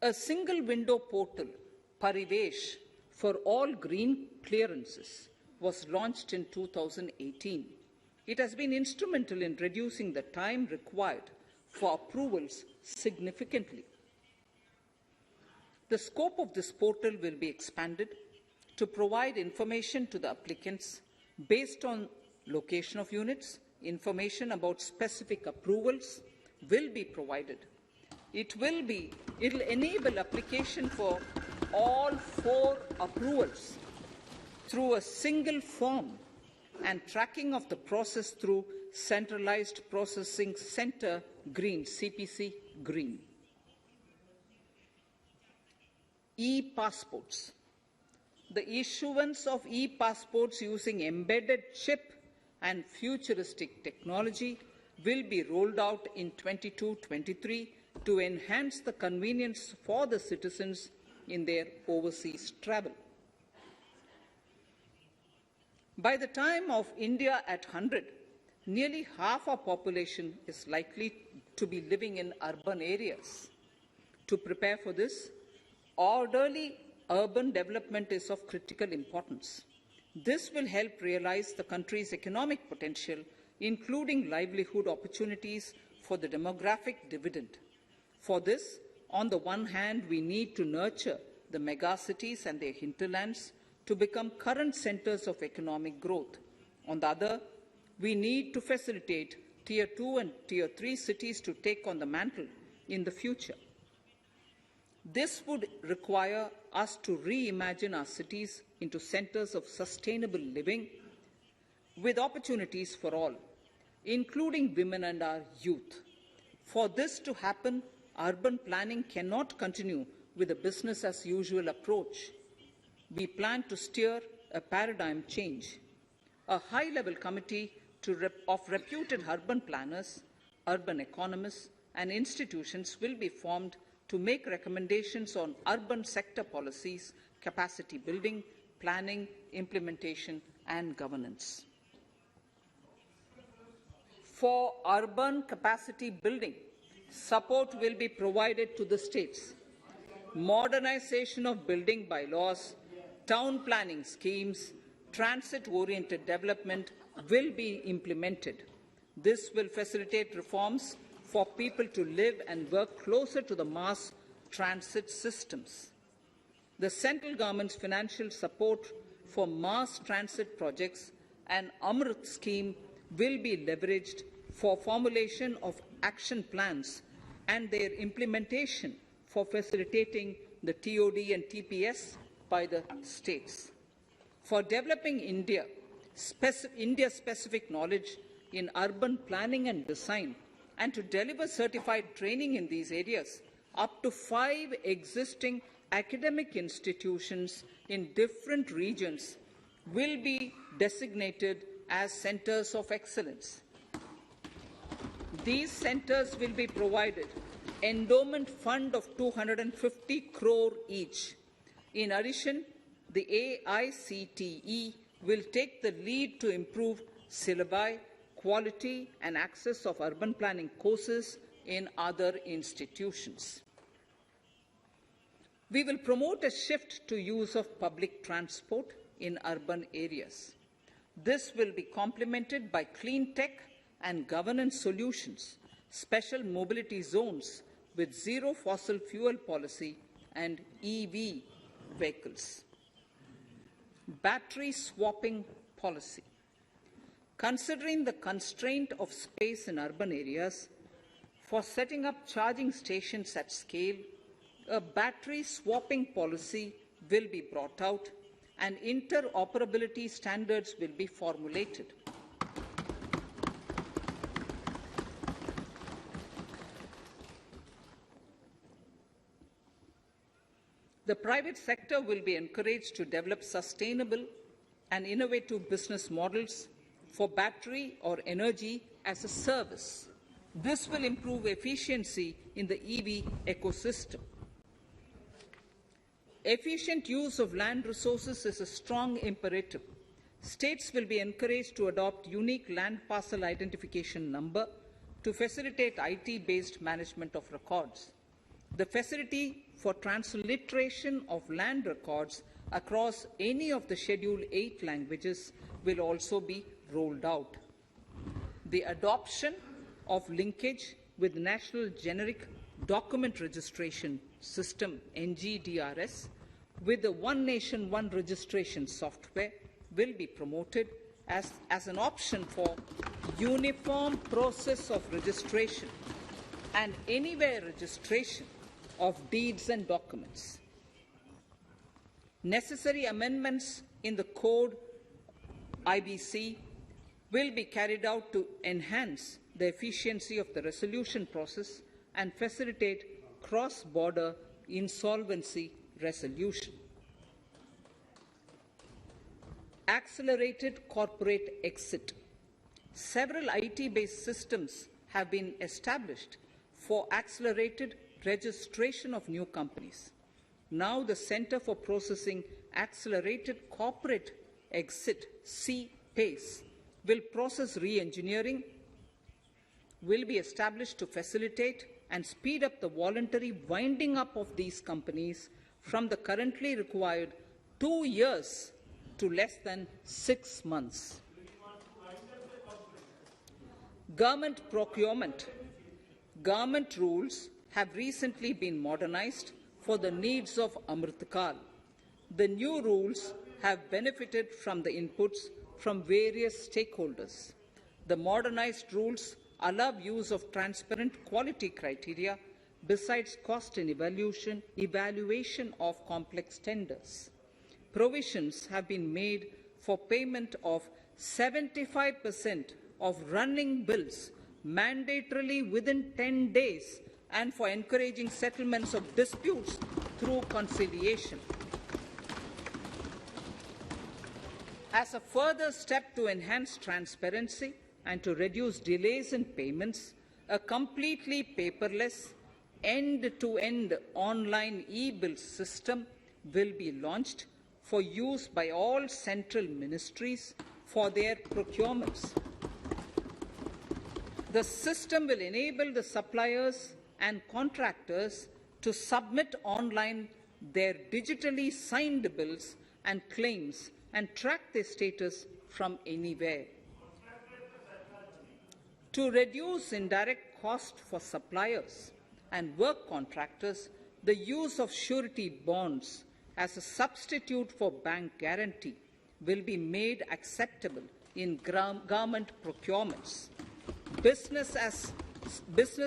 A single window portal, Parivesh, for all green clearances was launched in 2018. It has been instrumental in reducing the time required for approvals significantly. The scope of this portal will be expanded to provide information to the applicants Based on location of units, information about specific approvals will be provided. It will enable application for all 4 approvals through a single form and tracking of the process through Centralized Processing Center Green, CPC Green. E-passports. The issuance of e-passports using embedded chip and futuristic technology will be rolled out in 22-23 to enhance the convenience for the citizens in their overseas travel. By the time of India at 100, nearly half our population is likely to be living in urban areas. To prepare for this, orderly urban development is of critical importance. This will help realize the country's economic potential, including livelihood opportunities for the demographic dividend. For this, on the one hand, we need to nurture the megacities and their hinterlands to become current centers of economic growth. On the other, we need to facilitate Tier 2 and Tier 3 cities to take on the mantle in the future. This would require us to reimagine our cities into centers of sustainable living with opportunities for all, including women and our youth. For this to happen, urban planning cannot continue with a business-as-usual approach. We plan to steer a paradigm change. A high-level committee of reputed urban planners, urban economists, and institutions will be formed to make recommendations on urban sector policies, capacity building, planning, implementation, and governance. For urban capacity building, support will be provided to the states. Modernization of building bylaws, town planning schemes, transit-oriented development will be implemented. This will facilitate reforms for people to live and work closer to the mass transit systems. The central government's financial support for mass transit projects and Amrit scheme will be leveraged for formulation of action plans and their implementation for facilitating the TOD and TPS by the states. For developing India-specific knowledge in urban planning and design, and to deliver certified training in these areas, up to 5 existing academic institutions in different regions will be designated as centers of excellence. These centers will be provided endowment fund of 250 crore each. In addition, the AICTE will take the lead to improve syllabi, quality and access of urban planning courses in other institutions. We will promote a shift to use of public transport in urban areas. This will be complemented by clean tech and governance solutions, special mobility zones with zero fossil fuel policy and EV vehicles. Battery swapping policy. Considering the constraint of space in urban areas, for setting up charging stations at scale, a battery swapping policy will be brought out and interoperability standards will be formulated. The private sector will be encouraged to develop sustainable and innovative business models for battery or energy as a service. This will improve efficiency in the EV ecosystem. Efficient use of land resources is a strong imperative. States will be encouraged to adopt unique land parcel identification number to facilitate IT-based management of records. The facility for transliteration of land records across any of the Schedule 8 languages will also be rolled out. The adoption of linkage with National Generic Document Registration System, NGDRS, with the One Nation, One Registration software will be promoted, as an option for uniform process of registration and anywhere registration of deeds and documents. Necessary amendments in the code IBC will be carried out to enhance the efficiency of the resolution process and facilitate cross-border insolvency resolution. Accelerated corporate exit. Several IT-based systems have been established for accelerated registration of new companies. Now the Center for Processing Accelerated Corporate Exit, CPACE, will process re-engineering, will be established to facilitate and speed up the voluntary winding up of these companies from the currently required 2 years to less than 6 months. Government procurement. Government rules have recently been modernized for the needs of Amritkal. The new rules have benefited from the inputs from various stakeholders. The modernized rules allow use of transparent quality criteria besides cost and evaluation of complex tenders. Provisions have been made for payment of 75% of running bills mandatorily within 10 days and for encouraging settlements of disputes through conciliation. As a further step to enhance transparency and to reduce delays in payments, a completely paperless, end-to-end online e-bill system will be launched for use by all central ministries for their procurements. The system will enable the suppliers and contractors to submit online their digitally signed bills and claims and track their status from anywhere. To reduce indirect cost for suppliers and work contractors, the use of surety bonds as a substitute for bank guarantee will be made acceptable in government procurements. Business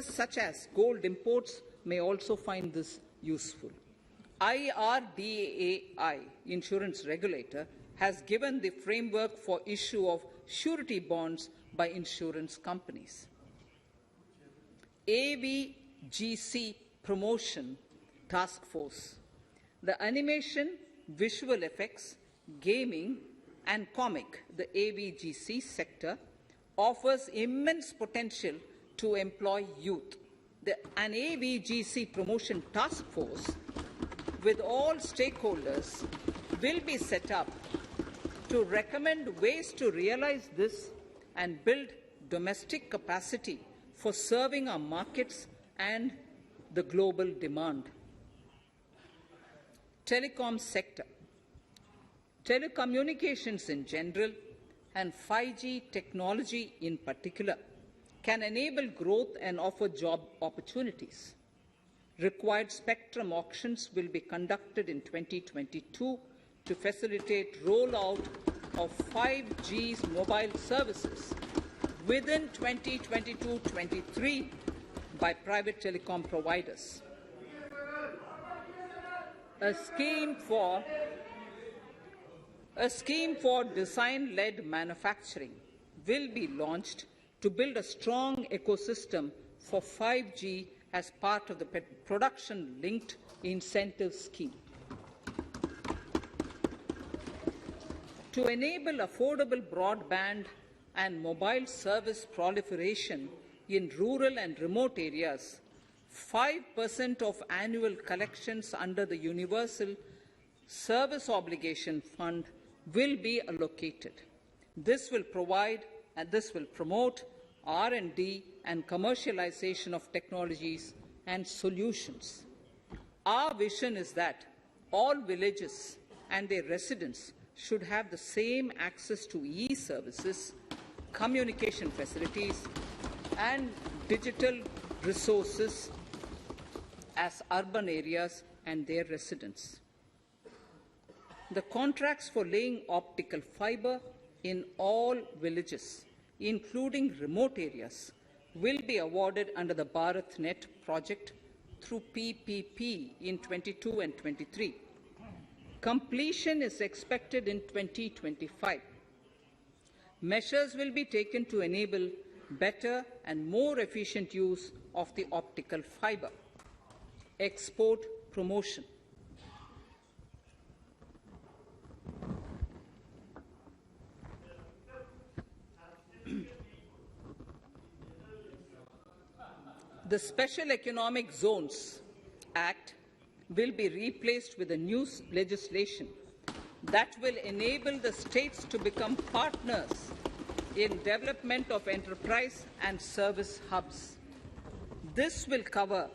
such as gold imports may also find this useful. IRDAI, insurance regulator, has given the framework for issue of surety bonds by insurance companies. AVGC Promotion Task Force. The animation, visual effects, gaming and comic, the AVGC sector, offers immense potential to employ youth. An AVGC Promotion Task Force with all stakeholders will be set up to recommend ways to realize this and build domestic capacity for serving our markets and the global demand. Telecom sector. Telecommunications in general and 5G technology in particular can enable growth and offer job opportunities. Required spectrum auctions will be conducted in 2022 to facilitate rollout of 5G's mobile services within 2022-23 by private telecom providers. A scheme for design-led manufacturing will be launched to build a strong ecosystem for 5G as part of the production-linked incentive scheme. To enable affordable broadband and mobile service proliferation in rural and remote areas, 5% of annual collections under the Universal Service Obligation Fund will be allocated. This will promote R&D and commercialization of technologies and solutions. Our vision is that all villages and their residents should have the same access to e-services, communication facilities, and digital resources as urban areas and their residents. The contracts for laying optical fiber in all villages, including remote areas, will be awarded under the BharatNet project through PPP in 22 and 23. Completion is expected in 2025. Measures will be taken to enable better and more efficient use of the optical fibre. Export promotion. The Special Economic Zones Act will be replaced with a new legislation that will enable the states to become partners in development of enterprise and service hubs. This will cover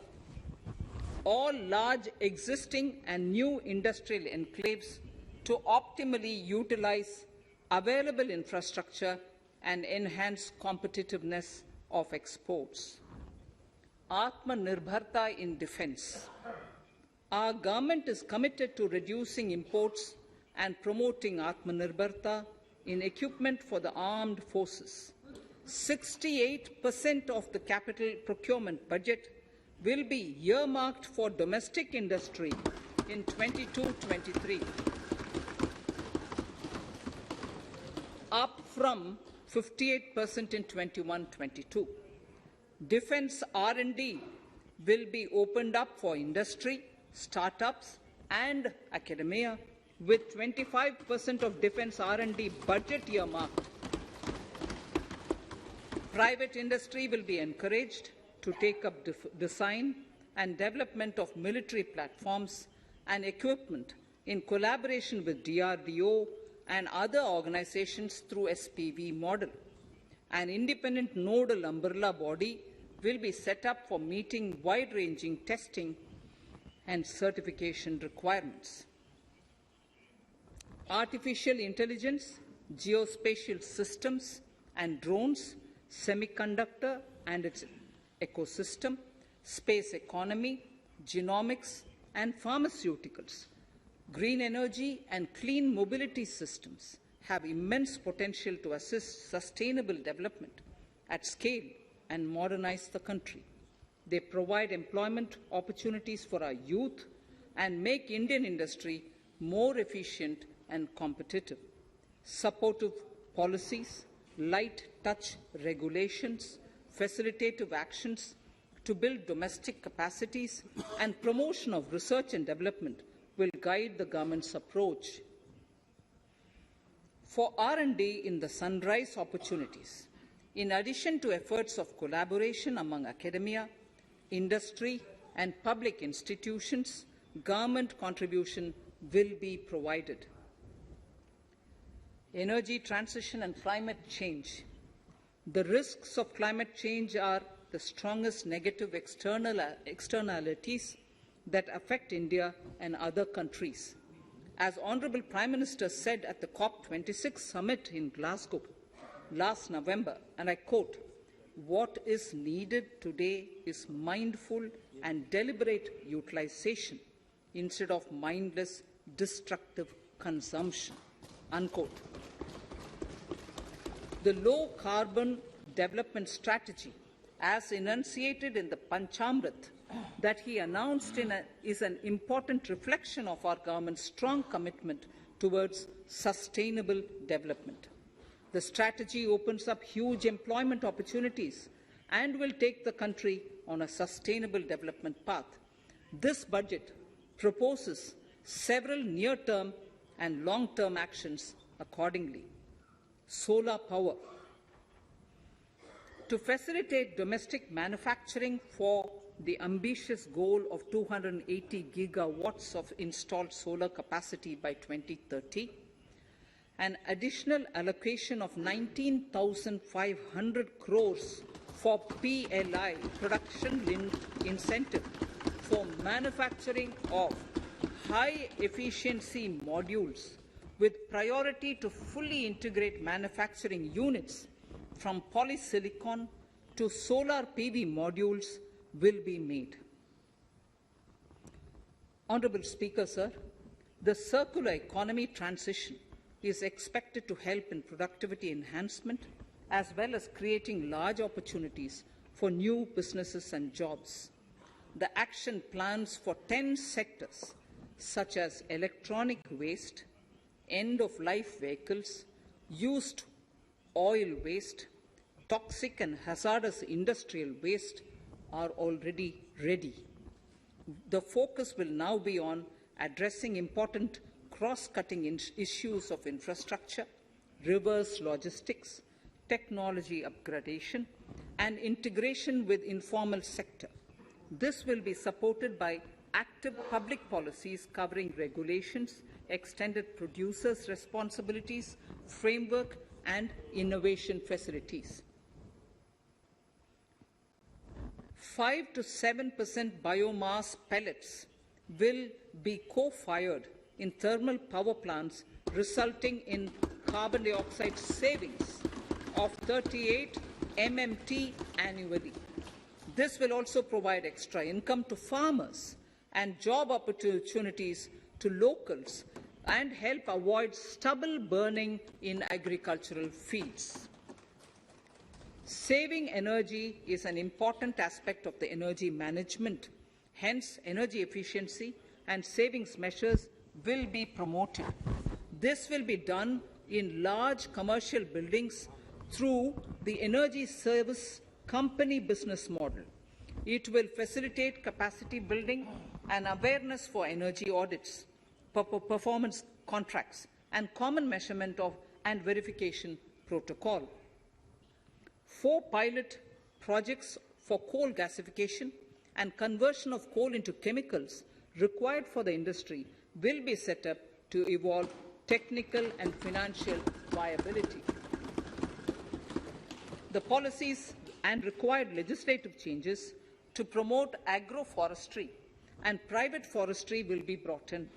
all large existing and new industrial enclaves to optimally utilize available infrastructure and enhance competitiveness of exports. Atmanirbharta in defense. Our government is committed to reducing imports and promoting Atmanirbharta in equipment for the armed forces. 68% of the capital procurement budget will be earmarked for domestic industry in 22-23, up from 58% in 21-22. Defense R&D will be opened up for industry, startups and academia, with 25% of defense R&D budget earmarked. Private industry will be encouraged to take up design and development of military platforms and equipment in collaboration with DRDO and other organizations through SPV model. An independent nodal umbrella body will be set up for meeting wide-ranging testing and certification requirements. Artificial intelligence, geospatial systems and drones, semiconductor and its ecosystem, space economy, genomics and pharmaceuticals, green energy and clean mobility systems have immense potential to assist sustainable development at scale and modernize the country. They provide employment opportunities for our youth and make Indian industry more efficient and competitive. Supportive policies, light touch regulations, facilitative actions to build domestic capacities and promotion of research and development will guide the government's approach. For R&D in the sunrise opportunities, in addition to efforts of collaboration among academia, industry and public institutions, government contribution will be provided. Energy transition and climate change. The risks of climate change are the strongest negative externalities that affect India and other countries. As Honourable Prime Minister said at the COP26 summit in Glasgow last November, and I quote, "What is needed today is mindful and deliberate utilization instead of mindless, destructive consumption," unquote. The low-carbon development strategy, as enunciated in the Panchamrit that he announced is an important reflection of our government's strong commitment towards sustainable development. The strategy opens up huge employment opportunities and will take the country on a sustainable development path. This budget proposes several near-term and long-term actions accordingly. Solar power. To facilitate domestic manufacturing for the ambitious goal of 280 gigawatts of installed solar capacity by 2030, an additional allocation of 19,500 crores for PLI, production-linked incentive, for manufacturing of high-efficiency modules with priority to fully integrate manufacturing units from polysilicon to solar PV modules will be made. Honourable Speaker, sir, the circular economy transition is expected to help in productivity enhancement as well as creating large opportunities for new businesses and jobs. The action plans for 10 sectors such as electronic waste, end-of-life vehicles, used oil waste, toxic and hazardous industrial waste are already ready. The focus will now be on addressing important cross-cutting issues of infrastructure, reverse logistics, technology upgradation, and integration with informal sector. This will be supported by active public policies covering regulations, extended producers' responsibilities, framework, and innovation facilities. 5 to 7% biomass pellets will be co-fired in thermal power plants, resulting in carbon dioxide savings of 38 MMT annually. This will also provide extra income to farmers and job opportunities to locals and help avoid stubble burning in agricultural fields. Saving energy is an important aspect of the energy management. Hence, energy efficiency and savings measures will be promoted. This will be done in large commercial buildings through the energy service company business model. It will facilitate capacity building and awareness for energy audits, performance contracts, and common measurement of and verification protocol. 4 pilot projects for coal gasification and conversion of coal into chemicals required for the industry will be set up to evolve technical and financial viability. The policies and required legislative changes to promote agroforestry and private forestry will be brought in.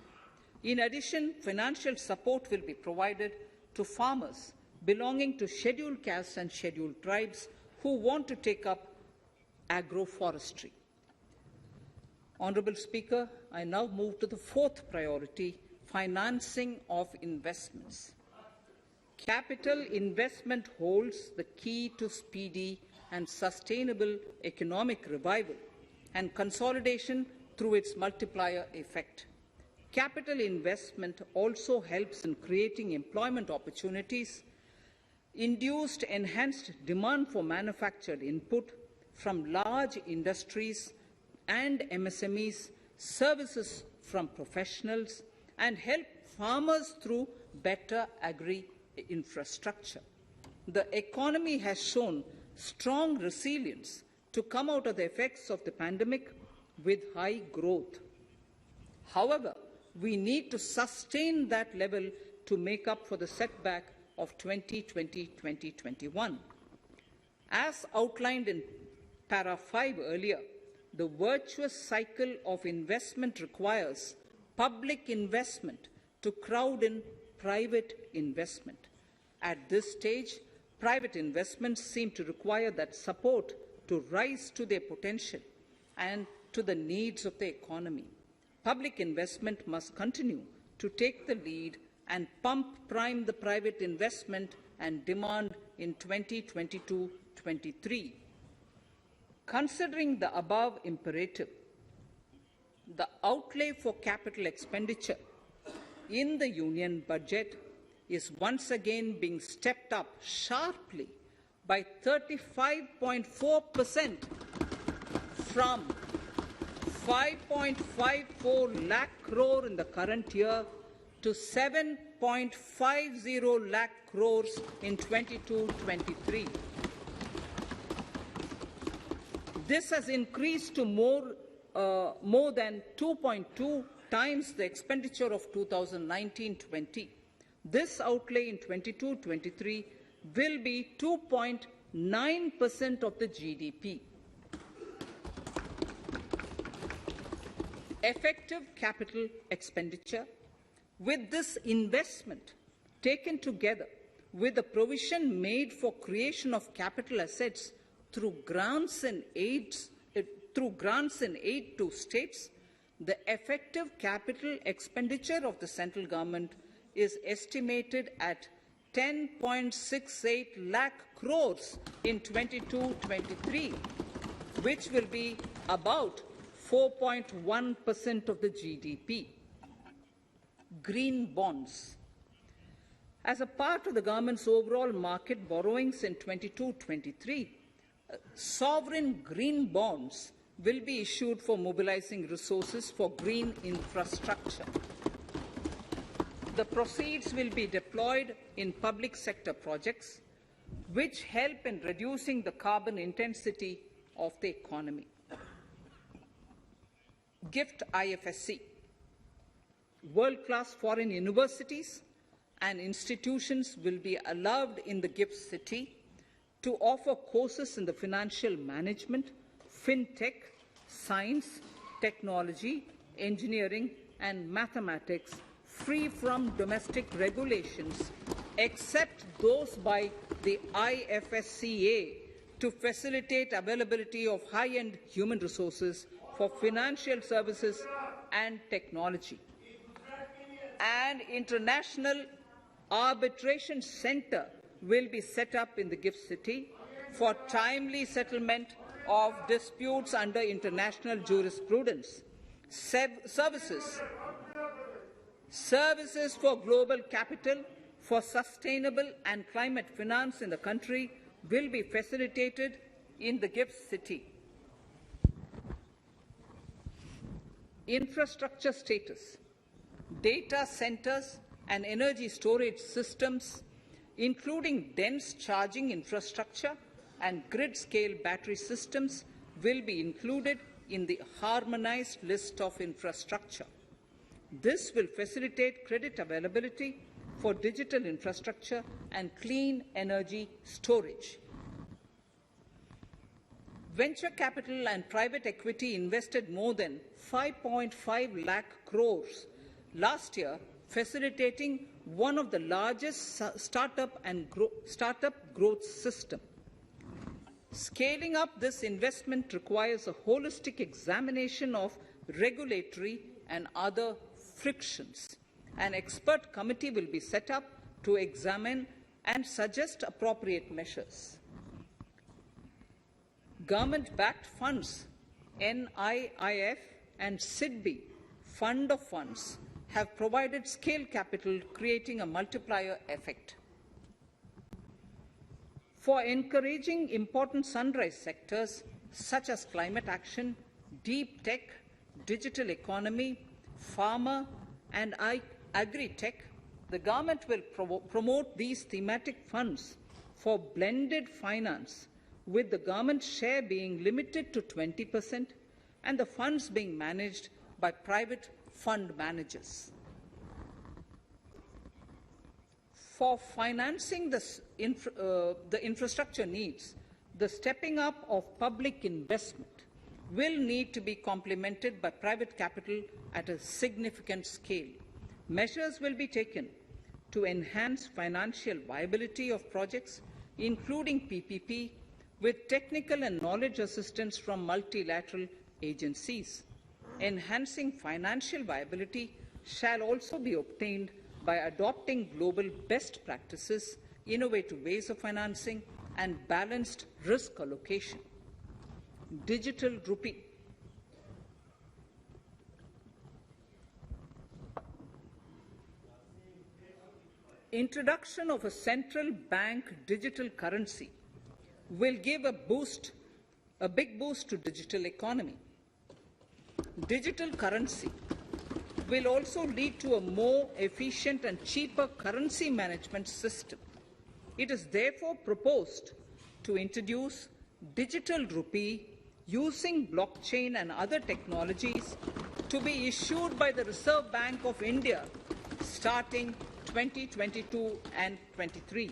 In addition, financial support will be provided to farmers belonging to scheduled castes and scheduled tribes who want to take up agroforestry. Honourable Speaker, I now move to the 4th priority, financing of investments. Capital investment holds the key to speedy and sustainable economic revival and consolidation through its multiplier effect. Capital investment also helps in creating employment opportunities, induced enhanced demand for manufactured input from large industries and MSMEs, services from professionals, and help farmers through better agri-infrastructure. The economy has shown strong resilience to come out of the effects of the pandemic with high growth. However, we need to sustain that level to make up for the setback of 2020-2021. As outlined in para 5 earlier, the virtuous cycle of investment requires public investment to crowd in private investment. At this stage, private investments seem to require that support to rise to their potential and to the needs of the economy. Public investment must continue to take the lead and prime the private investment and demand in 2022-23. Considering the above imperative, the outlay for capital expenditure in the Union budget is once again being stepped up sharply by 35.4% from 5.54 lakh crore in the current year to 7.50 lakh crores in 22-23. This has increased to more than 2.2 times the expenditure of 2019-20. This outlay in 22-23 will be 2.9% of the GDP. Effective capital expenditure. With this investment taken together with the provision made for creation of capital assets through grants and aid to states, the effective capital expenditure of the central government is estimated at 10.68 lakh crores in 22-23, which will be about 4.1% of the GDP. Green bonds. As a part of the government's overall market borrowings in 22-23, sovereign green bonds will be issued for mobilizing resources for green infrastructure. The proceeds will be deployed in public sector projects which help in reducing the carbon intensity of the economy. GIFT IFSC. World-class foreign universities and institutions will be allowed in the GIFT city to offer courses in the financial management, fintech, science, technology, engineering, and mathematics free from domestic regulations, except those by the IFSCA, to facilitate availability of high-end human resources for financial services and technology. An international arbitration center will be set up in the GIFT city for timely settlement of disputes under international jurisprudence. Services for global capital, for sustainable and climate finance in the country will be facilitated in the GIFT city. Infrastructure status. Data centers and energy storage systems, including dense charging infrastructure and grid-scale battery systems, will be included in the harmonized list of infrastructure. This will facilitate credit availability for digital infrastructure and clean energy storage. Venture capital and private equity invested more than 5.5 lakh crores last year, facilitating one of the largest startup growth system. Scaling up this investment requires a holistic examination of regulatory and other frictions. An expert committee will be set up to examine and suggest appropriate measures. Government-backed funds, NIIF and SIDBI, Fund of Funds, have provided scale capital, creating a multiplier effect. For encouraging important sunrise sectors such as climate action, deep tech, digital economy, pharma, and agri-tech, the government will promote these thematic funds for blended finance, with the government share being limited to 20% and the funds being managed by private fund managers. For financing the infrastructure needs, the stepping up of public investment will need to be complemented by private capital at a significant scale. Measures will be taken to enhance financial viability of projects, including PPP, with technical and knowledge assistance from multilateral agencies. Enhancing financial viability shall also be obtained by adopting global best practices, innovative ways of financing, and balanced risk allocation. Digital rupee. Introduction of a central bank digital currency will give a big boost to digital economy. Digital currency will also lead to a more efficient and cheaper currency management system. It is therefore proposed to introduce digital rupee using blockchain and other technologies to be issued by the Reserve Bank of India starting 2022 and 23.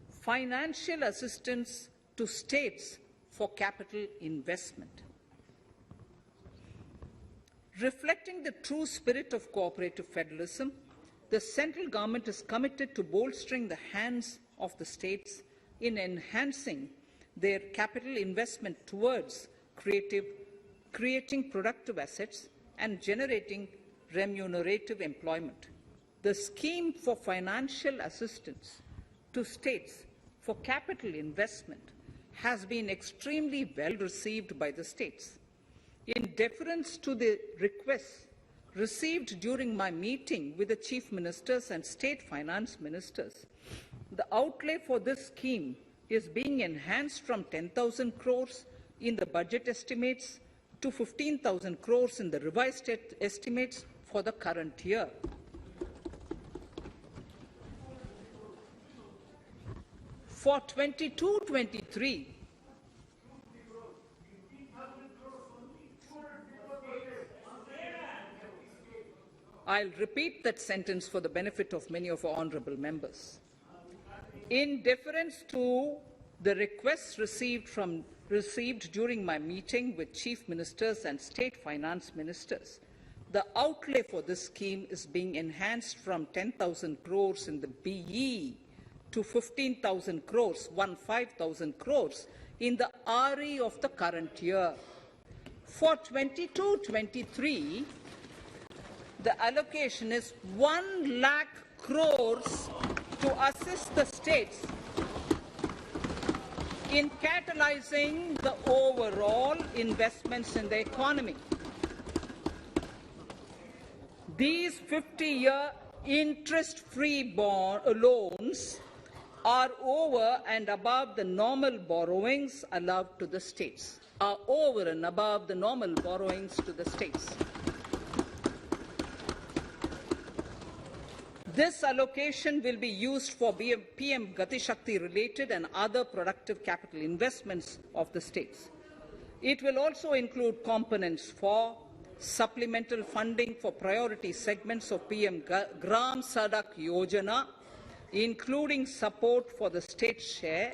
Financial assistance to states for capital investment. Reflecting the true spirit of cooperative federalism, the central government is committed to bolstering the hands of the states in enhancing their capital investment towards creating productive assets and generating remunerative employment. the scheme for financial assistance to states for capital investment has been extremely well received by the states. In deference to the requests received during my meeting with the chief ministers and state finance ministers, the outlay for this scheme is being enhanced from 10,000 crores in the budget estimates to 15,000 crores in the revised estimates for the current year. For 22-23, I'll repeat that sentence for the benefit of many of our honourable members. In deference to the requests received during my meeting with chief ministers and state finance ministers, the outlay for this scheme is being enhanced from 10,000 crores in the BE to 15,000 crores, 15,000 crores in the RE of the current year. For 22-23, the allocation is 1 lakh crores to assist the states in catalyzing the overall investments in the economy. These 50-year interest-free loans are over and above the normal borrowings allowed to the states, This allocation will be used for PM Gati Shakti related and other productive capital investments of the states. It will also include components for supplemental funding for priority segments of PM Gram Sadak Yojana, including support for the state share,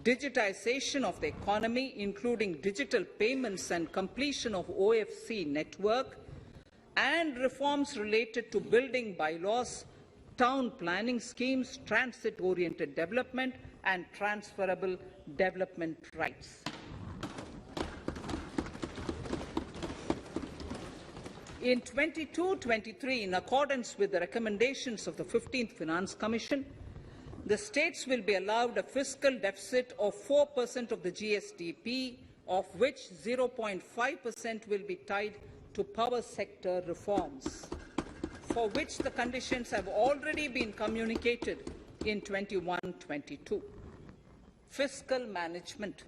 digitization of the economy, including digital payments and completion of OFC network, and reforms related to building bylaws, town planning schemes, transit-oriented development, and transferable development rights. In 22-23, in accordance with the recommendations of the 15th Finance Commission, the states will be allowed a fiscal deficit of 4% of the GSDP, of which 0.5% will be tied to power sector reforms, for which the conditions have already been communicated in 21-22. Fiscal management.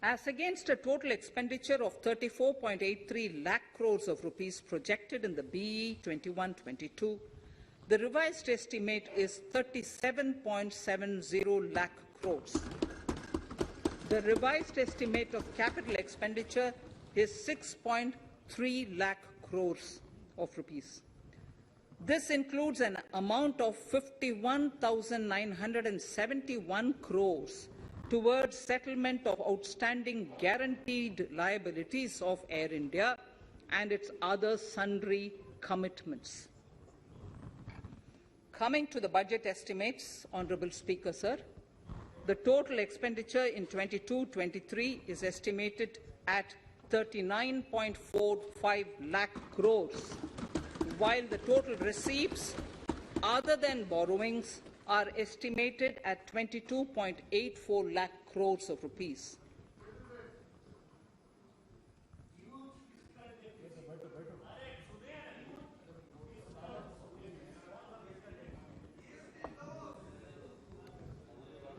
As against a total expenditure of 34.83 lakh crores of rupees projected in the BE 21-22, the revised estimate is 37.70 lakh crores. The revised estimate of capital expenditure is 6.3 lakh crores of rupees. This includes an amount of 51,971 crores towards settlement of outstanding guaranteed liabilities of Air India and its other sundry commitments. Coming to the budget estimates, Honourable Speaker, sir, the total expenditure in 22-23 is estimated at 39.45 lakh crores, while the total receipts other than borrowings are estimated at 22.84 lakh crores of rupees.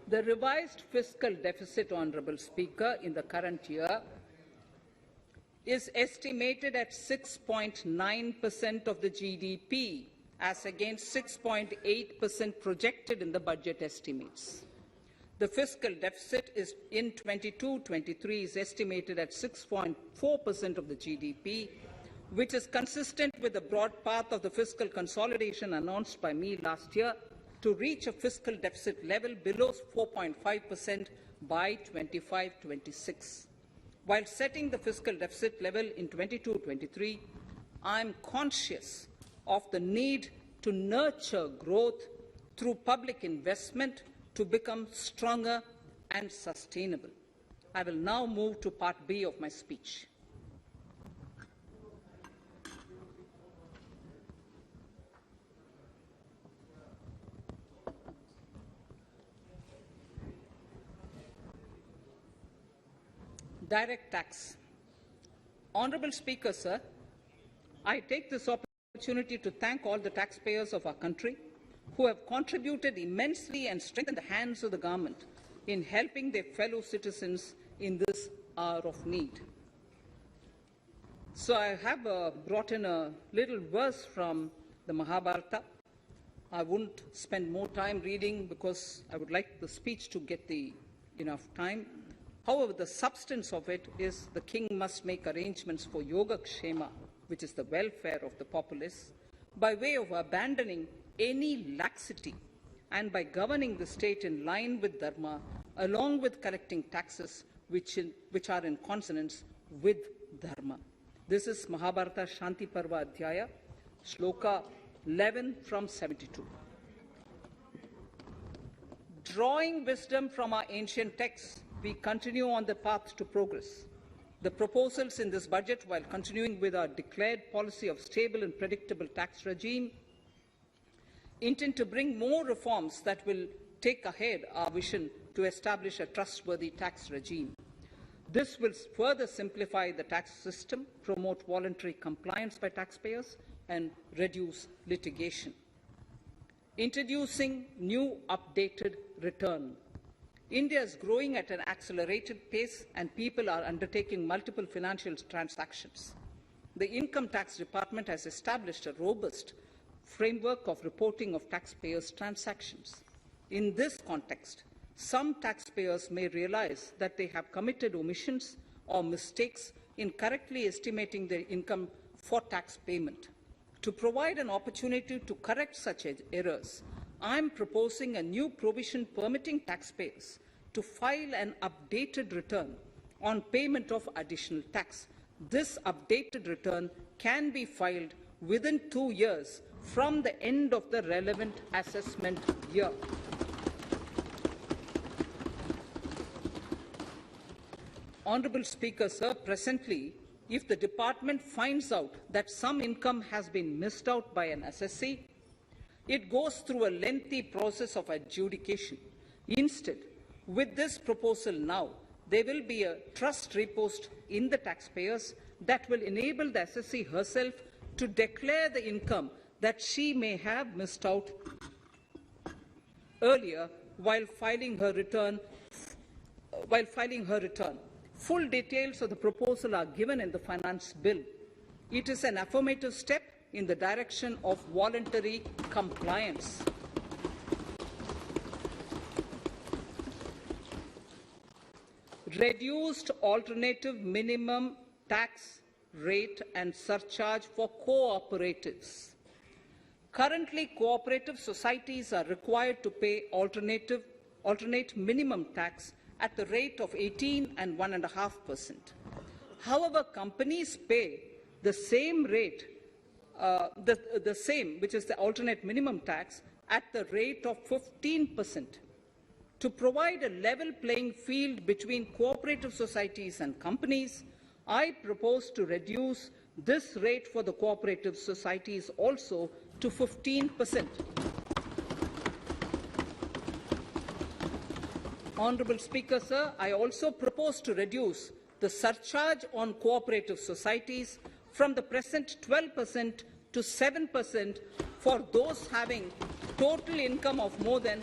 The revised fiscal deficit, Honourable Speaker, in the current year is estimated at 6.9% of the GDP, as against 6.8% projected in the budget estimates. The fiscal deficit is in 22-23 is estimated at 6.4% of the GDP, which is consistent with the broad path of the fiscal consolidation announced by me last year to reach a fiscal deficit level below 4.5% by 25-26. While setting the fiscal deficit level in 22-23, I am conscious of the need to nurture growth through public investment to become stronger and sustainable. I will now move to Part B of my speech. Direct tax. Honorable Speaker, sir, I take this opportunity to thank all the taxpayers of our country who have contributed immensely and strengthened the hands of the government in helping their fellow citizens in this hour of need. So I have brought in a little verse from the Mahabharata. I wouldn't spend more time reading because I would like the speech to get enough time. However, the substance of it is the king must make arrangements for yoga kshema, which is the welfare of the populace, by way of abandoning any laxity and by governing the state in line with dharma, along with collecting taxes which are in consonance with dharma. This is Mahabharata Shanti Parva Adhyaya, Shloka 11 from 72. Drawing wisdom from our ancient texts, we continue on the path to progress. The proposals in this budget, while continuing with our declared policy of stable and predictable tax regime, intend to bring more reforms that will take ahead our vision to establish a trustworthy tax regime. This will further simplify the tax system, promote voluntary compliance by taxpayers, and reduce litigation. Introducing new updated return. India is growing at an accelerated pace and people are undertaking multiple financial transactions. The Income Tax Department has established a robust framework of reporting of taxpayers' transactions. In this context, some taxpayers may realize that they have committed omissions or mistakes in correctly estimating their income for tax payment. To provide an opportunity to correct such errors, I am proposing a new provision permitting taxpayers to file an updated return on payment of additional tax. This updated return can be filed within 2 years from the end of the relevant assessment year. Honourable Speaker, sir, presently, if the department finds out that some income has been missed out by an assessee, it goes through a lengthy process of adjudication. Instead, with this proposal now, there will be a trust repost in the taxpayers that will enable the assessee herself to declare the income that she may have missed out earlier while filing her return. Full details of the proposal are given in the finance bill. It is an affirmative step in the direction of voluntary compliance. Reduced alternative minimum tax rate and surcharge for cooperatives. Currently, cooperative societies are required to pay alternate minimum tax at the rate of 18 and 1.5%. However, companies pay the same rate, which is the alternate minimum tax, at the rate of 15%. To provide a level playing field between cooperative societies and companies, I propose to reduce this rate for the cooperative societies also to 15%. Honourable Speaker, sir, I also propose to reduce the surcharge on cooperative societies from the present 12% to 7% for those having total income of more than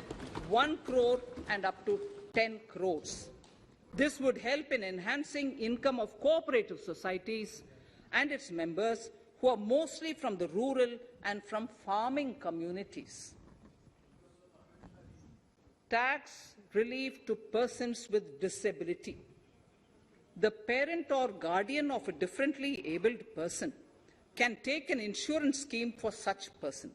1 crore and up to 10 crores. This would help in enhancing income of cooperative societies and its members who are mostly from the rural and from farming communities. Tax relief to persons with disability. The parent or guardian of a differently abled person can take an insurance scheme for such person.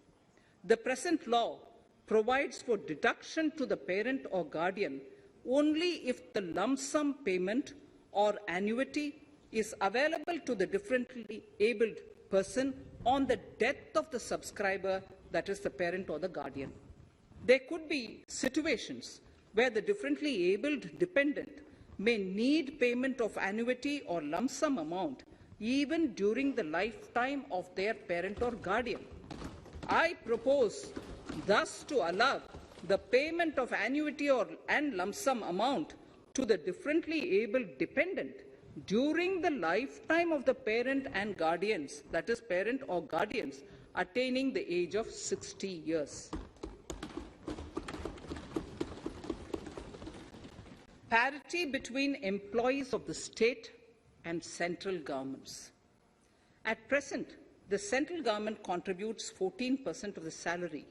The present law provides for deduction to the parent or guardian only if the lump sum payment or annuity is available to the differently abled person on the death of the subscriber, that is the parent or the guardian. There could be situations where the differently abled dependent may need payment of annuity or lump sum amount even during the lifetime of their parent or guardian. I propose thus to allow the payment of annuity and lump sum amount to the differently abled dependent during the lifetime of the parent and guardians, that is, parent or guardians, attaining the age of 60 years. Parity between employees of the state and central governments. At present, the central government contributes 14% of the salary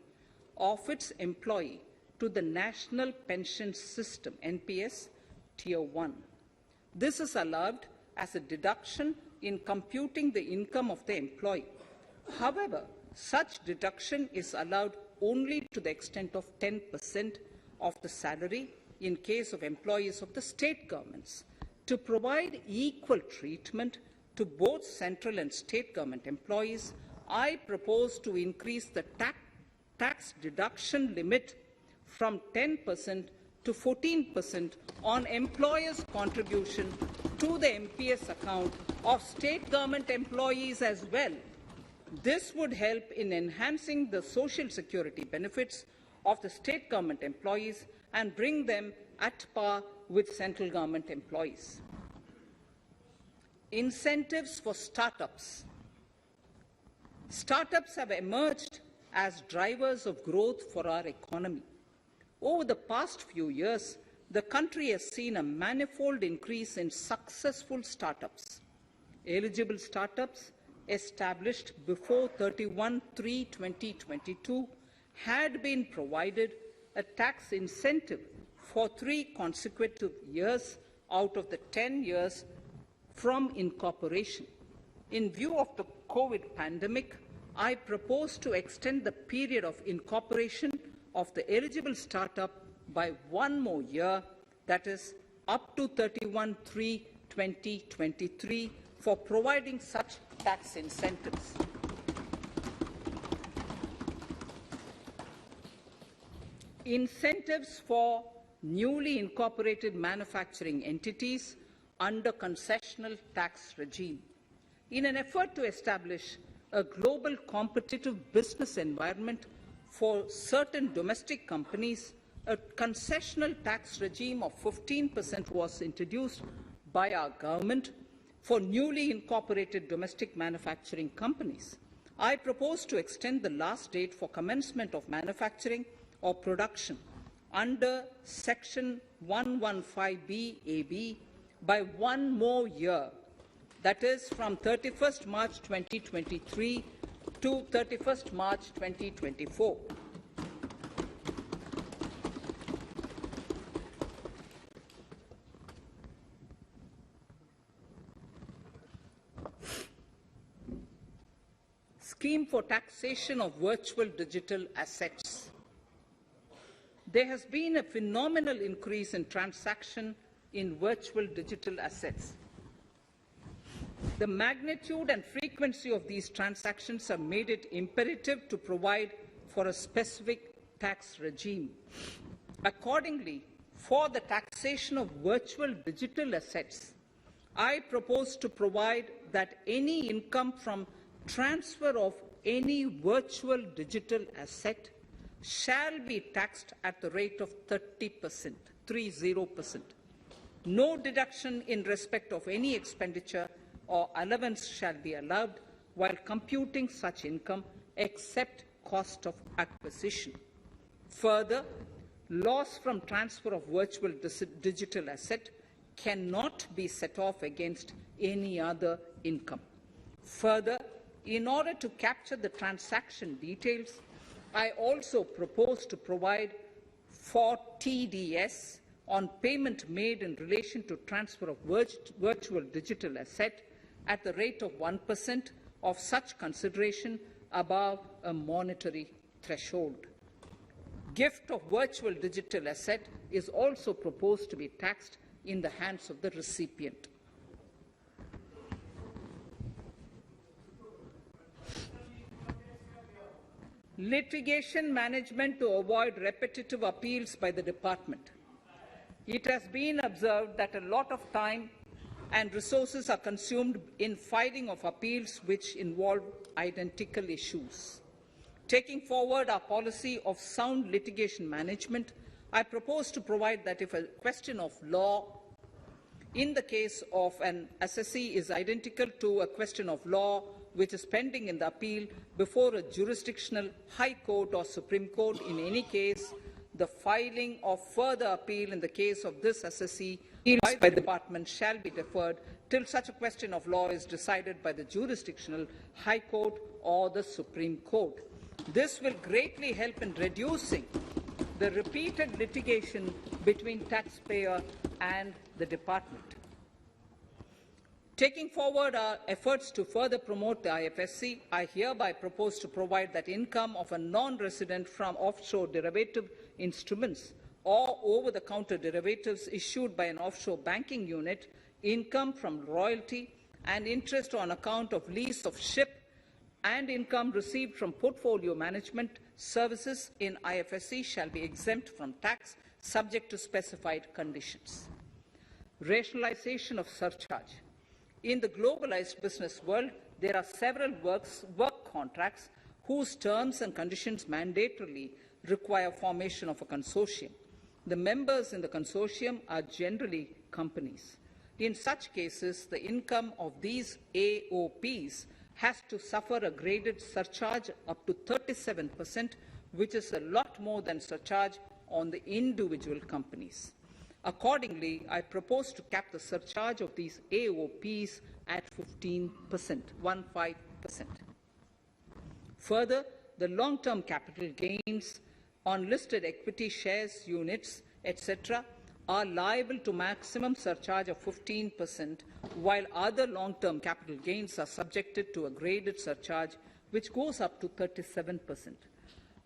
of its employee to the National Pension System, NPS, Tier 1. This is allowed as a deduction in computing the income of the employee. However, such deduction is allowed only to the extent of 10% of the salary in case of employees of the state governments. To provide equal treatment to both central and state government employees, I propose to increase the tax deduction limit from 10% to 14% on employers' contribution to the MPS account of state government employees as well. This would help in enhancing the social security benefits of the state government employees and bring them at par with central government employees. Incentives for startups. Startups have emerged as drivers of growth for our economy. Over the past few years, the country has seen a manifold increase in successful startups. Eligible startups established before 31/3/2022 had been provided a tax incentive for 3 consecutive years out of the 10 years from incorporation. In view of the COVID pandemic, I propose to extend the period of incorporation of the eligible startup by 1 more year, that is, up to 31/3/2023, for providing such tax incentives. Incentives for newly incorporated manufacturing entities under concessional tax regime. In an effort to establish a global competitive business environment for certain domestic companies, a concessional tax regime of 15% was introduced by our government for newly incorporated domestic manufacturing companies. I propose to extend the last date for commencement of manufacturing or production under Section 115BAB by 1 more year, that is from 31st March 2023 to 31st March 2024. Scheme for taxation of virtual digital assets. There has been a phenomenal increase in transaction in virtual digital assets. The magnitude and frequency of these transactions have made it imperative to provide for a specific tax regime. Accordingly, for the taxation of virtual digital assets, I propose to provide that any income from transfer of any virtual digital asset shall be taxed at the rate of 30%, 30%. No deduction in respect of any expenditure or allowance shall be allowed while computing such income except cost of acquisition. Further, loss from transfer of virtual digital asset cannot be set off against any other income. Further, in order to capture the transaction details, I also propose to provide for TDS on payment made in relation to transfer of virtual digital asset at the rate of 1% of such consideration above a monetary threshold. Gift of virtual digital asset is also proposed to be taxed in the hands of the recipient. Litigation management to avoid repetitive appeals by the department. It has been observed that a lot of time and resources are consumed in filing of appeals which involve identical issues. Taking forward our policy of sound litigation management, I propose to provide that if a question of law in the case of an assessee is identical to a question of law which is pending in the appeal before a jurisdictional High Court or Supreme Court. In any case, the filing of further appeal in the case of this assessee by the department shall be deferred till such a question of law is decided by the jurisdictional High Court or the Supreme Court. This will greatly help in reducing the repeated litigation between taxpayer and the department. Taking forward our efforts to further promote the IFSC, I hereby propose to provide that income of a non-resident from offshore derivative instruments or over-the-counter derivatives issued by an offshore banking unit, income from royalty and interest on account of lease of ship, and income received from portfolio management services in IFSC shall be exempt from tax subject to specified conditions. Rationalization of surcharge. In the globalized business world, there are several work contracts whose terms and conditions mandatorily require formation of a consortium. The members in the consortium are generally companies. In such cases, the income of these AOPs has to suffer a graded surcharge up to 37%, which is a lot more than surcharge on the individual companies. Accordingly, I propose to cap the surcharge of these AOPs at 15%, 15%. Further, the long-term capital gains on listed equity shares, units, etc., are liable to maximum surcharge of 15%, while other long-term capital gains are subjected to a graded surcharge which goes up to 37%.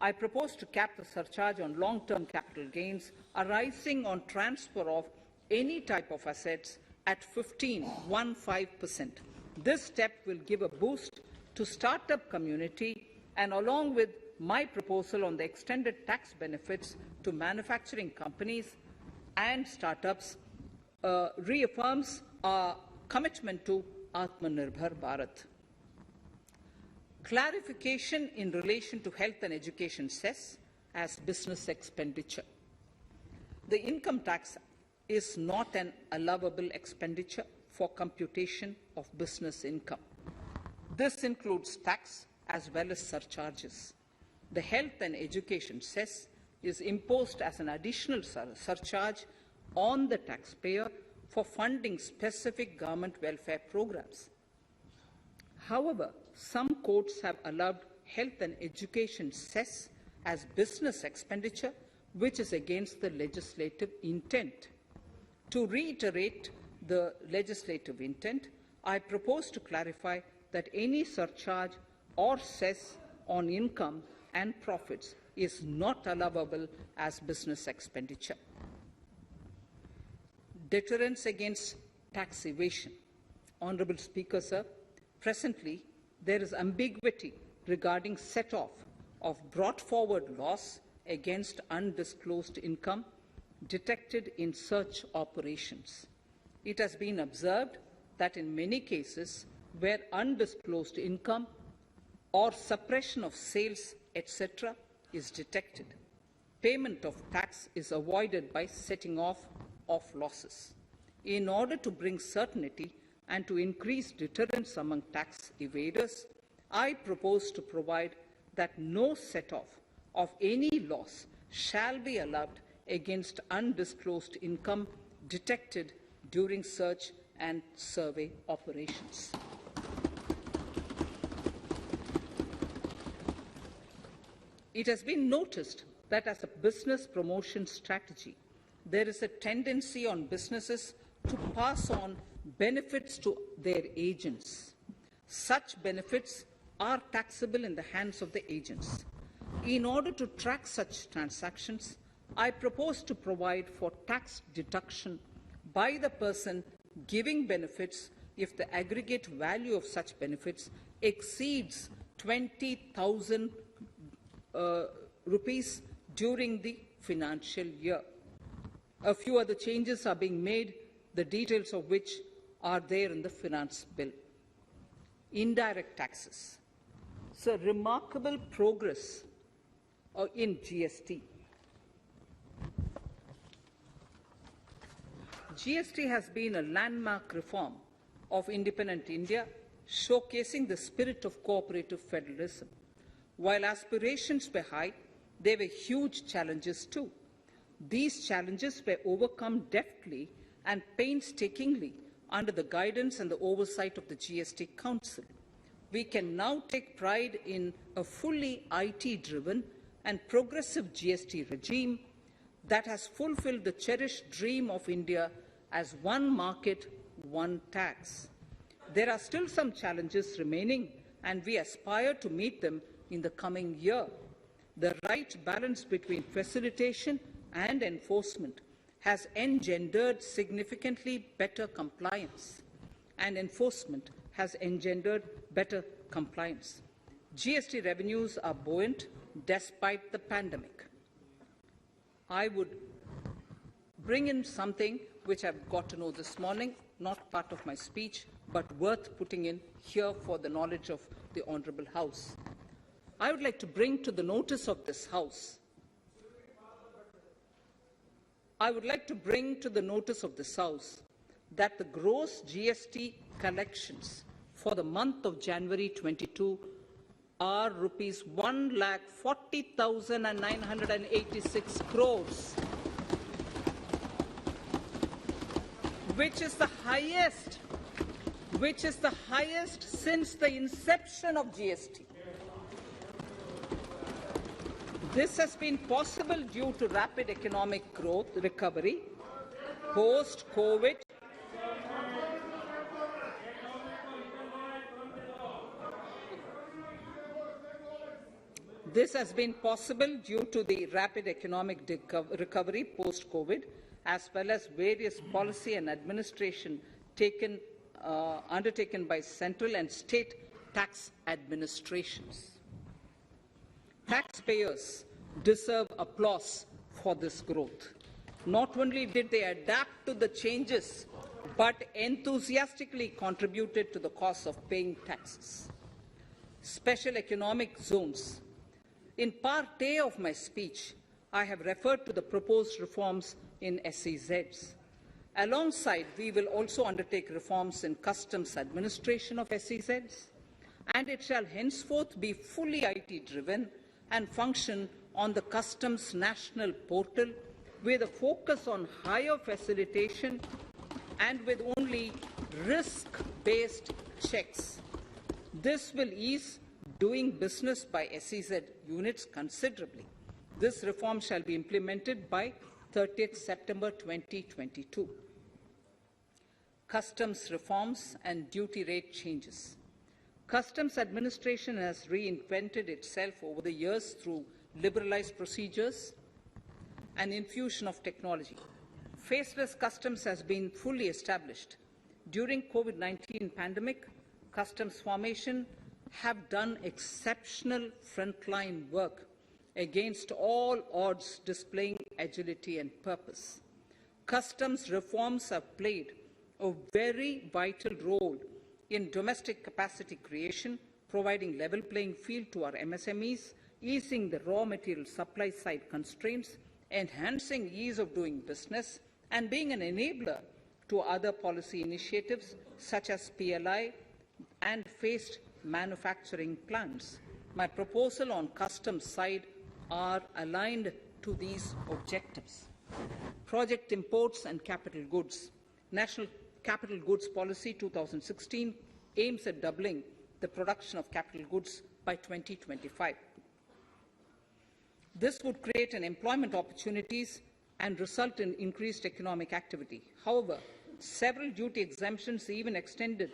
I propose to cap the surcharge on long-term capital gains arising on transfer of any type of assets at 15%. This step will give a boost to startup community, and along with my proposal on the extended tax benefits to manufacturing companies and startups, reaffirms our commitment to Atmanirbhar Bharat. Clarification in relation to health and education cess as business expenditure. The income tax is not an allowable expenditure for computation of business income. This includes tax as well as surcharges. The health and education cess is imposed as an additional surcharge on the taxpayer for funding specific government welfare programs. However, some courts have allowed health and education cess as business expenditure, which is against the legislative intent. To reiterate the legislative intent, I propose to clarify that any surcharge or cess on income and profits is not allowable as business expenditure. Deterrence against tax evasion. Honourable Speaker, sir, presently there is ambiguity regarding set-off of brought forward loss against undisclosed income detected in search operations. It has been observed that in many cases where undisclosed income or suppression of sales, etc., is detected, payment of tax is avoided by setting off of losses. In order to bring certainty and to increase deterrence among tax evaders, I propose to provide that no set-off of any loss shall be allowed against undisclosed income detected during search and survey operations. It has been noticed that as a business promotion strategy, there is a tendency on businesses to pass on benefits to their agents. Such benefits are taxable in the hands of the agents. In order to track such transactions, I propose to provide for tax deduction by the person giving benefits if the aggregate value of such benefits exceeds 20,000 rupees during the financial year. A few other changes are being made, the details of which are there in the finance bill. Indirect taxes. So, remarkable progress in GST. GST has been a landmark reform of independent India, showcasing the spirit of cooperative federalism. While aspirations were high, there were huge challenges too. These challenges were overcome deftly and painstakingly under the guidance and the oversight of the GST Council. We can now take pride in a fully IT-driven and progressive GST regime that has fulfilled the cherished dream of India as one market, one tax. There are still some challenges remaining, and we aspire to meet them in the coming year. The right balance between facilitation and enforcement has engendered significantly better compliance, and enforcement has engendered better compliance. GST revenues are buoyant despite the pandemic. I would bring in something which I've got to know this morning, not part of my speech, but worth putting in here for the knowledge of the Honourable House. I would like to bring to the notice of this House that the gross GST collections for the month of January 22 are rupees 1,40,986 crores, which is the highest since the inception of GST. This has been possible due to rapid economic growth, recovery, post-COVID, recovery post-COVID, as well as various policy and administration undertaken by central and state tax administrations. Taxpayers deserve applause for this growth. Not only did they adapt to the changes, but enthusiastically contributed to the cost of paying taxes. Special economic zones. In part A of my speech, I have referred to the proposed reforms in SEZs. Alongside, we will also undertake reforms in customs administration of SEZs, and it shall henceforth be fully IT-driven and function on the Customs National Portal with a focus on higher facilitation and with only risk-based checks. This will ease doing business by SEZ units considerably. This reform shall be implemented by 30th September 2022. Customs reforms and duty rate changes. Customs administration has reinvented itself over the years through liberalized procedures and infusion of technology. Faceless customs has been fully established. During COVID-19 pandemic, customs formation have done exceptional frontline work against all odds, displaying agility and purpose. Customs reforms have played a very vital role in domestic capacity creation, providing level playing field to our MSMEs, easing the raw material supply side constraints, enhancing ease of doing business, and being an enabler to other policy initiatives such as PLI and phased manufacturing plans. My proposal on customs side are aligned to these objectives. Project imports and capital goods. National Capital Goods Policy 2016 aims at doubling the production of capital goods by 2025. This would create an employment opportunities and result in increased economic activity. However, several duty exemptions, even extending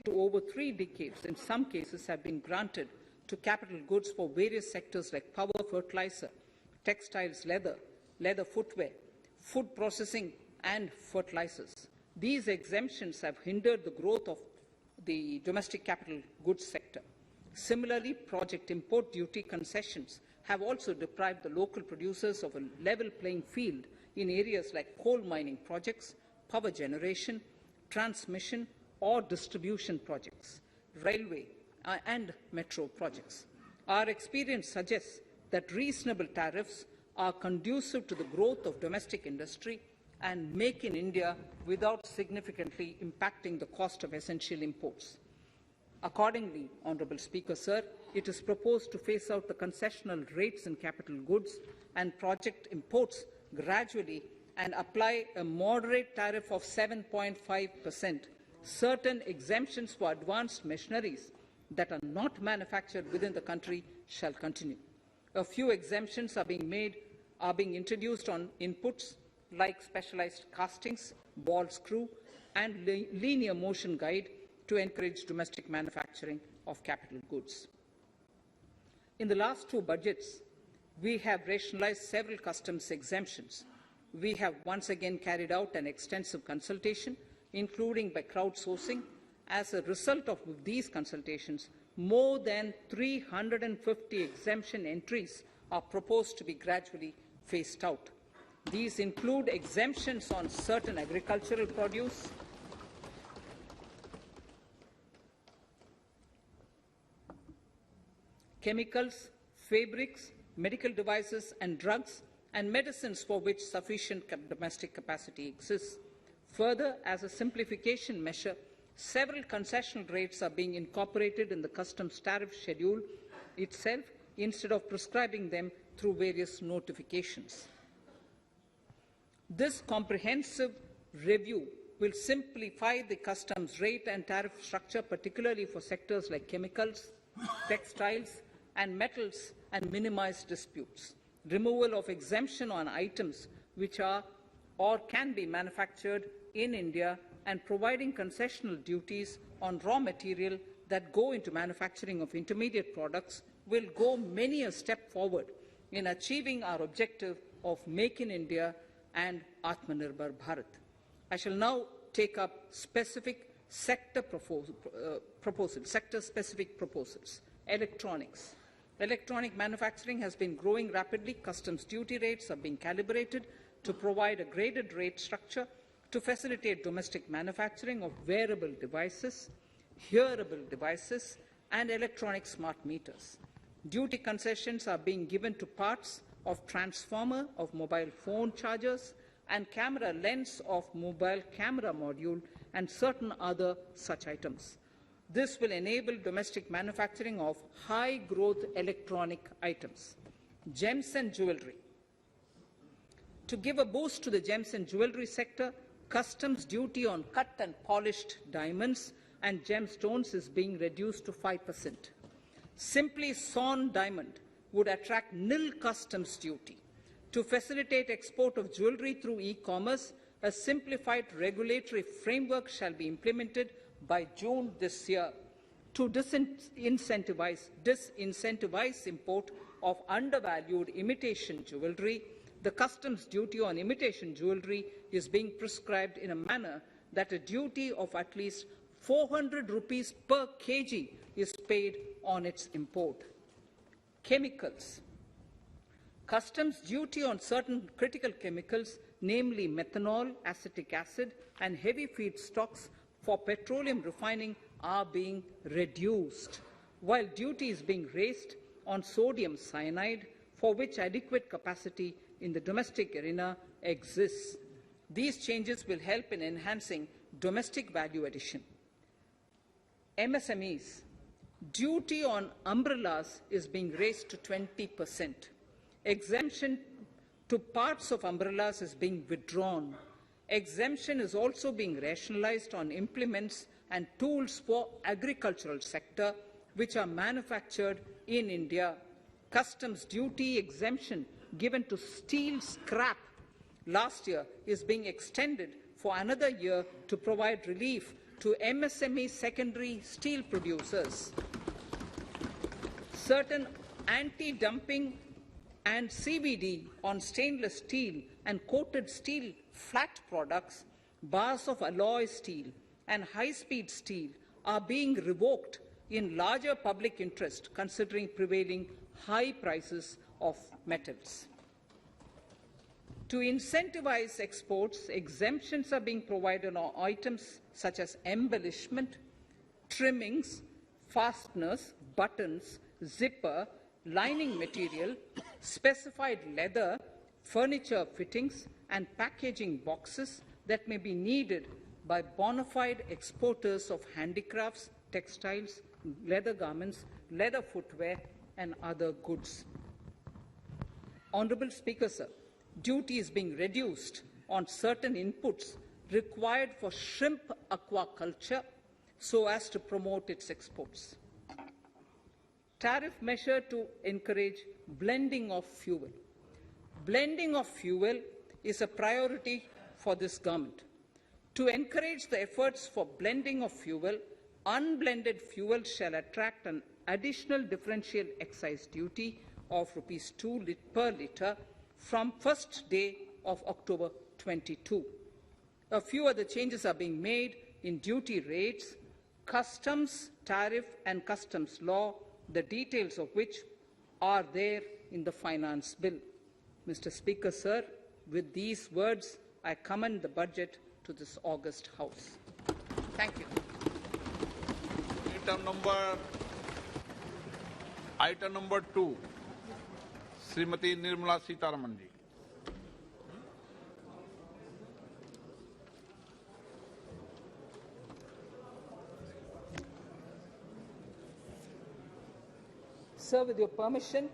to over 3 decades in some cases, have been granted to capital goods for various sectors like power, fertilizer, textiles, leather footwear, food processing, and fertilizers. These exemptions have hindered the growth of the domestic capital goods sector. Similarly, project import duty concessions have also deprived the local producers of a level playing field in areas like coal mining projects, power generation, transmission or distribution projects, railway and metro projects. Our experience suggests that reasonable tariffs are conducive to the growth of domestic industry and make in India without significantly impacting the cost of essential imports. Accordingly, Honourable Speaker, Sir, it is proposed to phase out the concessional rates in capital goods and project imports gradually and apply a moderate tariff of 7.5%. Certain exemptions for advanced machineries that are not manufactured within the country shall continue. A few exemptions are being introduced on inputs like specialized castings, ball screw, and linear motion guide to encourage domestic manufacturing of capital goods. In the last two budgets, we have rationalized several customs exemptions. We have once again carried out an extensive consultation, including by crowdsourcing. As a result of these consultations, more than 350 exemption entries are proposed to be gradually phased out. These include exemptions on certain agricultural produce, chemicals, fabrics, medical devices and drugs, and medicines for which sufficient domestic capacity exists. Further, as a simplification measure, several concessional rates are being incorporated in the customs tariff schedule itself instead of prescribing them through various notifications. This comprehensive review will simplify the customs rate and tariff structure, particularly for sectors like chemicals, textiles, and metals, and minimize disputes. Removal of exemption on items which are or can be manufactured in India and providing concessional duties on raw material that go into manufacturing of intermediate products will go many a step forward in achieving our objective of Make in India and Atmanirbhar Bharat. I shall now take up specific sector-specific proposals. Electronics. Electronic manufacturing has been growing rapidly. Customs duty rates are being calibrated to provide a graded rate structure to facilitate domestic manufacturing of wearable devices, hearable devices, and electronic smart meters. Duty concessions are being given to parts of transformer of mobile phone chargers and camera lens of mobile camera module and certain other such items. This will enable domestic manufacturing of high-growth electronic items. Gems and jewellery. To give a boost to the gems and jewellery sector, customs duty on cut and polished diamonds and gemstones is being reduced to 5%. Simply sawn diamond would attract nil customs duty. To facilitate export of jewellery through e-commerce, a simplified regulatory framework shall be implemented by June this year to disincentivize import of undervalued imitation jewellery. The customs duty on imitation jewellery is being prescribed in a manner that a duty of at least 400 rupees per kg is paid on its import. Chemicals. Customs duty on certain critical chemicals, namely methanol, acetic acid, and heavy feedstocks for petroleum refining, are being reduced, while duty is being raised on sodium cyanide, for which adequate capacity in the domestic arena exists. These changes will help in enhancing domestic value addition. MSMEs. Duty on umbrellas is being raised to 20%. Exemption to parts of umbrellas is being withdrawn. Exemption is also being rationalized on implements and tools for agricultural sector which are manufactured in India. Customs duty exemption given to steel scrap last year is being extended for another year to provide relief to MSME secondary steel producers. Certain anti-dumping and CVD on stainless steel and coated steel flat products, bars of alloy steel and high-speed steel are being revoked in larger public interest considering prevailing high prices of metals. To incentivize exports, exemptions are being provided on items such as embellishment, trimmings, fasteners, buttons, zipper, lining material, specified leather, furniture fittings, and packaging boxes that may be needed by bona fide exporters of handicrafts, textiles, leather garments, leather footwear, and other goods. Honourable Speaker, sir, duty is being reduced on certain inputs required for shrimp aquaculture so as to promote its exports. Tariff measure to encourage blending of fuel. Blending of fuel is a priority for this government. To encourage the efforts for blending of fuel, unblended fuel shall attract an additional differential excise duty of ₹2 per litre from first day of October 22. A few other changes are being made in duty rates, customs tariff and customs law, the details of which are there in the finance bill. Mr. Speaker, sir, with these words, I commend the budget to this august House. Thank you. Item number 2, Srimati Nirmala Sitharaman ji. Sir, with your permission,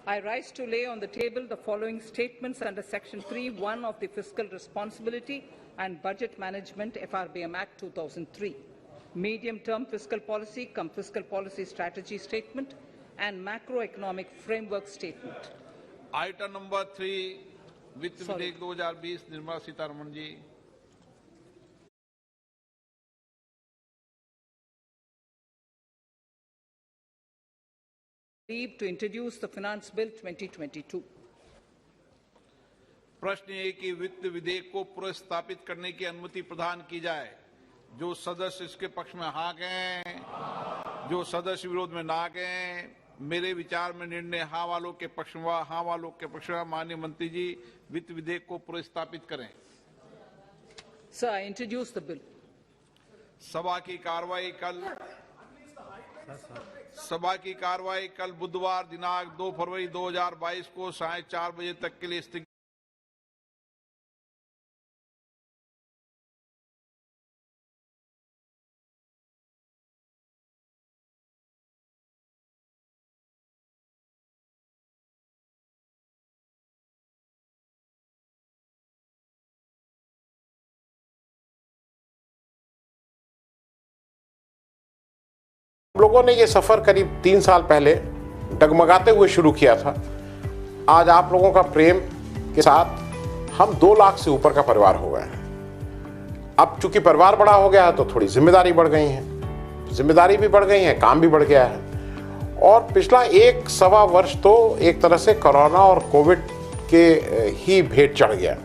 I rise to lay on the table the following statements under Section 3(1) of the Fiscal Responsibility and Budget Management FRBM Act 2003, Medium-Term Fiscal Policy cum Fiscal Policy Strategy Statement and Macroeconomic Framework Statement. Item number 3, Vitt Videk 2020, Nirmala Sitharaman ji. To introduce the Finance Bill 2022. प्रश्न ये कि वित्त विधेयक को पुनर्स्थापित करने की अनुमति प्रदान की जाए। जो सदस्य इसके पक्ष में हाँ कहें, जो सदस्य विरोध में ना कहें। मेरे विचार में निर्णय हाँ वालों के पक्ष में, हाँ वालों के पक्ष में। माननीय मंत्री जी, वित्त विधेयक को पुनर्स्थापित करें। Sir, I introduce the bill. सभा की कार्रवाई कल बुधवार दिनांक 2 फरवरी 2022 को 4:30 बजे तक के लिए स्थगित। लोगों ने ये सफ़र करीब 3 साल पहले डगमगाते हुए शुरू किया था। आज आप लोगों का प्रेम के साथ हम 2 लाख से ऊपर का परिवार हो गए हैं। अब चूंकि परिवार बड़ा हो गया है तो थोड़ी जिम्मेदारी बढ़ गई है, जिम्मेदारी भी बढ़ गई है, काम भी बढ़ गया है। और पिछला 1-1.25 वर्ष तो एक तरह से कोरोना और कोविड के ही भेंट चढ़ गया।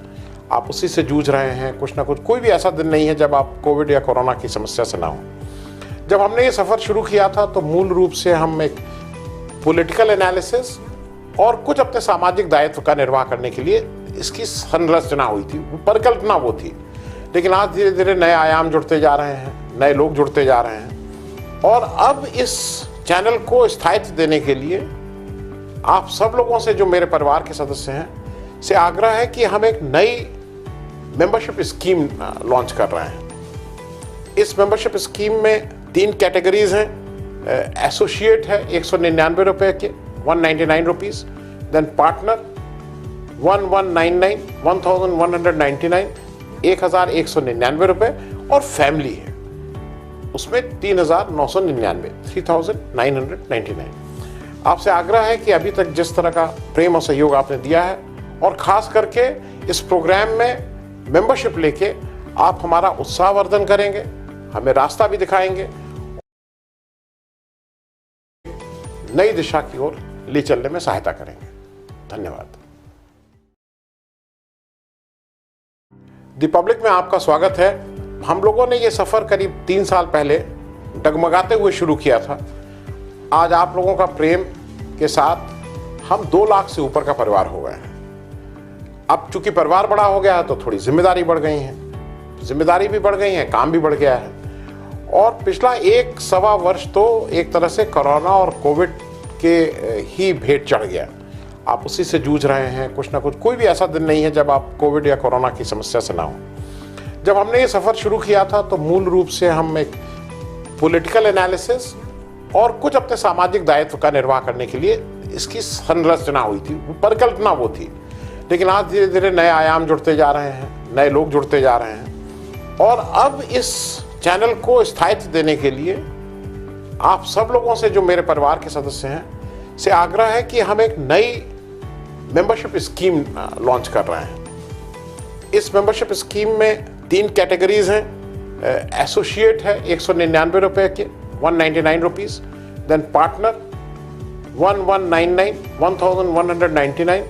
आप उसी से जूझ रहे हैं, कुछ ना कुछ। कोई भी ऐसा दिन नहीं है जब आप कोविड या कोरोना की समस्या से ना हो। जब हमने ये सफ़र शुरू किया था तो मूल रूप से हम एक पॉलिटिकल एनालिसिस और कुछ अपने सामाजिक दायित्व का निर्वाह करने के लिए इसकी संरचना हुई थी, परिकल्पना वो थी। लेकिन आज धीरे धीरे नए आयाम जुड़ते जा रहे हैं, नए लोग जुड़ते जा रहे हैं। और अब इस चैनल को स्थायित्व देने के लिए आप सब लोगों से, जो मेरे परिवार के सदस्य हैं, से आग्रह है कि हम एक नई मेंबरशिप स्कीम लॉन्च कर रहे हैं। इस मेंबरशिप स्कीम में 3 कैटेगरीज हैं। एसोसिएट है 199 रुपए के, 199 रुपीज़। देन पार्टनर 1199, 1199, 1199 रुपए। और फैमिली है, उसमें 3999, 3999। आपसे आग्रह है कि अभी तक जिस तरह का प्रेम और सहयोग आपने दिया है, और खास करके इस प्रोग्राम में मेंबरशिप लेके आप हमारा उत्साहवर्धन करेंगे, हमें रास्ता भी दिखाएंगे, नई दिशा की ओर ले चलने में सहायता करेंगे। धन्यवाद। रिपब्लिक में आपका स्वागत है। हम लोगों ने ये सफ़र करीब 3 साल पहले डगमगाते हुए शुरू किया था। आज आप लोगों का प्रेम के साथ हम 2 लाख से ऊपर का परिवार हो गए हैं। अब चूंकि परिवार बड़ा हो गया है तो थोड़ी जिम्मेदारी बढ़ गई है, जिम्मेदारी भी बढ़ गई है, काम भी बढ़ गया है। और पिछला 1-1.25 वर्ष तो एक तरह से कोरोना और कोविड के ही भेंट चढ़ गया। आप उसी से जूझ रहे हैं, कुछ ना कुछ, कोई भी ऐसा दिन नहीं है जब आप कोविड या कोरोना की समस्या से ना हो। जब हमने ये सफ़र शुरू किया था तो मूल रूप से हम एक पॉलिटिकल एनालिसिस और कुछ अपने सामाजिक दायित्व का निर्वाह करने के लिए इसकी संरचना हुई थी, परिकल्पना वो थी। लेकिन आज धीरे धीरे नए आयाम जुड़ते जा रहे हैं, नए लोग जुड़ते जा रहे हैं, और अब इस चैनल को स्थायित्व देने के लिए आप सब लोगों से, जो मेरे परिवार के सदस्य हैं, से आग्रह है कि हम एक नई मेंबरशिप स्कीम लॉन्च कर रहे हैं। इस मेंबरशिप स्कीम में 3 कैटेगरीज हैं। एसोसिएट है 199 रुपये के, 199 रुपीज़, देन पार्टनर 1199 1199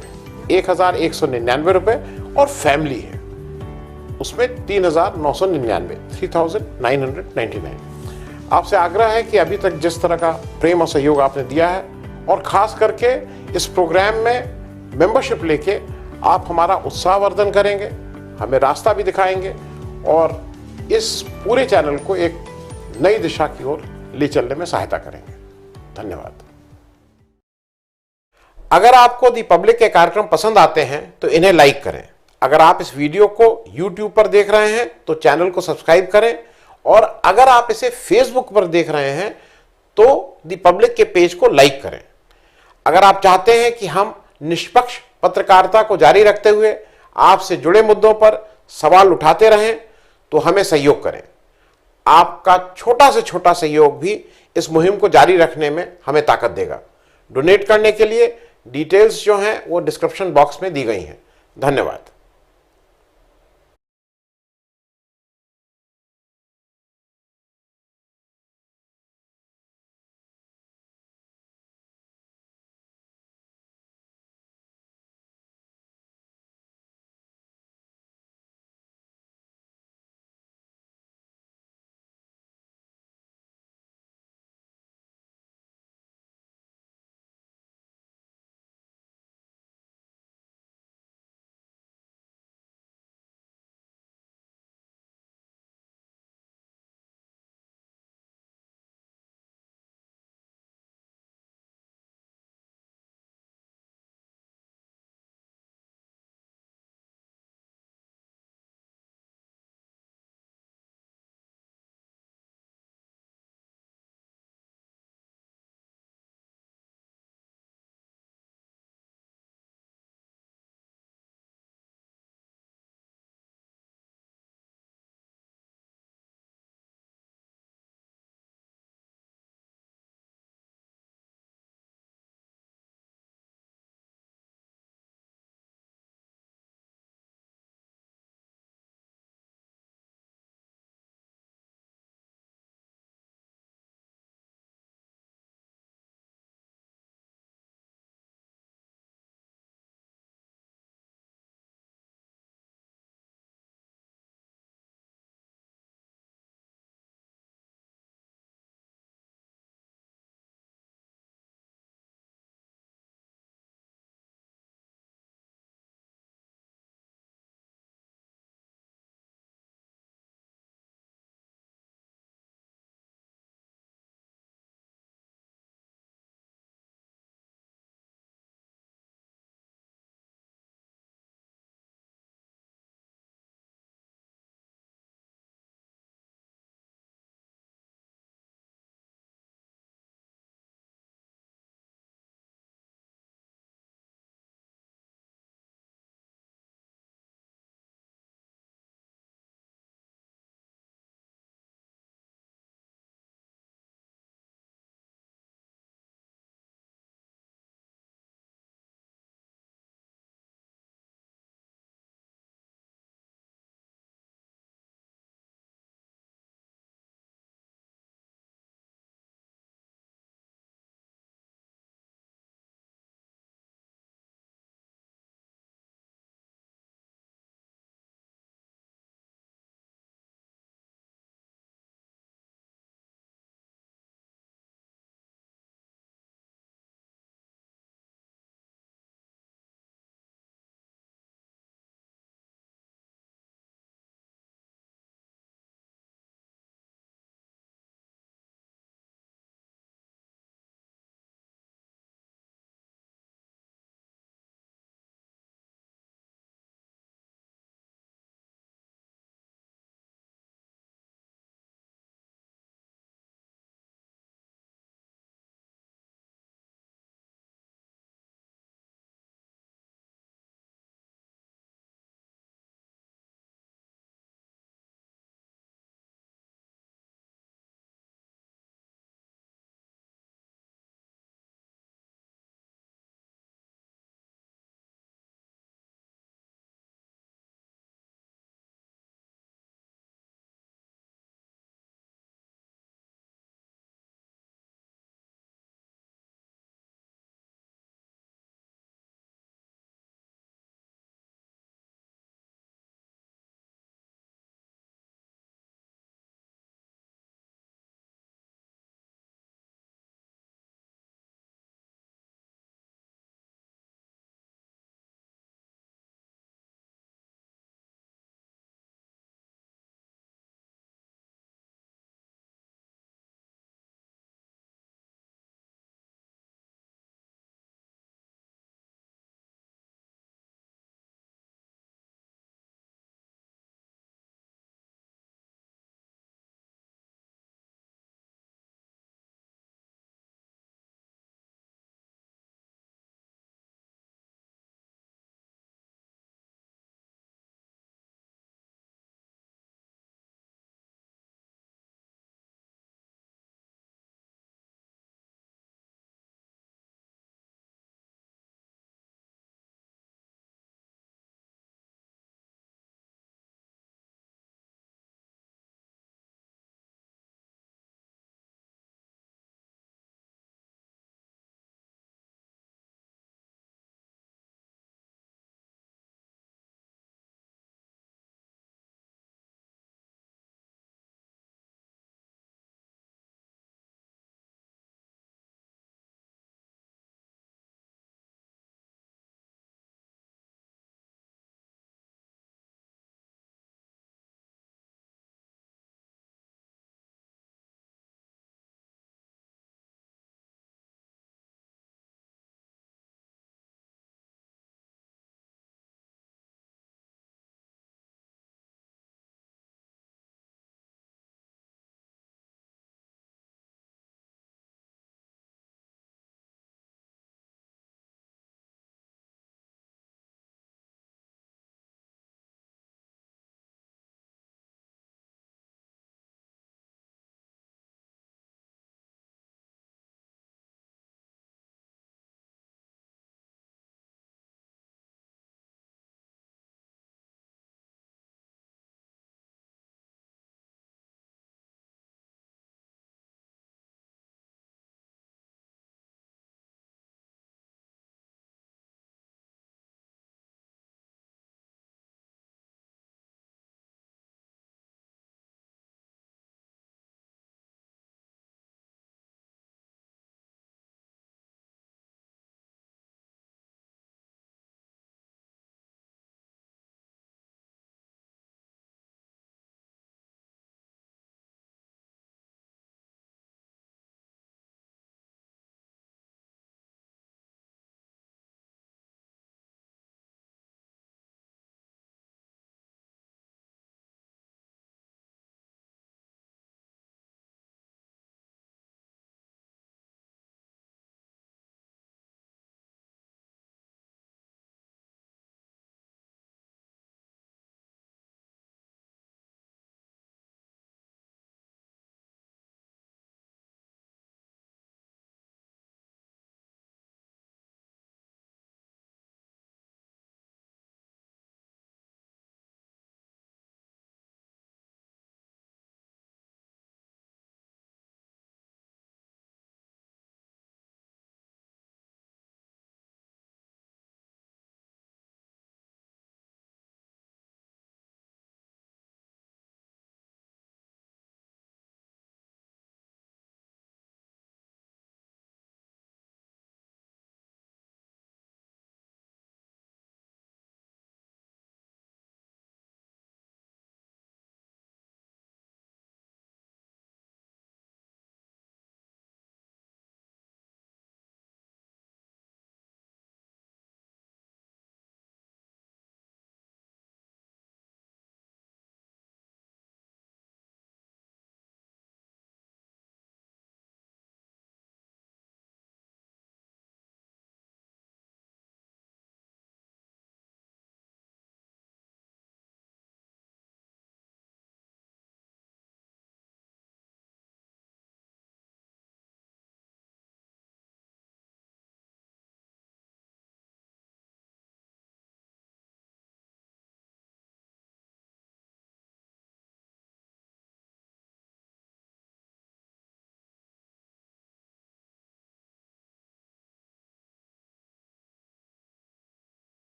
1199 रुपये, और फैमिली है उसमें 3999 3999। आपसे आग्रह है कि अभी तक जिस तरह का प्रेम और सहयोग आपने दिया है, और खास करके इस प्रोग्राम में मेंबरशिप लेके आप हमारा उत्साहवर्धन करेंगे, हमें रास्ता भी दिखाएंगे और इस पूरे चैनल को एक नई दिशा की ओर ले चलने में सहायता करेंगे। धन्यवाद। अगर आपको दी पब्लिक के कार्यक्रम पसंद आते हैं तो इन्हें लाइक करें। अगर आप इस वीडियो को YouTube पर देख रहे हैं तो चैनल को सब्सक्राइब करें, और अगर आप इसे Facebook पर देख रहे हैं तो दी पब्लिक के पेज को लाइक करें। अगर आप चाहते हैं कि हम निष्पक्ष पत्रकारिता को जारी रखते हुए आपसे जुड़े मुद्दों पर सवाल उठाते रहें तो हमें सहयोग करें। आपका छोटा से छोटा सहयोग भी इस मुहिम को जारी रखने में हमें ताकत देगा। डोनेट करने के लिए डिटेल्स जो हैं वो डिस्क्रिप्शन बॉक्स में दी गई हैं। धन्यवाद।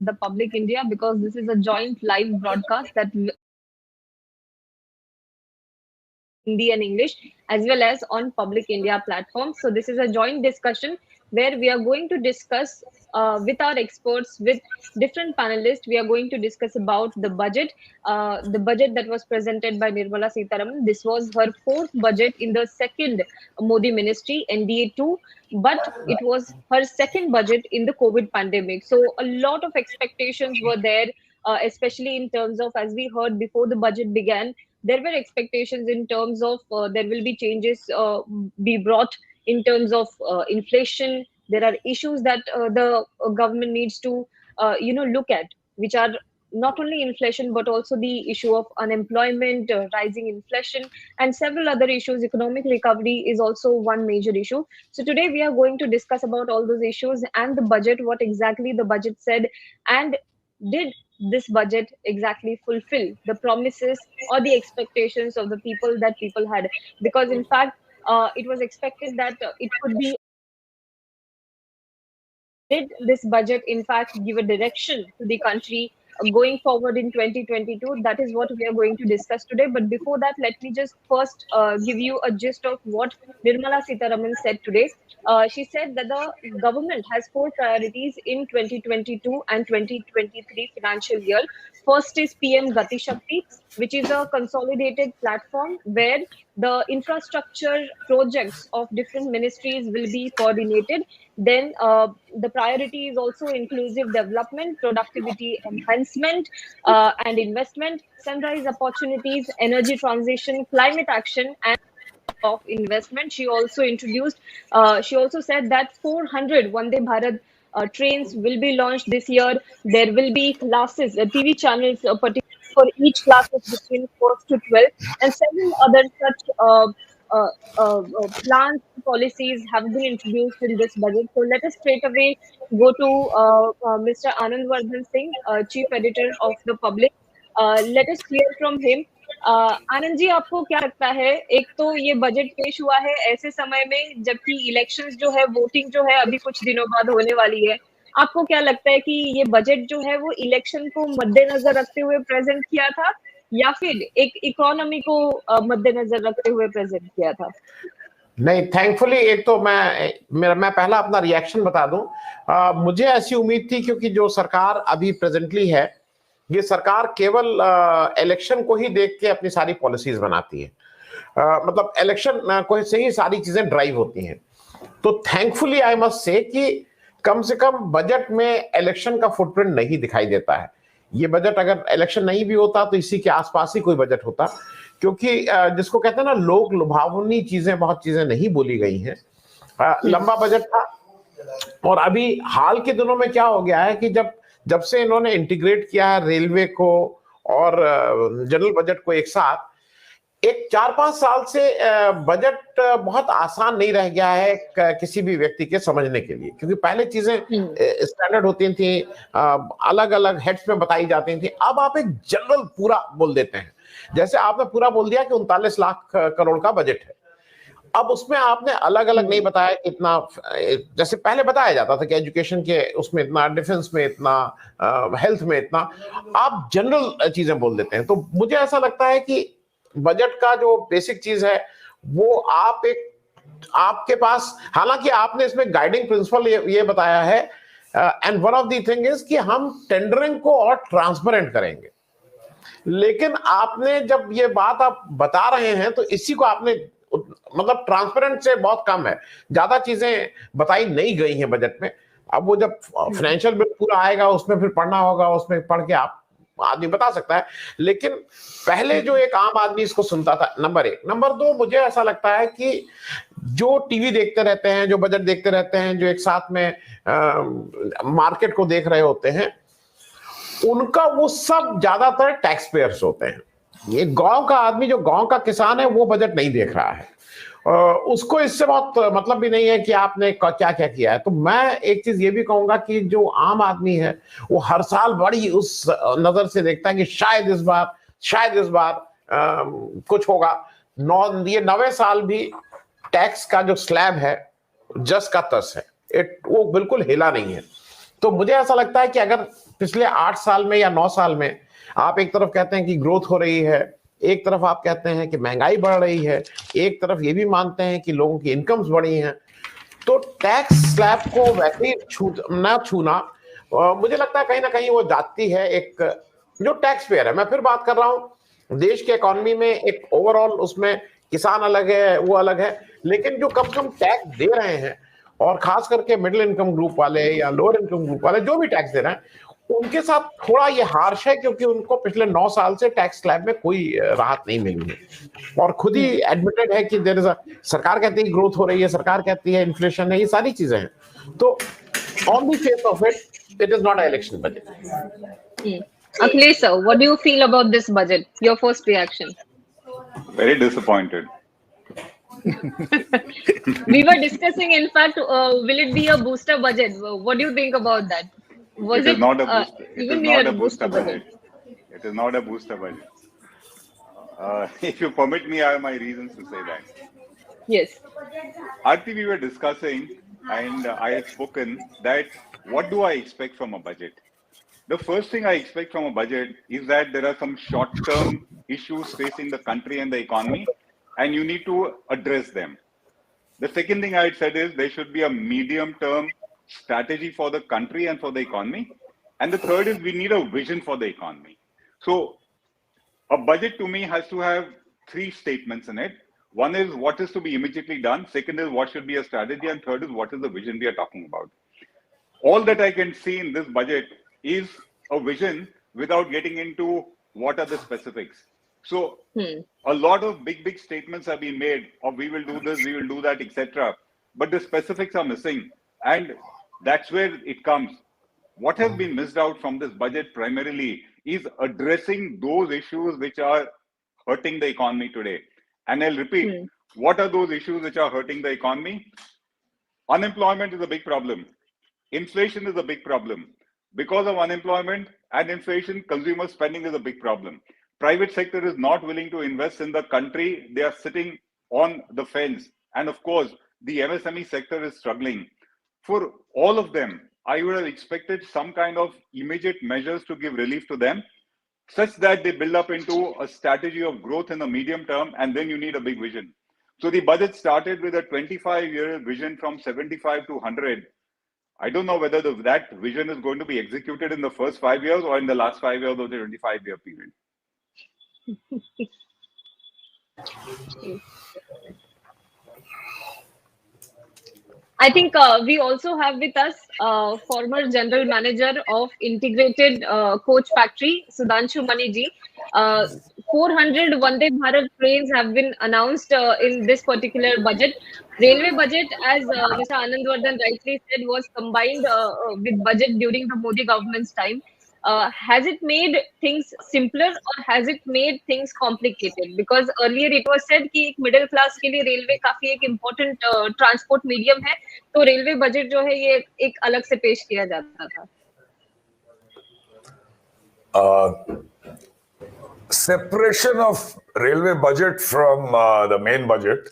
the Public India, because this is a joint live broadcast that Hindi and English, as well as on Public India platform. So this is a joint discussion where we are going to discuss with our experts, with different panelists. We are going to discuss about the budget that was presented by Nirmala Sitharaman. This was her fourth budget in the second Modi ministry, NDA 2, but it was her second budget in the COVID pandemic. So a lot of expectations were there, especially in terms of, as we heard before the budget began, there were expectations in terms of there will be changes be brought in terms of inflation. There are issues that the government needs to look at, which are not only inflation but also the issue of unemployment, rising inflation, and several other issues. Economic recovery is also one major issue. So today we are going to discuss about all those issues and the budget, what exactly the budget said, and did this budget exactly fulfill the promises or the expectations of the people that people had? Because in fact, it was expected that it could be. Did this budget in fact give a direction to the country going forward in 2022? That is what we are going to discuss today. But before that, let me just first give you a gist of what Nirmala Sitharaman said today. She said that the government has four priorities in 2022 and 2023 financial year. First is PM Gati Shakti, which is a consolidated platform where the infrastructure projects of different ministries will be coordinated. Then the priority is also inclusive development, productivity enhancement, and investment, sunrise opportunities, energy transition, climate action, and of investment. She also said that 400 Vande Bharat trains will be launched this year. There will be classes, TV channels, particularly for each classes between 1st to 12th, and several other such plans, policies have been introduced in this budget. So let us straight away go to Mr. Anand Vardhan Singh, Chief Editor of the Public. Let us hear from him. Anand ji, आपको क्या लगता है? एक तो ये budget पेश हुआ है ऐसे समय में जबकि इलेक्शंस जो है, वोटिंग जो है अभी कुछ दिनों बाद होने वाली है. आपको क्या लगता है कि ये बजट जो है वो इलेक्शन को मद्देनजर रखते हुए प्रेजेंट किया था या फिर एक इकोनॉमी को मद्देनजर रखते हुए प्रेजेंट किया था? नहीं, थैंकफुली एक तो मैं पहला अपना रिएक्शन बता दूं. मुझे ऐसी उम्मीद थी क्योंकि जो सरकार अभी प्रेजेंटली है, ये सरकार केवल इलेक्शन को ही देख के अपनी सारी पॉलिसीज बनाती है. मतलब इलेक्शन को से ही सारी चीजें ड्राइव होती हैं. तो थैंकफुली आई मस्ट से कि कम से कम बजट में इलेक्शन का फुटप्रिंट नहीं दिखाई देता है. ये बजट अगर इलेक्शन नहीं भी होता तो इसी के आसपास ही कोई बजट होता, क्योंकि जिसको कहते हैं ना, लोक लुभावनी चीजें, बहुत चीजें नहीं बोली गई हैं. लंबा बजट था. और अभी हाल के दिनों में क्या हो गया है कि जब से इन्होंने इंटीग्रेट किया है रेलवे को और जनरल बजट को एक साथ, एक 4-5 साल से बजट बहुत आसान नहीं रह गया है किसी भी व्यक्ति के समझने के लिए, क्योंकि पहले चीजें स्टैंडर्ड होती थी, अलग अलग हेड्स में बताई जाती थी. अब आप एक जनरल पूरा बोल देते हैं. जैसे आपने पूरा बोल दिया कि 39 लाख करोड़ का बजट है. अब उसमें आपने अलग अलग नहीं बताया कितना, जैसे पहले बताया जाता था कि एजुकेशन के उसमें इतना, डिफेंस में इतना, हेल्थ में इतना. आप जनरल चीजें बोल देते हैं. तो मुझे ऐसा लगता है कि बजट का जो बेसिक चीज है वो आपके पास, हालांकि आपने इसमें गाइडिंग प्रिंसिपल ये बताया है, and one of the thing is कि हम टेंडरिंग को और ट्रांसपेरेंट करेंगे. लेकिन आपने जब ये बात आप बता रहे हैं तो इसी को आपने, मतलब ट्रांसपेरेंट से बहुत कम है, ज्यादा चीजें बताई नहीं गई हैं बजट में. अब वो जब फाइनेंशियल बिल पूरा आएगा उसमें फिर पढ़ना होगा, उसमें पढ़ के आप आदमी बता सकता है. लेकिन पहले जो एक आम आदमी इसको सुनता था, नंबर 1. नंबर 2, मुझे ऐसा लगता है कि जो टीवी देखते रहते हैं, जो बजट देखते रहते हैं, जो एक साथ में मार्केट को देख रहे होते हैं, उनका वो सब ज्यादातर टैक्स पेयर्स होते हैं. ये गांव का आदमी, जो गांव का किसान है, वो बजट नहीं देख रहा है. उसको इससे बहुत मतलब भी नहीं है कि आपने क्या क्या किया है. तो मैं एक चीज ये भी कहूंगा कि जो आम आदमी है वो हर साल बड़ी उस नजर से देखता है कि शायद इस बार कुछ होगा. ये 9वें साल भी टैक्स का जो स्लैब है जस का तस है, वो बिल्कुल हिला नहीं है. तो मुझे ऐसा लगता है कि अगर पिछले 8 साल में या 9 साल में आप एक तरफ कहते हैं कि ग्रोथ हो रही है, एक तरफ आप कहते हैं कि महंगाई बढ़ रही है, एक तरफ ये भी मानते हैं कि लोगों की इनकम्स बढ़ी हैं, तो टैक्स स्लैब को वैसे ही छूना मुझे लगता है कहीं ना कहीं वो जाती है एक जो टैक्स पेयर है। मैं फिर बात कर रहा हूं, देश के इकोनॉमी में एक ओवरऑल उसमें किसान अलग है, वो अलग है, लेकिन जो कम से कम टैक्स दे रहे हैं और खास करके मिडिल इनकम ग्रुप वाले या लोअर इनकम ग्रुप वाले जो भी टैक्स दे रहे हैं, उनके साथ थोड़ा ये हार्श है, क्योंकि उनको पिछले 9 साल से टैक्स स्लैब में कोई राहत नहीं मिली है और खुद ही एडमिटेड है कि देयर इज सरकार कहती है ग्रोथ हो रही है, सरकार कहती है इन्फ्लेशन है, ये सारी चीजें हैं। तो on the face of it is not a election budget. Akhilesh sir, what do you feel about this budget? Your first reaction? Very disappointed. We were discussing, in fact, will it be a booster budget? What do you think about that? Was It is not a booster. It is even not a a booster budget. It is not a booster budget. If you permit me, I have my reasons to say that. Yes. Aarti, we were discussing, and I had spoken that what do I expect from a budget? The first thing I expect from a budget is that there are some short-term issues facing the country and the economy, and you need to address them. The second thing I had said is there should be a medium-term strategy for the country and for the economy. And the third is we need a vision for the economy. So a budget to me has to have 3 statements in it. One is what is to be immediately done. Second is what should be a strategy. And third is what is the vision we are talking about. All that I can see in this budget is a vision without getting into what are the specifics. So a lot of big statements have been made of we will do this, we will do that, etc. But the specifics are missing, and that's where it comes. What has been missed out from this budget primarily is addressing those issues which are hurting the economy today. And I'll repeat, what are those issues which are hurting the economy? Unemployment is a big problem. Inflation is a big problem. Because of unemployment and inflation, consumer spending is a big problem. Private sector is not willing to invest in the country. They are sitting on the fence. And of course, the MSME sector is struggling. For all of them, I would have expected some kind of immediate measures to give relief to them, such that they build up into a strategy of growth in the medium term, and then you need a big vision. So the budget started with a 25-year vision from 75 to 100. I don't know whether that vision is going to be executed in the first 5 years or in the last 5 years of the 25-year period. I think we also have with us former general manager of Integrated Coach Factory, Sudhanshu Maniji. 400 Vande Bharat trains have been announced in this particular budget. Railway budget, as Mr. Anandvardhan rightly said, was combined with budget during the Modi government's time. Has it made things simpler or has it made things complicated? Because earlier it was said कि middle class के लिए railway काफी एक important transport medium है, तो railway budget जो है ये एक अलग से पेश किया जाता था. Separation of railway budget from the main budget.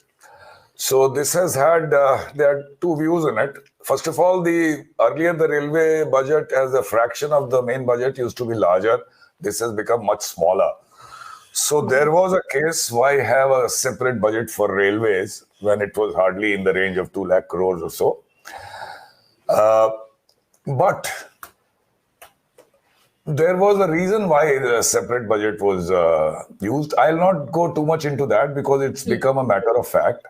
So this has had, there are 2 views in it. First of all, earlier the railway budget as a fraction of the main budget used to be larger. This has become much smaller. So there was a case why have a separate budget for railways when it was hardly in the range of 2 lakh crores or so. But there was a reason why the separate budget was used. I'll not go too much into that because it's become a matter of fact.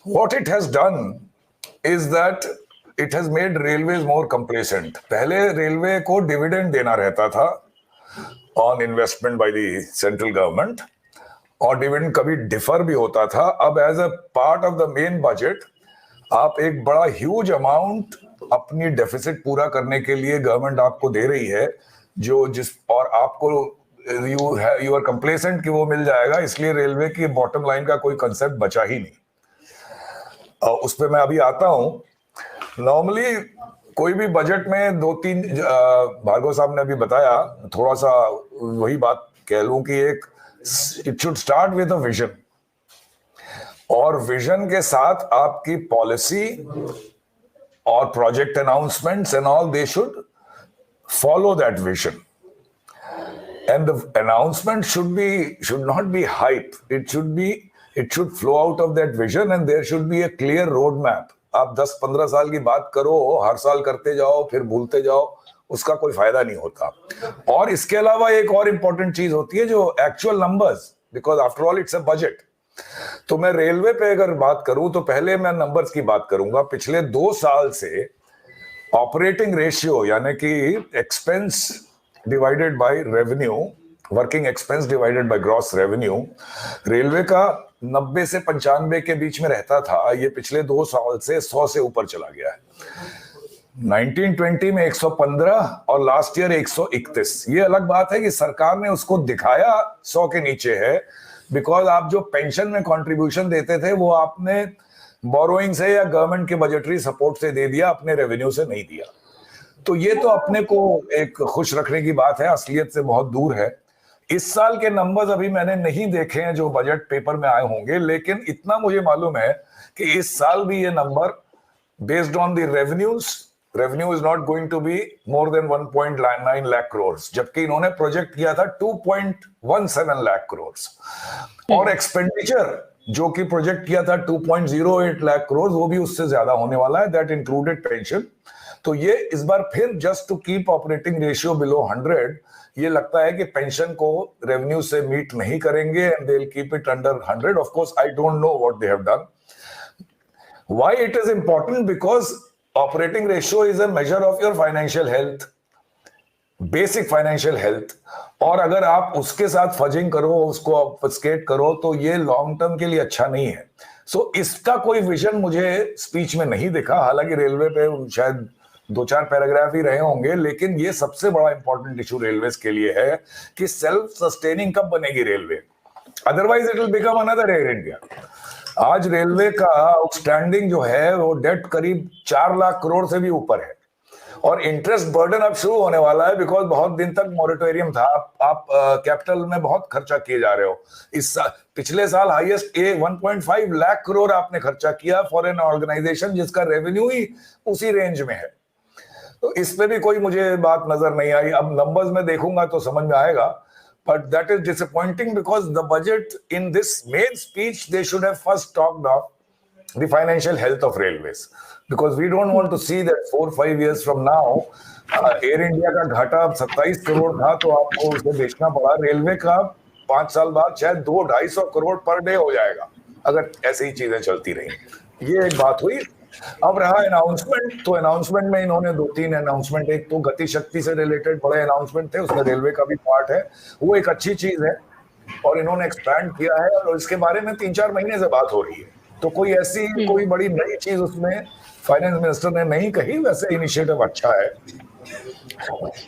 What it has done is that it has made railways more complacent. पहले railway को dividend देना रहता था on investment by the central government, और dividend कभी differ भी होता था. अब as a part of the main budget, आप एक बड़ा huge amount अपनी deficit पूरा करने के लिए government आपको दे रही है, और आपको you are complacent कि वो मिल जाएगा, इसलिए railway की bottom line का कोई concept बचा ही नहीं. उस पे मैं अभी आता हूं. नॉर्मली कोई भी बजट में 2-3 भार्गव साहब ने अभी बताया, थोड़ा सा वही बात कह लूं कि it should start with a vision, और विजन के साथ आपकी policy or project announcements and all, they should follow that vision. And the announcement should not be hype. It should flow out of that vision, and there should be a clear roadmap. आप 10-15 साल की बात करो, हर साल करते जाओ, फिर भूलते जाओ, उसका कोई फायदा नहीं होता. और इसके अलावा एक और इंपॉर्टेंट चीज होती है जो actual numbers, because after all it's a budget. तो मैं रेलवे पे अगर बात करूं तो पहले मैं नंबर्स की बात करूंगा. पिछले 2 साल से ऑपरेटिंग रेशियो यानी कि expense divided by revenue, working expense divided by gross revenue, railway का 90 से 95 के बीच में रहता था. ये पिछले 2 साल से 100 से ऊपर चला गया है. 1920 में 115 और लास्ट ईयर 131. ये अलग बात है कि सरकार ने उसको दिखाया 100 के नीचे है, बिकॉज आप जो पेंशन में कंट्रीब्यूशन देते थे वो आपने बोरोइंग से या गवर्नमेंट के बजटरी सपोर्ट से दे दिया, अपने रेवेन्यू से नहीं दिया. तो ये तो अपने को एक खुश रखने की बात है, असलियत से बहुत दूर है. इस साल के नंबर्स अभी मैंने नहीं देखे हैं जो बजट पेपर में आए होंगे, लेकिन इतना मुझे मालूम है कि इस साल भी ये नंबर based on the revenue is not going to be more than 1.9 lakh crore, जबकि इन्होंने प्रोजेक्ट किया था 2.17 लाख करोड़. और एक्सपेंडिचर जो कि प्रोजेक्ट किया था 2.08 लाख करोड़, वो भी उससे ज्यादा होने वाला है. That included pension. तो ये इस बार फिर just to keep operating ratio below 100, ये लगता है कि पेंशन को रेवेन्यू से मीट नहीं करेंगे and they will keep it under 100. Of course I don't know what they have done. Why it is important? Because operating ratio is a measure of your financial health, basic financial health. और अगर आप उसके साथ fudging करो, उसको ऑब्फस्केट करो, तो ये लॉन्ग टर्म के लिए अच्छा नहीं है. सो इसका कोई विजन मुझे स्पीच में नहीं दिखा. हालांकि रेलवे पे शायद 2-4 पैराग्राफ ही रहे होंगे, लेकिन ये सबसे बड़ा इंपॉर्टेंट इशू रेलवेज के लिए है कि सेल्फ सस्टेनिंग कब बनेगी railway. Otherwise it will become another air India. आज रेलवे का आउटस्टैंडिंग जो है वो डेट करीब 4 लाख करोड़ से भी ऊपर है, और इंटरेस्ट बर्डन अब शुरू होने वाला है, बिकॉज बहुत दिन तक मॉरेटोरियम था. आप कैपिटल में बहुत खर्चा किए जा रहे हो. पिछले साल हाईएस्ट 1.5 लाख करोड़ आपने खर्चा किया फॉर एन ऑर्गेनाइजेशन जिसका रेवेन्यू ही उसी रेंज में है. तो इस पे भी कोई मुझे बात नजर नहीं आई. अब नंबर्स में देखूंगा तो समझ में आएगा, but that is disappointing because the budget in this main speech they should have first talked of the financial health of railways, because we don't want to see that 4-5 years from now air India का घाटा अब 27 करोड़ था तो आपको उसे बेचना पड़ा. Railway का 5 साल बाद शायद 200-250 करोड़ पर डे हो जाएगा अगर ऐसी ही चीजें चलती रही. ये एक बात हुई. अब रहा अनाउंसमेंट, तो अनाउंसमेंट में इन्होंने 2-3 अनाउंसमेंट, एक तो गति शक्ति से रिलेटेड बड़े अनाउंसमेंट थे, उसमें रेलवे का भी पार्ट है, वो एक अच्छी चीज है और इन्होंने एक्सपैंड किया है और इसके बारे में 3-4 महीने से बात हो रही है. तो कोई ऐसी कोई बड़ी नई चीज उसमें फाइनेंस मिनिस्टर ने नहीं कही. वैसे इनिशिएटिव अच्छा है.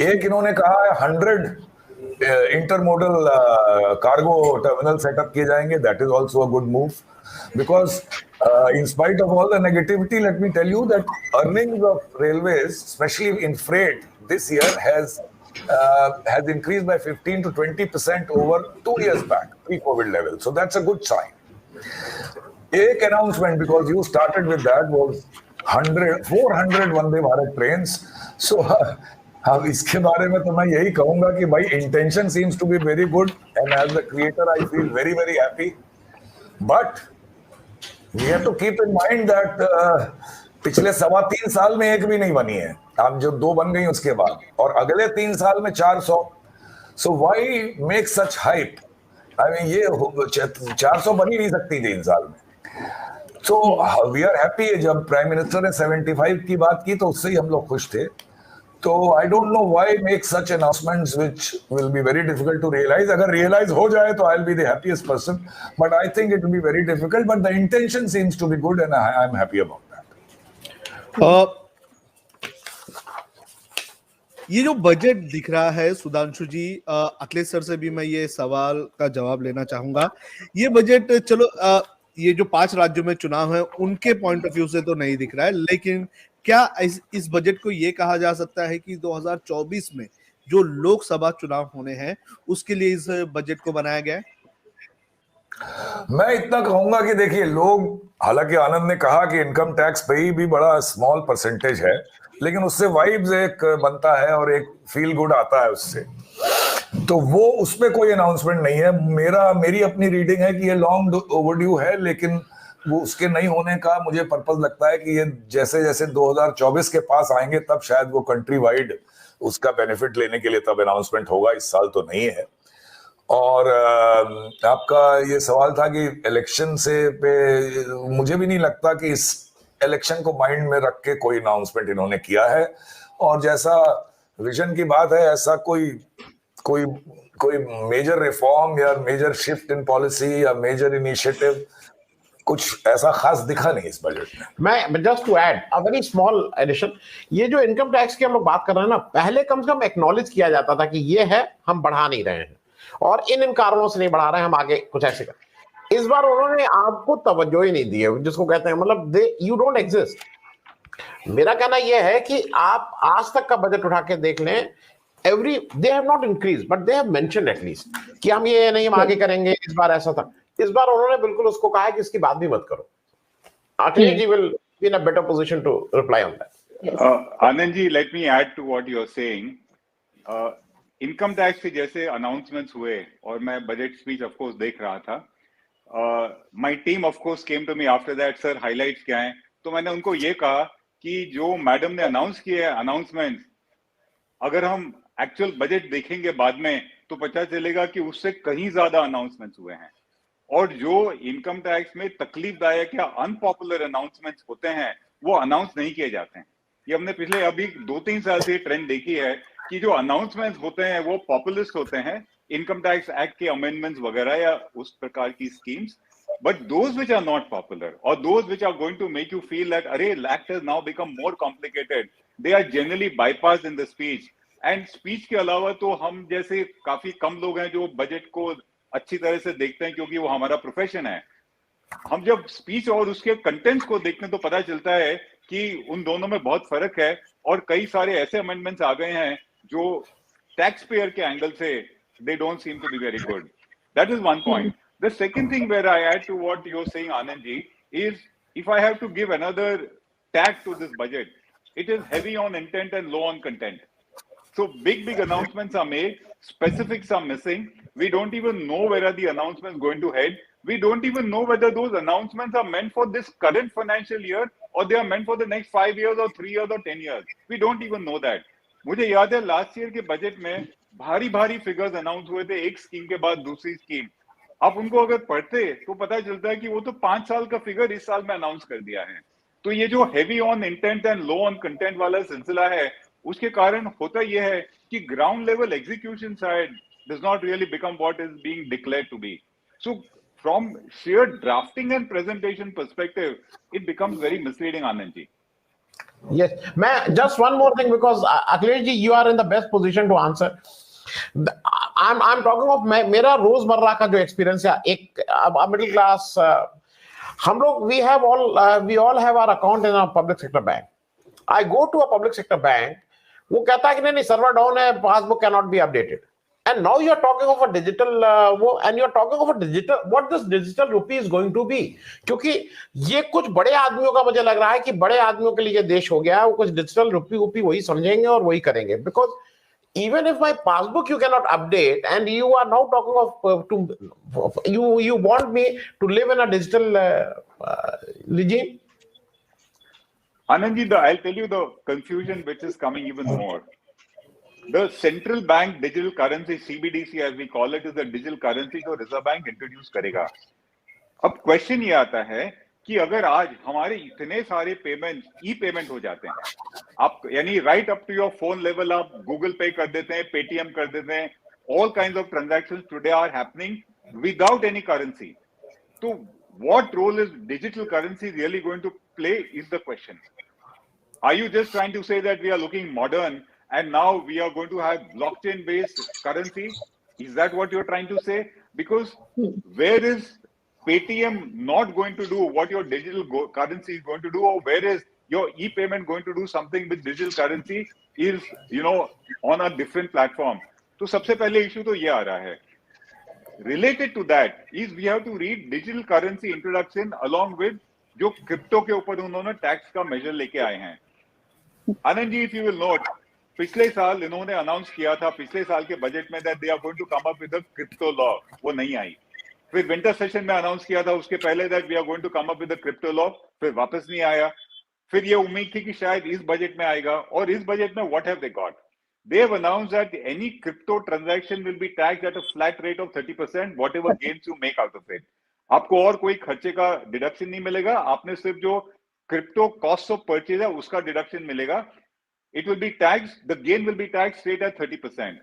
एक इन्होंने कहा है 100 इंटरमोडल कार्गो टर्मिनल सेटअप किए जाएंगे. That is also a good move because in spite of all the negativity, let me tell you that earnings of railways, especially in freight, this year has increased by 15 to 20% over 2 years back, pre-COVID level. So that's a good sign. एक announcement, because you started with that, was 400 Vande Bharat trains. So अब इसके बारे में तो मैं यही कहूंगा कि भाई intention seems to be very good, and as the creator I feel very very happy. But we have to keep in mind that पिछले 3.25 साल में एक भी नहीं बनी है. अब जो 2 बन गई उसके बाद, और अगले 3 साल में 400. So why make such hype? I mean ये 400 बन ही नहीं सकती 3 साल में. So we are happy. जब प्राइम मिनिस्टर ने 75 की बात की तो उससे ही हम लोग खुश थे. तो I don't know why make such announcements which will be very difficult to realize. अगर realize हो जाए तो I'll be the happiest person, but I think it will be very difficult. But the intention seems to be good, and I'm happy about that. ये जो budget दिख रहा है सुधांशु जी, Akhilesh sir से भी मैं ये सवाल का जवाब लेना चाहूंगा. ये बजट चलो ये जो 5 राज्यों में चुनाव है उनके पॉइंट ऑफ व्यू से तो नहीं दिख रहा है, लेकिन क्या इस बजट को ये कहा जा सकता है कि 2024 में जो लोकसभा चुनाव होने हैं उसके लिए इस बजट को बनाया गया है? मैं इतना कहूंगा कि देखिए, लोग, हालांकि आनंद ने कहा कि इनकम टैक्स पे भी बड़ा स्मॉल परसेंटेज है, लेकिन उससे वाइब्स एक बनता है और एक फील गुड आता है उससे, तो वो उसमें कोई अनाउंसमेंट नहीं है। मेरी अपनी रीडिंग है कि ये लॉन्ग ओवरड्यू है, लेकिन वो उसके नहीं होने का मुझे पर्पस लगता है कि ये जैसे जैसे 2024 के पास आएंगे तब शायद वो कंट्री वाइड उसका बेनिफिट लेने के लिए तब अनाउंसमेंट होगा, इस साल तो नहीं है। और आपका ये सवाल था कि इलेक्शन से पे, मुझे भी नहीं लगता कि इस इलेक्शन को माइंड में रख के कोई अनाउंसमेंट इन्होंने किया है, और जैसा विजन की बात है, ऐसा कोई कोई कोई मेजर रिफॉर्म या मेजर शिफ्ट इन पॉलिसी या मेजर इनिशिएटिव कुछ ऐसा खास दिखा नहीं इस बजट में। मैं just to add a very small addition, ये जो इनकम टैक्स की हम लोग बात कर रहे हैं ना, पहले कम से कम एक्नॉलेज किया जाता था कि ये है, हम बढ़ा नहीं रहे हैं और इन कारणों से नहीं बढ़ा रहे हैं, हम आगे कुछ ऐसे कर। इस बार उन्होंने आपको तवज्जो ही नहीं दी है, जिसको कहते हैं मतलब दे यू डोंट एग्जिस्ट। मेरा कहना यह है कि आप आज तक का बजट उठा के देख लें, they have not increased but they have mentioned at least कि हम ये नहीं, हम आगे करेंगे, इस बार ऐसा था। इस बार उन्होंने बिल्कुल उसको कहा है कि इसकी बात भी मत करो। Akhilesh ji will be in a better position to reply on that. Anand ji, let me add to what you are saying. Income tax के जैसे अनाउंसमेंट्स हुए और मैं बजट स्पीच ऑफ कोर्स देख रहा था, my team of course came to me after that, sir highlights क्या हैं? तो मैंने उनको ये कहा कि जो मैडम ने अनाउंस किए हैं अनाउंसमेंट, अगर हम एक्चुअल बजट देखेंगे बाद में तो पता चलेगा कि उससे कहीं ज्यादा अनाउंसमेंट्स हुए हैं, और जो इनकम टैक्स में तकलीफदायक या अनपॉपुलर अनाउंसमेंट्स होते हैं वो अनाउंस नहीं किए जाते हैं। ये हमने पिछले अभी 2-3 साल से ट्रेंड देखी है कि जो अनाउंसमेंट्स होते हैं वो पॉपुलिस्ट होते हैं, इनकम टैक्स एक्ट के अमेंडमेंट्स वगैरह या उस प्रकार की schemes, but those which are not popular or those which are going to make you feel that array act has now become more complicated, they are generally bypassed in the speech. And speech के अलावा तो हम जैसे काफी कम लोग हैं जो budget को अच्छी तरह से देखते हैं, क्योंकि वो हमारा प्रोफेशन है। हम जब स्पीच और उसके कंटेंट्स को देखते हैं तो पता चलता है कि उन दोनों में बहुत फर्क है, और कई सारे ऐसे अमेंडमेंट्स आ गए हैं जो टैक्स पेयर के एंगल से they don't seem to be very good. That is one point. The second thing where I add to what you're saying, Anandji, is if I have to give another tag to this budget, it is heavy on intent and low on content. So big announcements are made, specifics are missing. We don't even know where are the announcements going to head. We don't even know whether those announcements are meant for this current financial year or they are meant for the next 5 years or 3 years or 10 years. We don't even know that. मुझे याद है last year के budget में भारी figures announce हुए थे, एक scheme के बाद दूसरी स्कीम। आप उनको अगर पढ़ते तो पता चलता है कि वो तो 5 साल का फिगर इस साल में अनाउंस कर दिया है। तो ये जो heavy on intent and low on content वाला सिलसिला है, उसके कारण होता यह है कि ground level execution side does not really become what is being declared to be. So from sheer drafting and presentation perspective, it becomes very misleading, Anand ji. Yes, just one more thing, because Akhilesh ji, you are in the best position to answer. I'm talking of मेरा रोजमर्रा का जो experience है, एक middle class हम लोग, we all have our account in a public sector bank. I go to a public sector bank, वो कहता है कि नहीं सर्वर डाउन है, passbook cannot be updated. And now you are talking of a digital and you are talking of a digital, what this digital rupee is going to be. क्योंकि ये कुछ बड़े आदमियों का मुझे लग रहा है कि बड़े आदमियों के लिए देश हो गया है, वो कुछ डिजिटल रूपी वही समझेंगे और वही करेंगे। Because even if my passbook you cannot update, and you are now talking of you want me to live in a digital regime. Anand ji, I'll tell you the confusion which is coming even more. The central bank digital currency, CBDC as we call it, is the digital currency जो reserve bank introduce करेगा। अब question ये आता है कि अगर आज हमारे इतने सारे पेमेंट ई पेमेंट हो जाते हैं, आप यानी right up to your phone level आप गूगल पे कर देते हैं, पेटीएम कर देते हैं, all kinds of transactions today are happening without any currency. तो what role is digital currency really going to play is the question. Are you just trying to say that we are looking modern and now we are going to have blockchain based currency? Is that what you're trying to say? Because where is Paytm not going to do what your digital currency is going to do, or where is your e-payment going to do something with digital currency is on a different platform? तो सबसे पहले issue तो ये आ रहा है। related to that is we have to read digital currency introduction along with जो crypto के ऊपर उन्होंने टैक्स का मेजर लेके आए हैं. Anand ji, if you will note, पिछले साल इन्होंने अनाउंस किया था पिछले साल के बजट में that they are going to come up with a crypto law, वो नहीं आई. फिर विंटर सेशन में अनाउंस किया था उसके पहले that we are going to come up with a crypto law, फिर वापस नहीं आया. फिर ये उम्मीद थी कि शायद इस बजट में आएगा, और इस बजट में what have they got? They have announced that any crypto transaction will be taxed at a flat rate of 30%, whatever gains you make out of it. आपको और कोई खर्चे का डिडक्शन नहीं मिलेगा, आपने सिर्फ जो क्रिप्टो कॉस्ट ऑफ परचेज है उसका डिडक्शन मिलेगा. It will be taxed, the gain will be taxed straight at 30%.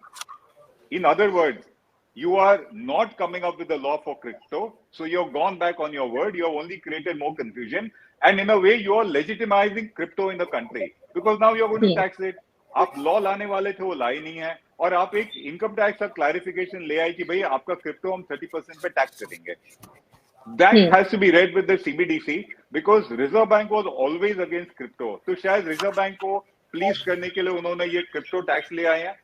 In other words, you are not coming up with a law for crypto, so you have gone back on your word, you have only created more confusion, and in a way you are legitimizing crypto in the country, because now you are going to tax it. आप law लाने वाले थे, वो लाई नहीं है, और आप एक इनकम टैक्स का क्लैरिफिकेशन ले आए कि भाई आपका क्रिप्टो हम 30% पे टैक्स करेंगे. That has to be read with the CBDC, because Reserve Bank was always against crypto. तो शायद Reserve Bank को प्लीज करने के लिए उन्होंने ये क्रिप्टो टैक्स ले आए हैं.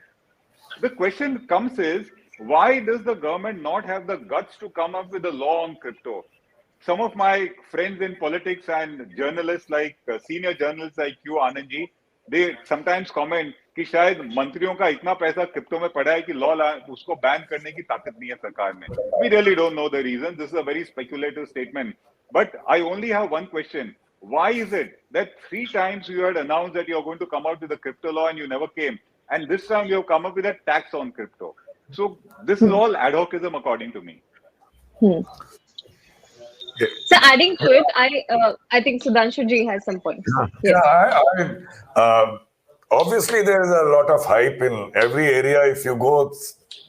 The question comes is, why does the government not have the guts to come up with a law on crypto? Some of my friends in politics and journalists like senior journalists like you, Anand ji, they sometimes comment कि शायद मंत्रियों का इतना पैसा crypto में पड़ा है कि लॉ उसको बैन करने की ताकत नहीं है सरकार में. We really don't know the reason. This is a very speculative statement. But I only have one question. Why is it that 3 times you had announced that you're going to come out with a crypto law and you never came? And this time you have come up with a tax on crypto. So this is all ad hocism according to me. So adding to it, I think Sudhanshu ji has some points. Obviously there is a lot of hype in every area. If you go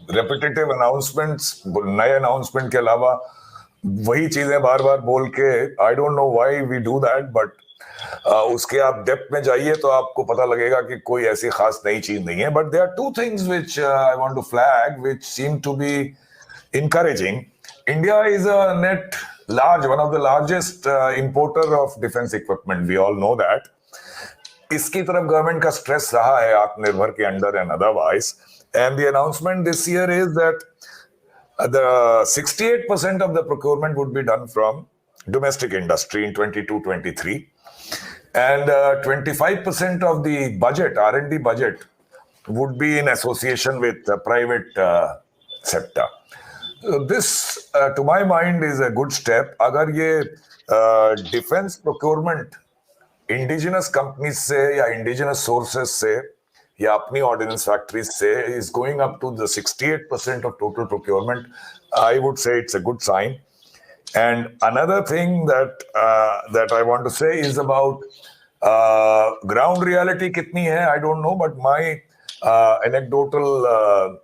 repetitive announcements, नए announcement के अलावा वही चीजें बार बार बोल के, I don't know why we do that, but उसके आप depth में जाइए तो आपको पता लगेगा कि कोई ऐसी खास नई चीज नहीं है. But there are 2 things which I want to flag, which seem to be encouraging. India is a one of the largest importer of defense equipment. We all know that. इसकी तरफ गवर्नमेंट का स्ट्रेस रहा है आत्मनिर्भर के under and otherwise. And the announcement this year is that the 68% of the procurement would be done from domestic industry in 22-23, and 25% of the budget, R&D budget, would be in association with the private sector. This, to my mind, is a good step. अगर ये defense procurement indigenous companies से या indigenous sources से या अपनी ordinance factories से is going up to the 68% of total procurement, I would say it's a good sign. And another thing that I want to say is about ground reality कितनी है, I don't know, but my anecdotal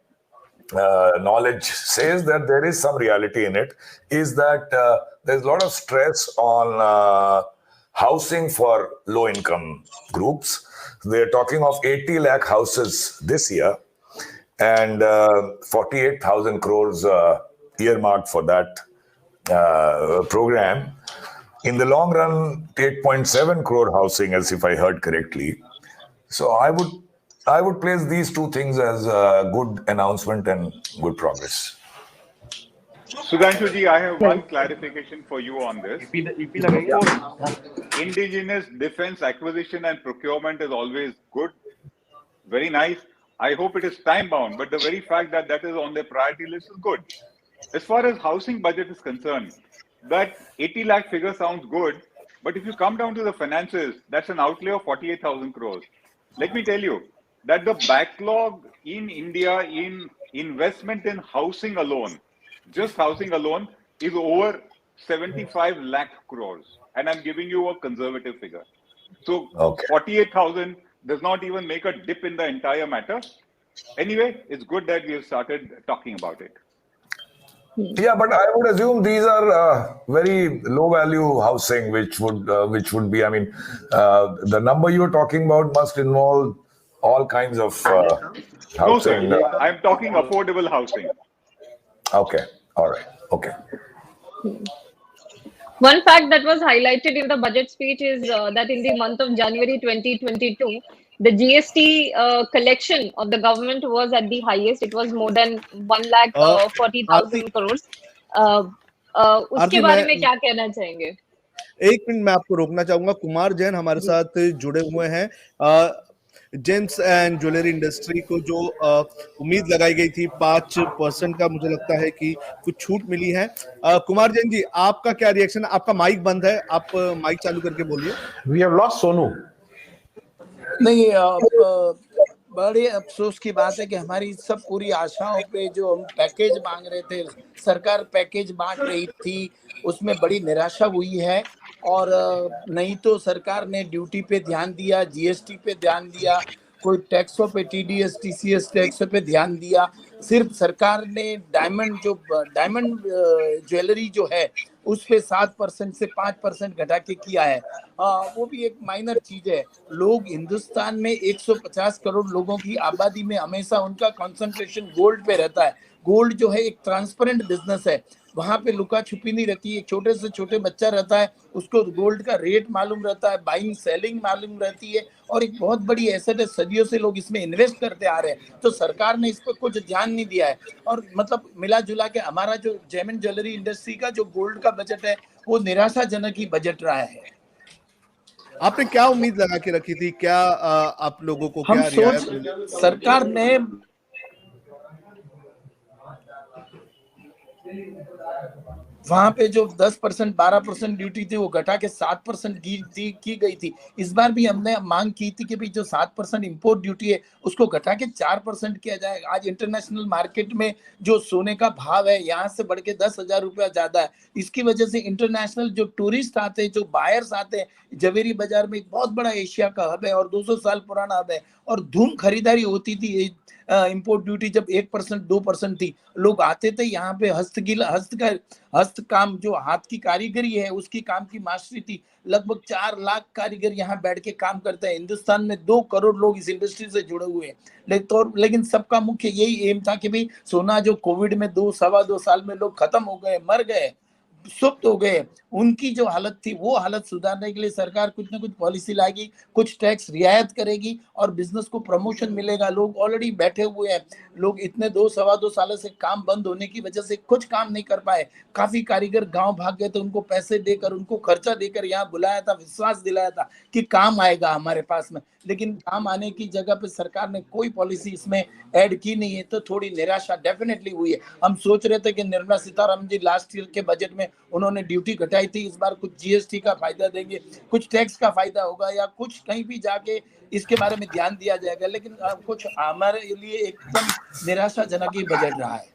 knowledge says that there is some reality in it, is that there's a lot of stress on housing for low-income groups. They're talking of 80 lakh houses this year, and 48,000 crores earmarked for that program. In the long run, 8.7 crore housing, as if I heard correctly. So I would place these 2 things as a good announcement and good progress. Sudhanshu ji, I have one clarification for you on this. Indigenous defense acquisition and procurement is always good, very nice. I hope it is time bound, but the very fact that that is on their priority list is good. As far as housing budget is concerned, that 80 lakh figure sounds good, but if you come down to the finances, that's an outlay of 48,000 crores. Let me tell you that the backlog in India in investment in housing alone, just housing alone, is over 75 lakh crores. And I'm giving you a conservative figure. So 48,000 does not even make a dip in the entire matter. Anyway, it's good that we have started talking about it. Yeah, but I would assume these are very low value housing, which would be, I mean, the number you're talking about must involve all kinds of housing. No, sir, I'm talking affordable housing. Okay, all right, okay. One fact that was highlighted in the budget speech is that in the month of January 2022, the GST collection of the government was at the highest. It was more than 1,40,000 Aarti crores. उसके आरती बारे मैं में क्या कहना चाहेंगे? एक minute मैं आपको रोकना चाहूंगा। कुमार जैन हमारे जी साथ जुड़े हुए हैं। जेम्स एंड ज्वेलरी इंडस्ट्री को जो उम्मीद लगाई गई थी 5% का, मुझे लगता है कि कुछ छूट मिली है। कुमार जैन जी, आपका क्या रिएक्शन? आपका माइक बंद है, आप माइक चालू करके बोलिए। We have lost Sonu. नहीं, बड़े अफसोस की बात है कि हमारी सब पूरी आशाओं पे जो हम पैकेज मांग रहे थे, सरकार पैकेज बांट रही थी, उसमें बड़ी निराशा हुई है। और नहीं तो सरकार ने ड्यूटी पे ध्यान दिया, जीएसटी पे ध्यान दिया, कोई टैक्सों पे, टीडीएस टीसीएस टैक्सों पे ध्यान दिया। सिर्फ सरकार ने डायमंड ज्वेलरी जो है उस पे 7% से 5% घटा के किया है। वो भी एक माइनर चीज है। लोग हिंदुस्तान में 150 करोड़ लोगों की आबादी में हमेशा उनका कंसंट्रेशन गोल्ड पे रहता है। गोल्ड जो है एक ट्रांसपेरेंट बिजनेस है, वहां पे लुका छुपी नहीं रहती। एक छोटे से छोटे बच्चा रहता है, उसको गोल्ड का रेट मालूम रहता है, बाइंग सेलिंग मालूम रहती है, और एक बहुत बड़ी एसेट है। सदियों से लोग इसमें इन्वेस्ट करते आ रहे हैं, तो सरकार ने इस पर कुछ ध्यान नहीं दिया है। और मतलब मिला जुला के हमारा जो जेम ज्वेलरी इंडस्ट्री का जो गोल्ड का बजट है वो निराशाजनक ही बजट रहा है। आपने क्या उम्मीद लगा के रखी थी? क्या आप लोगों को हम क्या सोच, रियायत मिली? सरकार ने वहां पे जो 10% 12% ड्यूटी थी वो घटा के 7% की गई थी। इस बार भी हमने मांग की थी कि भाई जो 7% इम्पोर्ट ड्यूटी है उसको घटा के 4% किया जाए। आज इंटरनेशनल मार्केट में जो सोने का भाव है यहाँ से बढ़ के 10,000 रुपया ज्यादा है। इसकी वजह से इंटरनेशनल जो टूरिस्ट आते हैं, जो बायर्स आते हैं, जवेरी बाजार में एक बहुत बड़ा एशिया का हब है और 200 साल पुराना हब है, और धूम खरीदारी होती थी। इम्पोर्ट ड्यूटी जब 1% 2% थी, लोग आते थे यहाँ पे। हस्त काम जो हाथ की कारीगरी है उसकी काम की मास्टरी थी। लगभग 4 लाख कारीगर यहाँ बैठ के काम करते हैं। हिंदुस्तान में 2 करोड़ लोग इस इंडस्ट्री से जुड़े हुए हैं। लेकिन सबका मुख्य यही एम था कि भाई सोना जो कोविड में 2 साल में लोग खत्म हो गए, मर गए, सुप्त हो गए, उनकी जो हालत थी वो हालत सुधारने के लिए सरकार कुछ ना कुछ पॉलिसी लाएगी, कुछ टैक्स रियायत करेगी और बिजनेस को प्रमोशन मिलेगा। लोग ऑलरेडी बैठे हुए हैं। लोग इतने 2 सालों से काम बंद होने की वजह से कुछ काम नहीं कर पाए। काफी कारीगर गांव भाग गए थे, उनको पैसे देकर, उनको खर्चा देकर यहाँ बुलाया था, विश्वास दिलाया था कि काम आएगा हमारे पास में। लेकिन काम आने की जगह पे सरकार ने कोई पॉलिसी इसमें ऐड की नहीं है, तो थोड़ी निराशा डेफिनेटली हुई है। हम सोच रहे थे कि निर्मला सीतारमन जी लास्ट ईयर के बजट में उन्होंने ड्यूटी घटाई थी, इस बार कुछ जीएसटी का फायदा देंगे, कुछ टैक्स का फायदा होगा, या कुछ कहीं भी जाके इसके बारे में ध्यान दिया जाएगा। लेकिन कुछ हमारे लिए एकदम निराशाजनक ही बजट रहा है।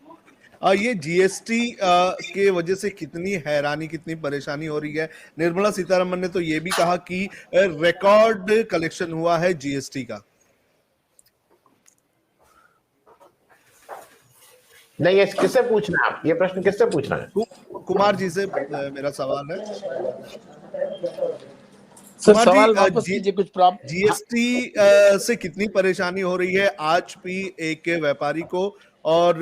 ये जीएसटी के वजह से कितनी हैरानी, कितनी परेशानी हो रही है। निर्मला सीतारमन ने तो ये भी कहा कि रिकॉर्ड कलेक्शन हुआ है जीएसटी का। नहीं, ये किससे पूछना है आप? ये प्रश्न किससे पूछना है? कुमार जी से मेरा सवाल है। सर सवाल वापस कीजिए। कुछ प्रॉब्लम जीएसटी से कितनी परेशानी हो रही है आज भी एक व्यापारी को? और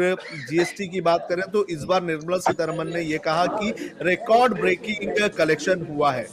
जीएसटी की बात करें तो इस बार निर्मला सीतारमन ने यह कहा कि रिकॉर्ड ब्रेकिंग कलेक्शन हुआ है।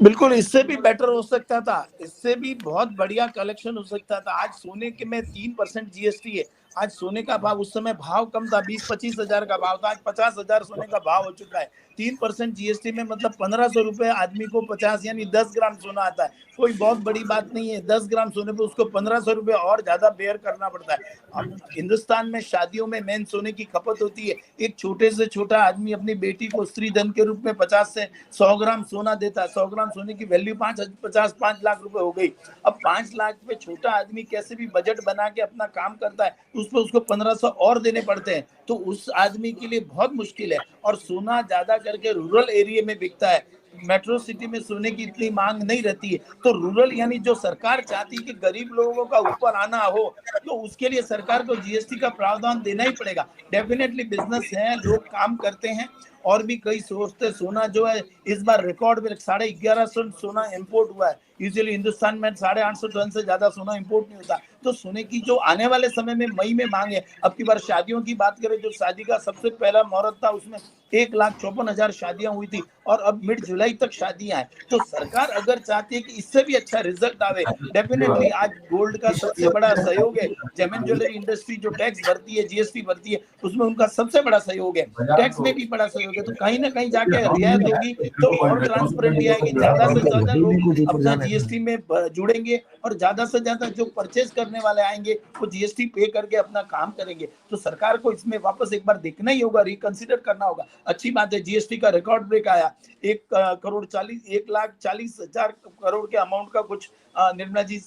बिल्कुल, इससे भी बेटर हो सकता था, इससे भी बहुत बढ़िया कलेक्शन हो सकता था। आज सोने के में 3% जीएसटी है। आज सोने का भाव, उस समय भाव कम था, 20-25 हजार का भाव था, आज 50 हजार सोने का भाव हो चुका है। 3% जीएसटी में मतलब 1500 रुपए आदमी को 50 यानी 10 ग्राम सोना आता है। कोई बहुत बड़ी बात नहीं है। 10 ग्राम सोने पे उसको 1500 रुपए और ज्यादा बेयर करना पड़ता है। अब हिंदुस्तान में शादियों में मेन सोने की खपत होती है। एक छोटे से छोटा आदमी अपनी बेटी को स्त्री धन के रूप में 50 से 100 ग्राम सोना देता है। 100 ग्राम सोने की वैल्यू 5 लाख रुपए हो गई। अब 5 लाख पे छोटा आदमी कैसे भी बजट बना के अपना काम करता है, उस पर उसको 1500 और देने पड़ते हैं, तो उस आदमी के लिए बहुत मुश्किल है। और सोना ज्यादा करके रूरल एरिया में बिकता है। मेट्रो सिटी में सोने की इतनी मांग नहीं रहती है। तो रूरल यानी जो सरकार चाहती है कि गरीब लोगों का ऊपर आना हो, तो उसके लिए सरकार को जीएसटी का प्रावधान देना ही पड़ेगा। डेफिनेटली बिजनेस है, लोग काम करते हैं और भी कई सोचते। सोना जो है इस बार रिकॉर्ड में 1150 सोना इंपोर्ट हुआ है। यूजुअली हिंदुस्तान में 850 टन से ज्यादा सोना इंपोर्ट नहीं होता। तो सोने की जो आने वाले समय में मई में मांग है, अब की बार शादियों की बात करें, जो शादी का सबसे पहला मुहूर्त था उसमें 1,54,000 शादियां हुई थी और अब मिड जुलाई तक शादियां हैं। तो सरकार अगर चाहती है कि इससे भी अच्छा रिजल्ट आवे, डेफिनेटली आज गोल्ड का सबसे बड़ा सहयोग है। जेम ज्वेलरी इंडस्ट्री जो टैक्स भरती है, जीएसटी भरती है, उसमें उनका सबसे बड़ा सहयोग है, टैक्स में भी बड़ा सहयोग है। तो कहीं ना कहीं जाके रियायत होगी तो और ट्रांसपेरेंटी आएगी, ज्यादा से ज्यादा लोग अपना जीएसटी में जुड़ेंगे और ज्यादा से ज्यादा जो परचेज करने वाले आएंगे वो जीएसटी पे करके अपना काम करेंगे। तो सरकार को इसमें वापस एक बार देखना ही होगा, रिकंसिडर करना होगा। अच्छी बात है, जीएसटी का रिकॉर्ड ब्रेक आया, 1,40,00,000 करोड़ के अमाउंट का कुछ निर्मला जी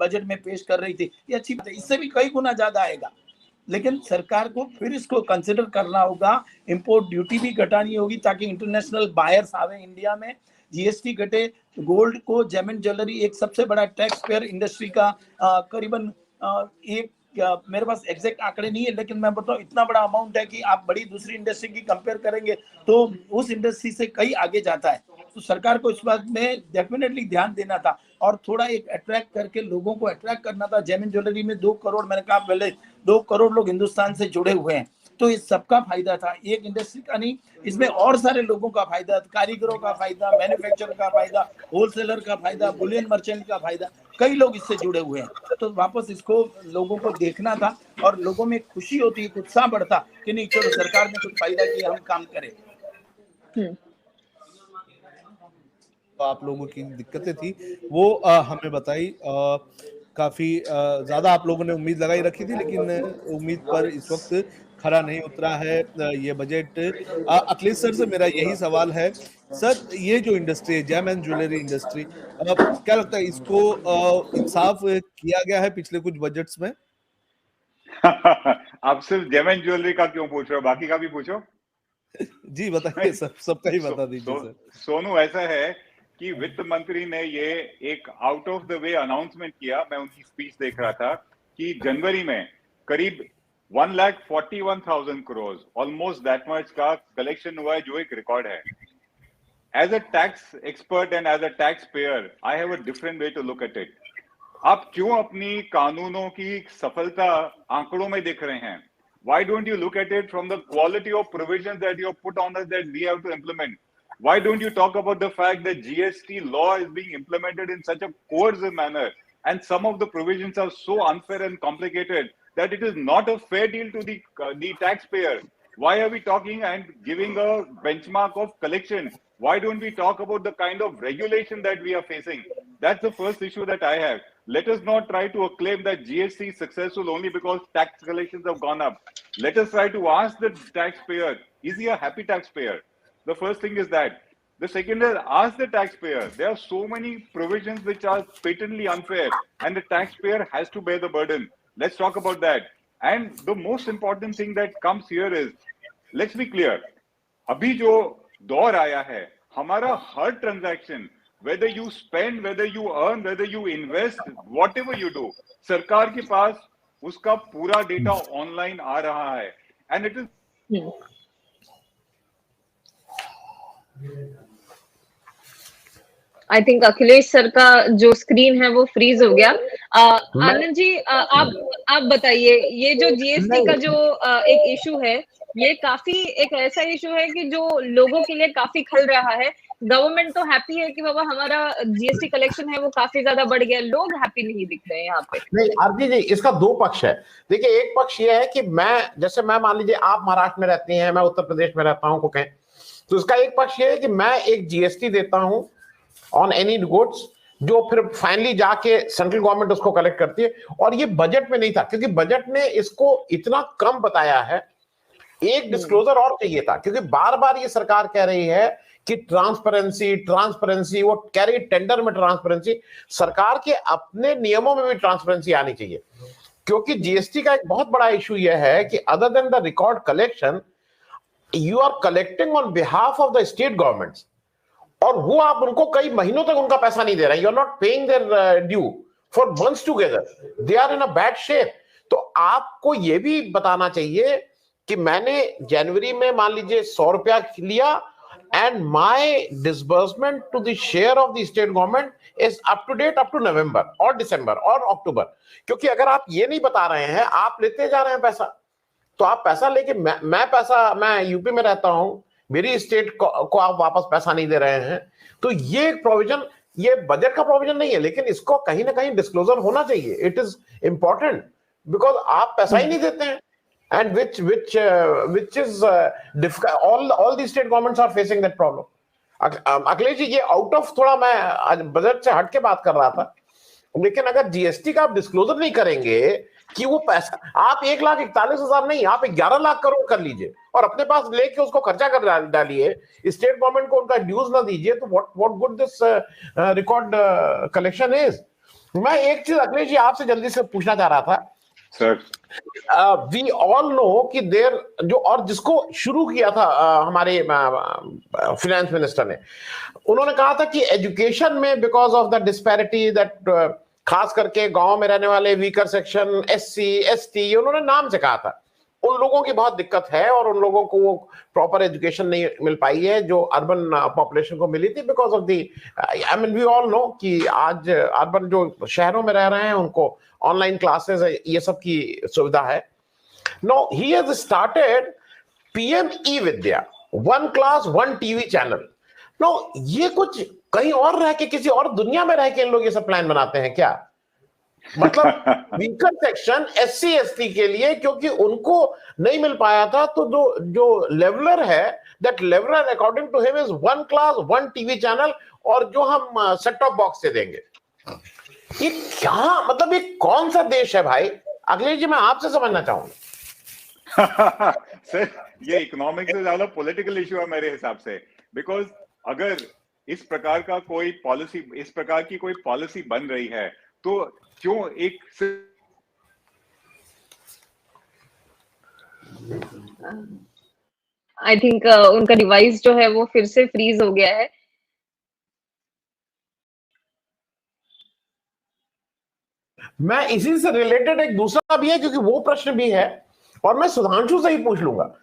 बजट में पेश कर रही थी, ये अच्छी बात है। इससे भी कई गुना ज्यादा आएगा, लेकिन सरकार को फिर इसको कंसिडर करना होगा। इंपोर्ट ड्यूटी भी घटानी होगी ताकि इंटरनेशनल बायर्स आवे इंडिया में, जीएसटी घटे। गोल्ड को, जेम एंड ज्वेलरी एक सबसे बड़ा टैक्स पेयर इंडस्ट्री का करीबन मेरे पास एग्जैक्ट आंकड़े नहीं है, लेकिन मैं बताऊं इतना बड़ा अमाउंट है कि आप बड़ी दूसरी इंडस्ट्री की कंपेयर करेंगे तो उस इंडस्ट्री से कई आगे जाता है। तो सरकार को इस बात में डेफिनेटली ध्यान देना था और थोड़ा एक अट्रैक्ट करके लोगों को अट्रैक्ट करना था। जेम एंड ज्वेलरी में 2 करोड़, मैंने कहा पहले 2 करोड़ लोग हिंदुस्तान से जुड़े हुए हैं, तो इस सबका फायदा था, एक इंडस्ट्री का नहीं, इसमें और सारे लोगों का फायदा, कारीगरों का फायदा, मैन्युफैक्चरर का फायदा, होलसेलर का फायदा, बुलियन मर्चेंट का फायदा, कई लोग इससे जुड़े हुए हैं। तो वापस इसको लोगों को देखना था और लोगों में खुशी होती, उत्साह बढ़ता कि नहीं चलो सरकार ने कुछ फायदा किया, हम काम करें। तो आप लोगों की दिक्कतें थी वो हमें बताई, काफी ज्यादा आप लोगों ने उम्मीद लगाई रखी थी, लेकिन उम्मीद पर इस वक्त खरा नहीं उतरा है ये बजट। अखिलेश सर से मेरा यही सवाल है, सर ये जो इंडस्ट्री है, जेम एंड ज्वेलरी इंडस्ट्री, क्या लगता है इसको इंसाफ किया गया है पिछले कुछ बजट्स में? आप सिर्फ जेम एंड ज्वेलरी का क्यों पूछ रहे हो, बाकी का भी पूछो। जी बताइए, सबका ही बता दीजिए सर। सोनू, ऐसा है कि वित्त मंत्री ने ये एक out of the way announcement किया, मैं उनकी स्पीच देख रहा था, कि जनवरी में करीब 1,41,000 करोड़, ऑलमोस्ट दैट मच का कलेक्शन हुआ है, जो एक रिकॉर्ड है। As a tax expert and as a tax payer, I have a different way to look at it. आप क्यों अपनी कानूनों की सफलता आंकड़ों में देख रहे हैं? Why don't you look at it from the quality of provisions that you have put on us that we have to implement? Why don't you talk about the fact that GST law is being implemented in such a coercive manner and some of the provisions are so unfair and complicated that it is not a fair deal to the taxpayer? Why are we talking and giving a benchmark of collection? Why don't we talk about the kind of regulation that we are facing? That's the first issue that I have. Let us not try to acclaim that GST is successful only because tax collections have gone up. Let us try to ask the taxpayer, is he a happy taxpayer? The first thing is that. The second is, ask the taxpayer. There are so many provisions which are patently unfair and the taxpayer has to bear the burden. Let's talk about that. And the most important thing that comes here is, let's be clear, अभी जो दौर आया है, हमारा हर transaction, whether you spend, whether you earn, whether you invest, whatever you do, सरकार के पास उसका पूरा डेटा ऑनलाइन आ रहा है, and it is I think Akhilesh sir का जो स्क्रीन है वो फ्रीज हो गया। आनंद जी, आप बताइए, ये जो जीएसटी का जो एक इशू है, ये काफी एक ऐसा इशू है कि जो लोगों के लिए काफी खल रहा है। गवर्नमेंट तो हैप्पी है कि बाबा हमारा जीएसटी कलेक्शन है वो काफी ज्यादा बढ़ गया, लोग हैप्पी नहीं दिख रहे हैं यहाँ पे। नहीं आरती जी, इसका 2 पक्ष है। देखिए, एक पक्ष ये है कि मैं मान लीजिए आप महाराष्ट्र में रहती हैं, मैं उत्तर प्रदेश में रहता हूं, को कहें तो इसका एक पक्ष ये है कि मैं एक जीएसटी देता हूं ऑन एनी गुड्स, जो फिर फाइनली जाके सेंट्रल गवर्नमेंट उसको कलेक्ट करती है। और ये बजट में नहीं था, क्योंकि बजट ने इसको इतना कम बताया है। एक डिस्क्लोजर और चाहिए था, क्योंकि बार बार ये सरकार कह रही है कि ट्रांसपेरेंसी, वो कह रही है टेंडर में ट्रांसपेरेंसी। सरकार के अपने नियमों में भी ट्रांसपेरेंसी आनी चाहिए, क्योंकि जीएसटी का एक बहुत बड़ा इशू यह है कि other than the record collection, you are collecting on behalf of the state governments, और वो आप उनको कई महीनों तक उनका पैसा नहीं दे रहे। You are not paying their due for months together, they are in a bad shape. तो आपको ये भी बताना चाहिए कि मैंने जनवरी में मान लीजिए 100 रुपया लिया and my disbursement to the share of the state government is up to date up to November or December or October. क्योंकि अगर आप ये नहीं बता रहे हैं, आप लेते जा रहे हैं पैसा, तो आप पैसा लेके मैं यूपी में रहता हूं, मेरी स्टेट को आप वापस पैसा नहीं दे रहे हैं, तो ये प्रोविजन, ये बजट का प्रोविजन नहीं है, लेकिन इसको कहीं ना कहीं डिस्क्लोजर होना चाहिए. इट इज इंपॉर्टेंट बिकॉज आप पैसा ही नहीं देते हैं, and which is difficult. All the state governments are facing that problem. Akhilesh ji, ये आउट ऑफ थोड़ा मैं आज बजट से हट के बात कर रहा था, लेकिन अगर जीएसटी का आप डिस्क्लोजर नहीं करेंगे कि वो पैसा आप 1,41,000 नहीं, आप 11 लाख करोड़ कर लीजिए और अपने पास लेके उसको खर्चा कर डालिए, स्टेट गवर्नमेंट को उनका ड्यूज ना दीजिए, तो what good this record collection is. मैं एक चीज अखिलेश जी आपसे जल्दी से पूछना चाह रहा था सर. वी ऑल नो कि देर जो और जिसको शुरू किया था हमारे फाइनेंस मिनिस्टर ने, उन्होंने कहा था कि एजुकेशन में because of the disparity that खास करके गांव में रहने वाले वीकर सेक्शन, एससी, एसटी, उन्होंने नाम से कहा था, उन लोगों की बहुत दिक्कत है और उन लोगों को वो प्रॉपर एजुकेशन नहीं मिल पाई है जो अर्बन पॉपुलेशन को मिली थी because of the, I mean we all know कि आज अर्बन जो शहरों में रह रहे हैं उनको ऑनलाइन क्लासेस ये सब की सुविधा है. No, he has started PM e Vidya, 1 class 1 TV channel. No, ये कुछ कहीं और रह के, किसी और दुनिया में रह के इन लोग ये सब प्लान बनाते हैं क्या? मतलब वीकर सेक्शन, एससी एसटी के लिए, क्योंकि उनको नहीं मिल पाया था, तो जो लेवलर है, that leveller according to him is 1 class 1 TV channel, और जो हम सेट टॉप बॉक्स से देंगे. ये क्या मतलब, ये कौन सा देश है भाई? अखिलेश जी, मैं आपसे समझना चाहूंगा. सर, ये इकोनॉमिक्स से ज्यादा पॉलिटिकल इशू है मेरे हिसाब से, बिकॉज अगर इस प्रकार की कोई पॉलिसी बन रही है, तो क्यों एक आई थिंक उनका डिवाइस जो है वो फिर से फ्रीज हो गया है. मैं इसी से रिलेटेड एक दूसरा भी है, क्योंकि वो प्रश्न भी है, और मैं सुधांशु से ही पूछ लूंगा.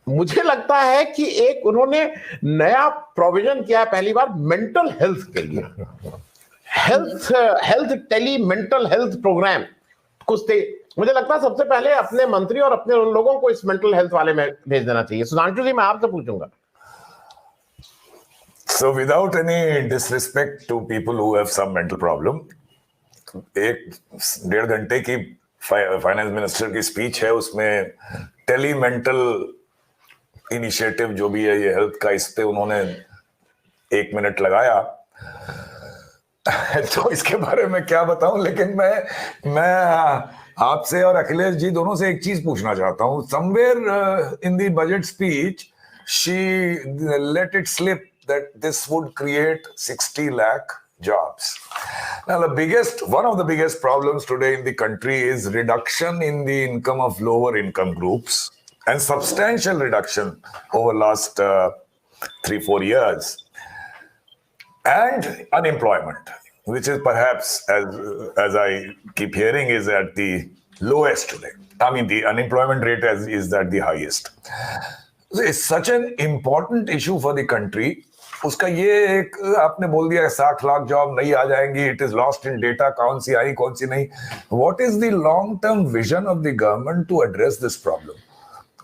मुझे लगता है कि एक उन्होंने नया प्रोविजन किया है पहली बार मेंटल हेल्थ के लिए, health tele mental health programme कुछ थे. मुझे लगता है सबसे पहले अपने मंत्री और अपने उन लोगों को इस मेंटल हेल्थ वाले में भेज देना चाहिए. सुधांशु जी, मैं आपसे पूछूंगा. So without any disrespect to people who have some mental problem, 1.5 घंटे की फाइनेंस मिनिस्टर की स्पीच है, उसमें टेली मेंटल इनिशिएटिव जो भी है ये हेल्थ का, इस पे उन्होंने 1 मिनट लगाया. तो इसके बारे में क्या बताऊं, लेकिन मैं आपसे और अखिलेश जी दोनों से एक चीज पूछना चाहता हूं. Somewhere in the budget speech she let it slip that this would create 60 lakh jobs. Now, one of the biggest problems today in the country is reduction in the income of lower income groups, and substantial reduction over last 3-4 years, and unemployment, which is perhaps, as I keep hearing, is at the lowest today. I mean, the unemployment rate is at the highest. So it's such an important issue for the country. उसका ये एक आपने बोल दिया 60 lakh job नहीं आ जाएंगी, it is lost in data, कौन सी आई कौन सी नहीं. What is the long term vision of the government to address this problem?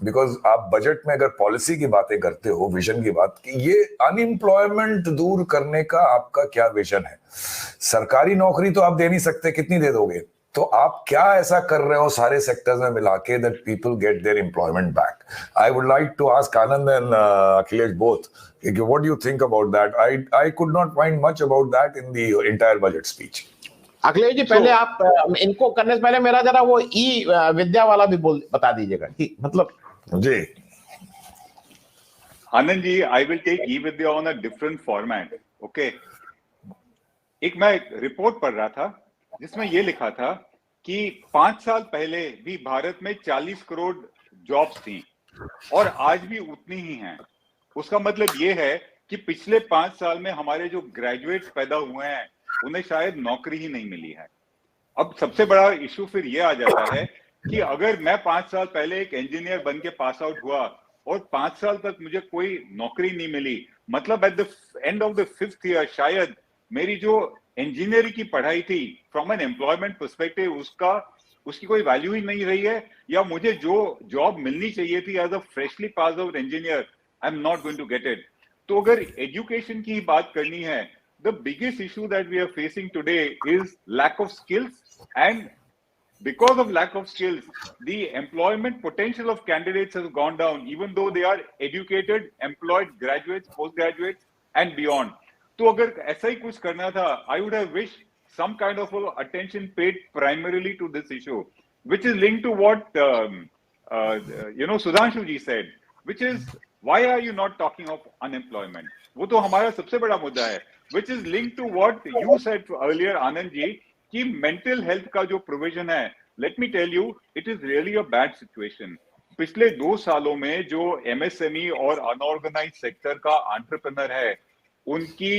Because आप बजट में अगर पॉलिसी की बातें करते हो, विजन की बात की, ये अनएम्प्लॉयमेंट दूर करने का आपका क्या विजन है? सरकारी नौकरी तो आप दे नहीं सकते, कितनी दे दोगे? तो आप क्या ऐसा कर रहे हो सारे सेक्टर्स में मिला के that people get their employment back? I would like to ask Anand and Akhilesh both, what do you think about that? I could not find much about that in the entire budget speech. Akhilesh ji, पहले आप इनको करने से पहले मेरा जरा वो ई विद्या वाला भी बता दीजिएगा, मतलब जी. Anand ji, I will take e Vidya on a different format. Okay, एक मैं रिपोर्ट पढ़ रहा था जिसमें ये लिखा था कि 5 साल पहले भी भारत में 40 करोड़ जॉब्स थी और आज भी उतनी ही हैं. उसका मतलब ये है कि पिछले 5 साल में हमारे जो ग्रेजुएट्स पैदा हुए हैं उन्हें शायद नौकरी ही नहीं मिली है. अब सबसे बड़ा इशू फिर ये आ जाता है कि अगर मैं 5 साल पहले एक इंजीनियर बन के पास आउट हुआ और 5 साल तक मुझे कोई नौकरी नहीं मिली, मतलब at the end of the 5th year शायद मेरी जो इंजीनियरिंग की पढ़ाई थी फ्रॉम एन एम्प्लॉयमेंट पर्सपेक्टिव उसकी कोई वैल्यू ही नहीं रही है, या मुझे जो जॉब मिलनी चाहिए थी as a freshly pass out engineer I am not going to get it. तो अगर एजुकेशन की बात करनी है, the biggest issue that we are facing today is lack of skills, and because of lack of skills, the employment potential of candidates has gone down, even though they are educated, employed graduates, postgraduates, and beyond. तो अगर ऐसा ही कुछ करना था, I would have wished some kind of attention paid primarily to this issue, which is linked to what Sudhanshu ji said, which is why are you not talking of unemployment? वो तो हमारा सबसे बड़ा मुद्दा है, which is linked to what you said earlier, Anand ji, कि mental health का जो प्रोविजन है, let me tell you, it is really a bad situation. पिछले 2 सालों में जो एमएसएमई और अनऑर्गेनाइज्ड सेक्टर का एंटरप्रेन्योर है, उनकी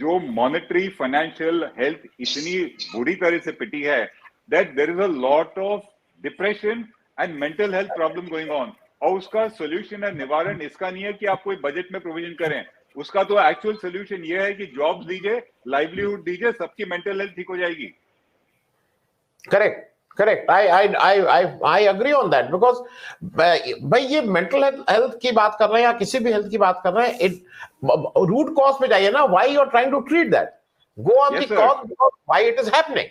जो मॉनेटरी फाइनेंशियल हेल्थ इतनी बुरी तरह से पिटी है that there is a lot of depression and mental health problem going on. और उसका सोल्यूशन है, निवारण इसका नहीं है कि आप कोई बजट में प्रोविजन करें, उसका तो एक्चुअल सोल्यूशन ये है कि जॉब्स दीजिए, लाइवलीहुड दीजिए, सबकी मेंटल हेल्थ ठीक हो जाएगी। Correct I agree on that, because भाई ये मेंटल हेल्थ की बात कर रहे हैं या किसी भी हेल्थ की बात कर रहे हैं, रूट कॉज पे जाइए ना, why you are trying to treat that, go on the cause, why it is happening.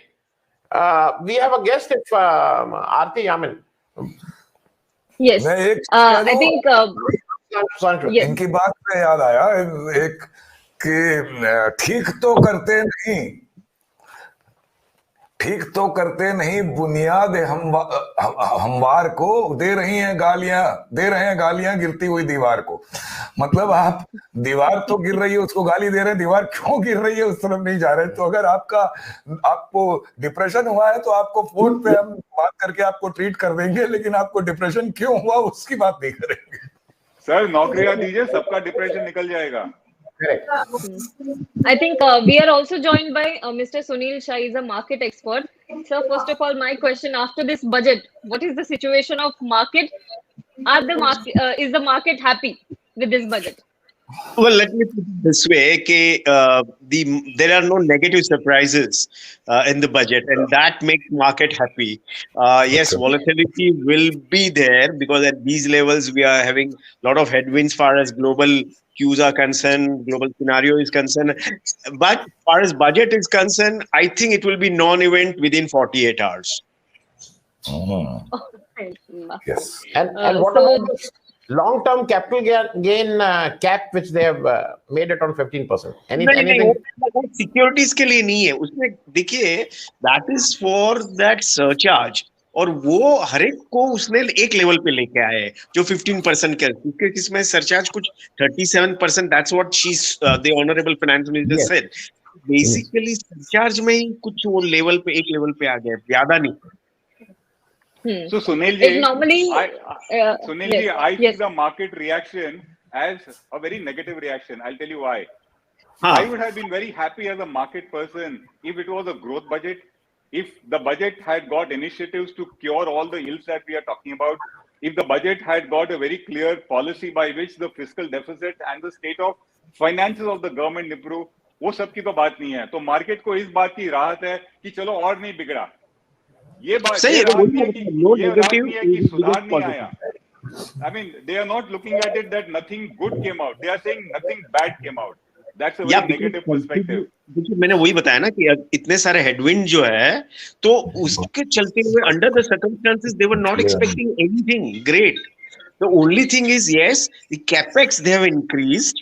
We have a guest, if Aarti Yamin. Yes, I think इनकी बात से याद आया एक कि ठीक तो करते नहीं बुनियाद हमवार को दे रहे हैं गालियां गिरती हुई दीवार को। मतलब आप दीवार तो गिर रही है, उसको गाली दे रहे हैं, दीवार क्यों गिर रही है उस तरफ नहीं जा रहे। तो अगर आपको डिप्रेशन हुआ है तो आपको फोन पे हम बात करके आपको ट्रीट कर देंगे, लेकिन आपको डिप्रेशन क्यों हुआ उसकी बात नहीं करेंगे। सर नौकरियां दीजिए, सबका डिप्रेशन निकल जाएगा। Correct. I think we are also joined by Mr. Sunil Shah, is a market expert. Sir, first of all, my question: after this budget, what is the situation of market? Is the market happy with this budget? Well, let me put it this way: there are no negative surprises in the budget, and that makes market happy. Yes, volatility will be there because at these levels we are having a lot of headwinds far as global cues are concerned, global scenario is concerned. But far as budget is concerned, I think it will be non-event within 48 hours. Yes. And what about the long-term capital gain cap, which they have made it on 15%? Anything? Securities के लिए नहीं है, उसमें देखिए that is for that surcharge, और वो हर एक को उसने एक लेवल पे लेके आए हैं जो 15% के, क्योंकि इसमें सरचार्ज कुछ 37%, that's what the honorable finance minister said. Basically surcharge में ही कुछ वो लेवल पे, एक लेवल पे आ गए, ज्यादा नहीं। So Sunil ji, I see the market reaction as a very negative reaction. I'll tell you why. I would have been very happy as a market person if it was a growth budget. If the budget had got initiatives to cure all the ills that we are talking about, if the budget had got a very clear policy by which the fiscal deficit and the state of finances of the government improve, वो सब की तो बात नहीं है। तो market को इस बात की राहत है कि चलो और नहीं बिगड़ा, ये बात सही है कि सुधार नहीं आया। I mean, they are not looking at it that nothing good came out. They are saying nothing bad came out. That's a very negative perspective. देखिए मैंने वही बताया ना कि इतने सारे हेडविंड जो है, तो उसके चलते हुए under the circumstances they were not expecting anything great. The only thing is, yes, the capex they have increased.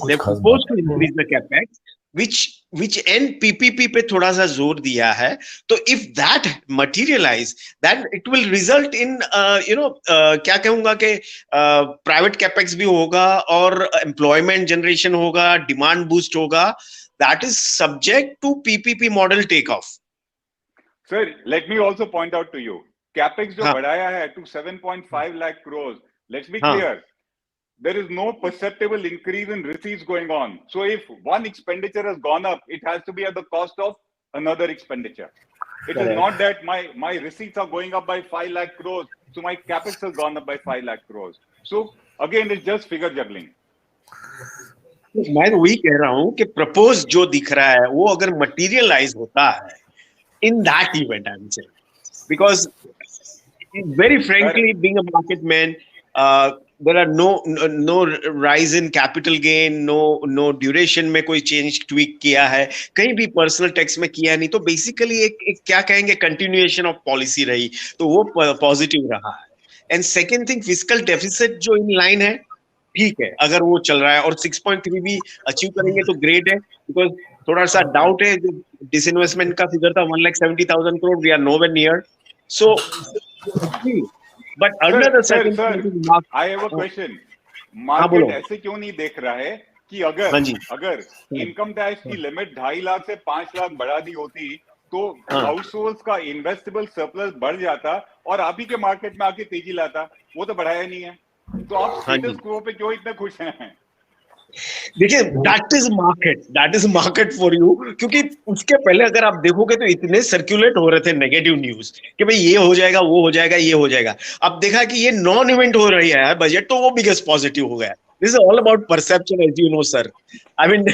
They are supposed to increase the capex, which end PPP पे थोड़ा सा जोर दिया है. तो if that materialize, then it will result in क्या कहूँगा कि private capex भी होगा और employment generation होगा, demand boost होगा. That is subject to PPP model takeoff. Sir, let me also point out to you, capex जो बढ़ाया है to 7.5 lakh crores. Let's be clear. There is no perceptible increase in receipts going on. So if one expenditure has gone up, it has to be at the cost of another expenditure. It is not that my receipts are going up by 5 lakh crores, so my capex has gone up by 5 lakh crores. So Again, it's just figure juggling. मैं तो वही कह रहा हूँ कि propose जो दिख रहा है वो अगर मटीरियलाइज होता है in that event, I'm saying, because very frankly, being a market man, there are no rise in capital gain, no duration में कोई change tweak किया है, कहीं भी personal tax में किया नहीं, तो basically एक क्या कहेंगे continuation of policy रही, तो वो positive रहा है. And second thing, fiscal deficit जो in line है, ठीक है, अगर वो चल रहा है और 6.3 भी अचीव करेंगे तो ग्रेट है, बिकॉज थोड़ा सा डाउट है, जो डिसइन्वेस्टमेंट का फिगर था 1,70,000 crore, we are nowhere near. So but under the certain, I have a question. Market ऐसे क्यों नहीं देख रहा है कि अगर इनकम टैक्स की लिमिट 2.5 लाख से 5 लाख बढ़ा दी होती तो हाउस होल्ड का इन्वेस्टेबल सरप्लस बढ़ जाता और आप ही के मार्केट में आके तेजी लाता. वो तो बढ़ाया नहीं है, तो आप स्टेटस क्वो पे क्यों इतने खुश हैं? देखिए, that is market for you, क्योंकि उसके पहले अगर आप देखोगे तो इतने सर्कुलेट हो रहे थे नेगेटिव न्यूज कि भाई ये हो जाएगा, वो हो जाएगा, ये हो जाएगा. अब देखा कि ये नॉन इवेंट हो रही है बजट, तो वो बिगेस्ट पॉजिटिव हो गया. This is all about perception, as you know sir. I mean,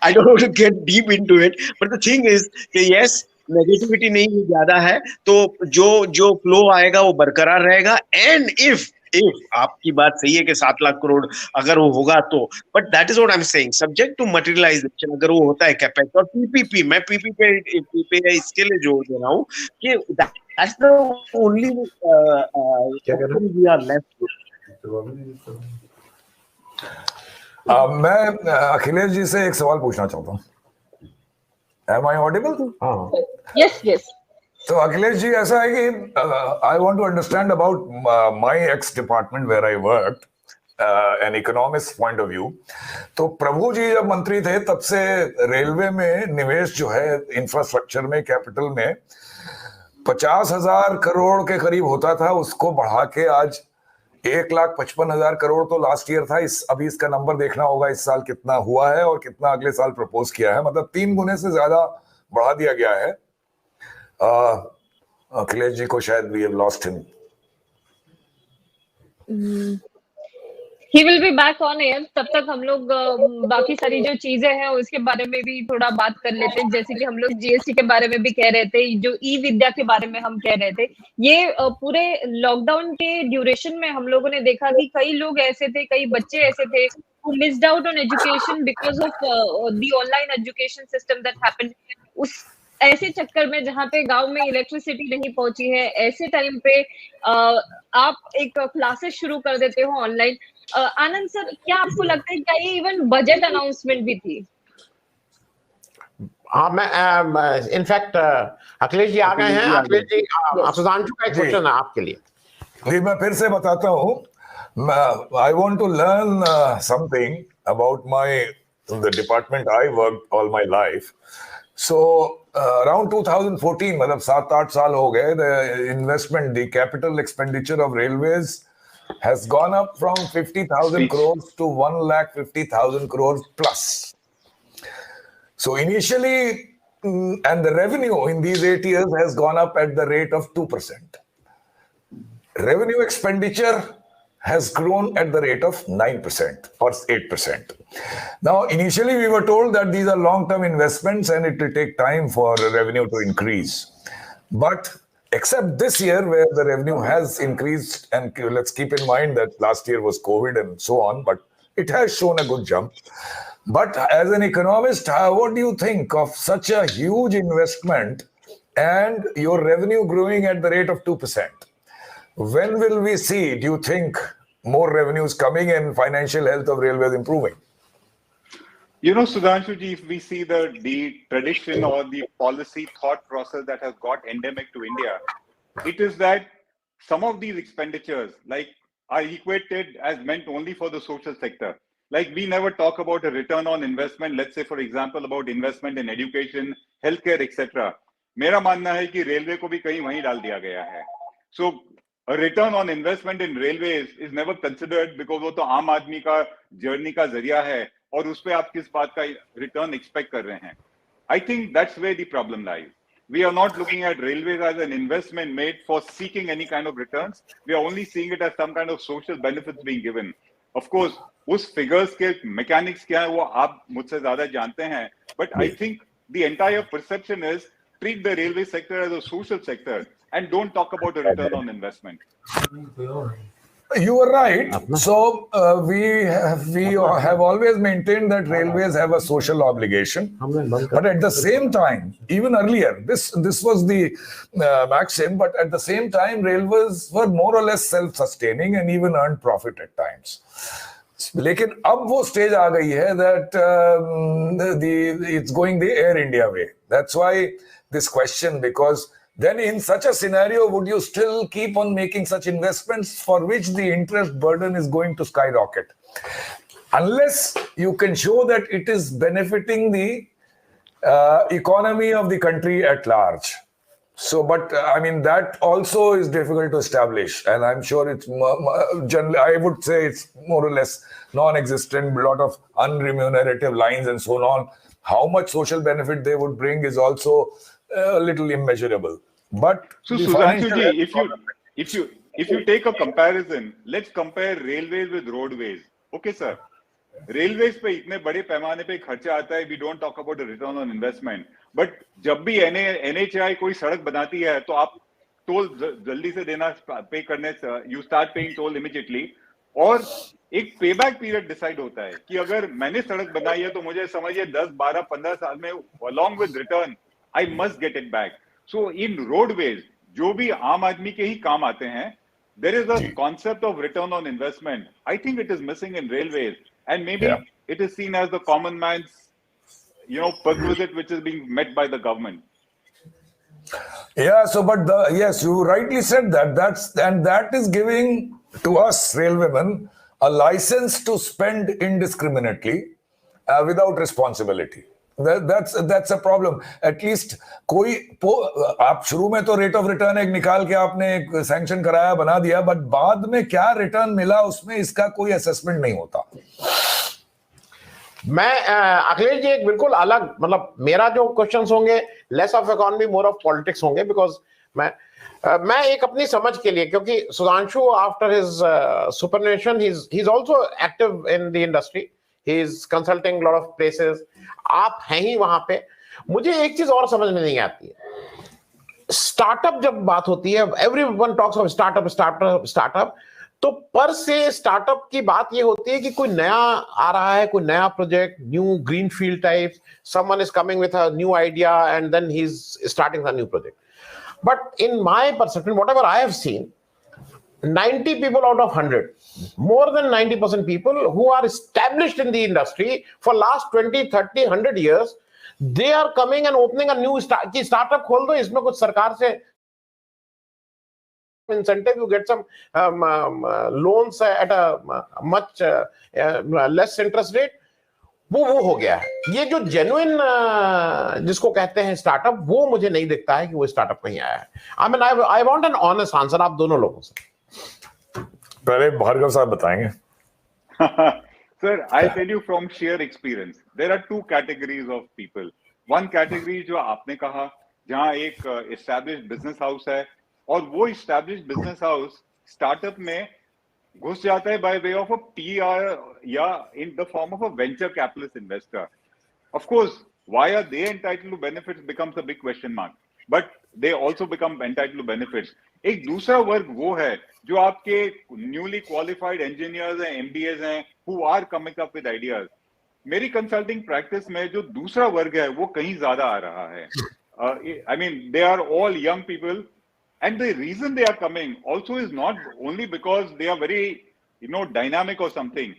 I don't want to get deep into it, but the thing is कि यस, नेगेटिविटी नहीं ज्यादा है, तो जो फ्लो आएगा वो बरकरार रहेगा. एंड इफ आपकी बात सही है कि 7 लाख करोड़ अगर वो होगा तो, but that is what I am saying, subject to materialisation. अगर वो होता है कैपेक्स और पीपीपी, मैं पीपीपी पे इसके लिए जोर दे रहा हूँ कि that's the only we are left. मैं अखिलेश जी से एक सवाल पूछना चाहता हूँ. Am I audible? Yes. तो अखिलेश जी, ऐसा है कि I want to understand about my ex department where I worked, an economist point of view. तो प्रभु जी जब मंत्री थे तब से रेलवे में निवेश जो है इंफ्रास्ट्रक्चर में, कैपिटल में 50,000 करोड़ के करीब होता था, उसको बढ़ा के आज 1,55,000 करोड़ तो लास्ट ईयर था. अभी इसका नंबर देखना होगा इस साल कितना हुआ है और कितना अगले साल प्रपोज किया है, मतलब 3 गुने से ज्यादा बढ़ा दिया गया है. अखिलेश जी को शायद we have lost him. He will be back on air. तब तक हम लोग बाकी सारी जो चीजें हैं उसके बारे में भी थोड़ा बात कर लेते हैं. जैसे कि हम लोग जीएसटी के बारे में भी कह रहे थे, जो ई विद्या के बारे में हम कह रहे थे. ये पूरे लॉकडाउन के ड्यूरेशन में हम लोगों ने देखा कि कई लोग ऐसे थे, कई बच्चे ऐसे थे who missed out on education because of the online education system that happened. उस ऐसे चक्कर में जहाँ पे गांव में इलेक्ट्रिसिटी नहीं पहुंची है, ऐसे टाइम पे आप एक क्लासेस शुरू कर देते हो ऑनलाइन. आनंद सर, क्या आपको लगता है क्या ये इवन बजट अनाउंसमेंट भी थी? हाँ, मैं इनफैक्ट अखिलेश जी आ गए हैं. अखिलेश जी, सुधांशु का एक क्वेश्चन है आपके लिए. जी, मैं फिर से बताता हूँ. I want to learn something about the department I work all my life. So around 2014, मतलब 7-8 साल हो गए, the investment, the capital expenditure of railways has gone up from 50,000 crores to 1,50,000 crores plus. So initially, and the revenue in these 8 years has gone up at the rate of 2%. Revenue expenditure has grown at the rate of 9% or 8%. Now, initially we were told that these are long-term investments and it will take time for revenue to increase. But except this year where the revenue has increased, and let's keep in mind that last year was COVID and so on, but it has shown a good jump. But as an economist, what do you think of such a huge investment and your revenue growing at the rate of 2%? When will we see, do you think, more revenues coming and financial health of railways improving? You know, Sudhanshu ji, if we see the tradition or the policy thought process that has got endemic to India, it is that some of these expenditures are equated as meant only for the social sector. Like, we never talk about a return on investment, let's say for example about investment in education, healthcare, etc. मेरा मानना है कि railway को भी कहीं वहीं डाल दिया गया है. So a return on investment in railways is never considered because वो तो आम आदमी का जर्नी का जरिया है और उस पे आप किस बात का रिटर्न एक्सपेक्ट कर रहे हैं. I think that's where the problem lies. we are not looking at railways as an investment made for seeking any kind of returns. We are only seeing it as some kind of social benefits being given. Of course, उस figures के mechanics क्या है वो आप मुझसे ज़्यादा जानते हैं. But I think the entire perception is treat the railway sector as a social sector and don't talk about a return on investment. You were right. So we have always maintained that railways have a social obligation. But at the same time, even earlier, this was the maxim. But at the same time, railways were more or less self-sustaining and even earned profit at times. लेकिन अब वो stage आ गई है that it's going the Air India way. That's why this question, because then in such a scenario, would you still keep on making such investments for which the interest burden is going to skyrocket? Unless you can show that it is benefiting the economy of the country at large. So, but I mean, that also is difficult to establish. And I'm sure it's generally, I would say it's more or less non-existent, a lot of unremunerative lines and so on. How much social benefit they would bring is also a little immeasurable. But so Sudhanshu ji, if you take a comparison, let's compare railways with roadways. Okay, sir. Railways पे इतने बड़े पैमाने पे खर्चा आता है, we don't talk about a return on investment. But जब भी NHAI कोई सड़क बनाती है, तो आप टोल जल्दी से देना पे करने, you start paying toll immediately. और एक पेबैक पीरियड डिसाइड होता है कि अगर मैंने सड़क बनाई है तो मुझे समझिए 10, 12, 15 साल में along with return I must get it back. So in roadways, जो भी आम आदमी के ही काम आते हैं, there is a concept of return on investment. I think it is missing in railways, and maybe it is seen as the common man's, perquisite which is being met by the government. Yeah. So, but yes, you rightly said that. That is giving to us railwaymen a license to spend indiscriminately without responsibility. That's a problem. At least कोई आप शुरू में तो rate of return एक निकाल के आपने एक सैंक्शन कराया बना दिया, बट बाद में क्या रिटर्न मिला उसमें इसका कोई असेसमेंट नहीं होता. मैं अखिलेश जी एक बिल्कुल अलग, मतलब मेरा जो क्वेश्चंस होंगे less of economy more of politics होंगे, बिकॉज मैं एक अपनी समझ के लिए, क्योंकि Sudhanshu after his सुपरनेशन he is also active in the industry, he is consulting lot of places, आप हैं ही वहां पे. मुझे एक चीज और समझ में नहीं आती है, स्टार्टअप जब बात होती है, एवरीवन टॉक्स ऑफ स्टार्टअप, तो पर से स्टार्टअप की बात ये होती है कि कोई नया आ रहा है, कोई नया project, new greenfield type, someone is coming with a new idea and then he is starting the new project. But in my perception, whatever I have seen, 90 people out of 100, more than 90% people who are established in the industry for last 20, 30, 100 years, they are coming and opening a new startup. खोल दो, इसमें कुछ सरकार से incentive, you get some loans at a much less interest rate. वो हो गया है. ये जो जेन्युइन जिसको कहते हैं स्टार्टअप, वो मुझे नहीं दिखता है कि वो स्टार्टअप कहीं आया है. आई mean I want an honest answer आप दोनों लोगों से. पहले भार्गव साहब बताएंगे. Sir, I'll tell you from sheer experience. There are two categories of people. One category जो आपने कहा, जहाँ एक established business house है, और वो established business house startup में घुस जाता है by way of a PR या in the form of a venture capitalist investor. Of course, why are they entitled to benefits becomes a big question mark. But they also become entitled to benefits. एक दूसरा वर्ग वो है जो आपके newly qualified engineers हैं, MBS हैं, who are coming up with ideas. मेरी कंसल्टिंग प्रैक्टिस में जो दूसरा वर्ग है वो कहीं ज्यादा आ रहा है. I mean, they are all young people, and the reason they are coming also is not only because they are very, dynamic or something.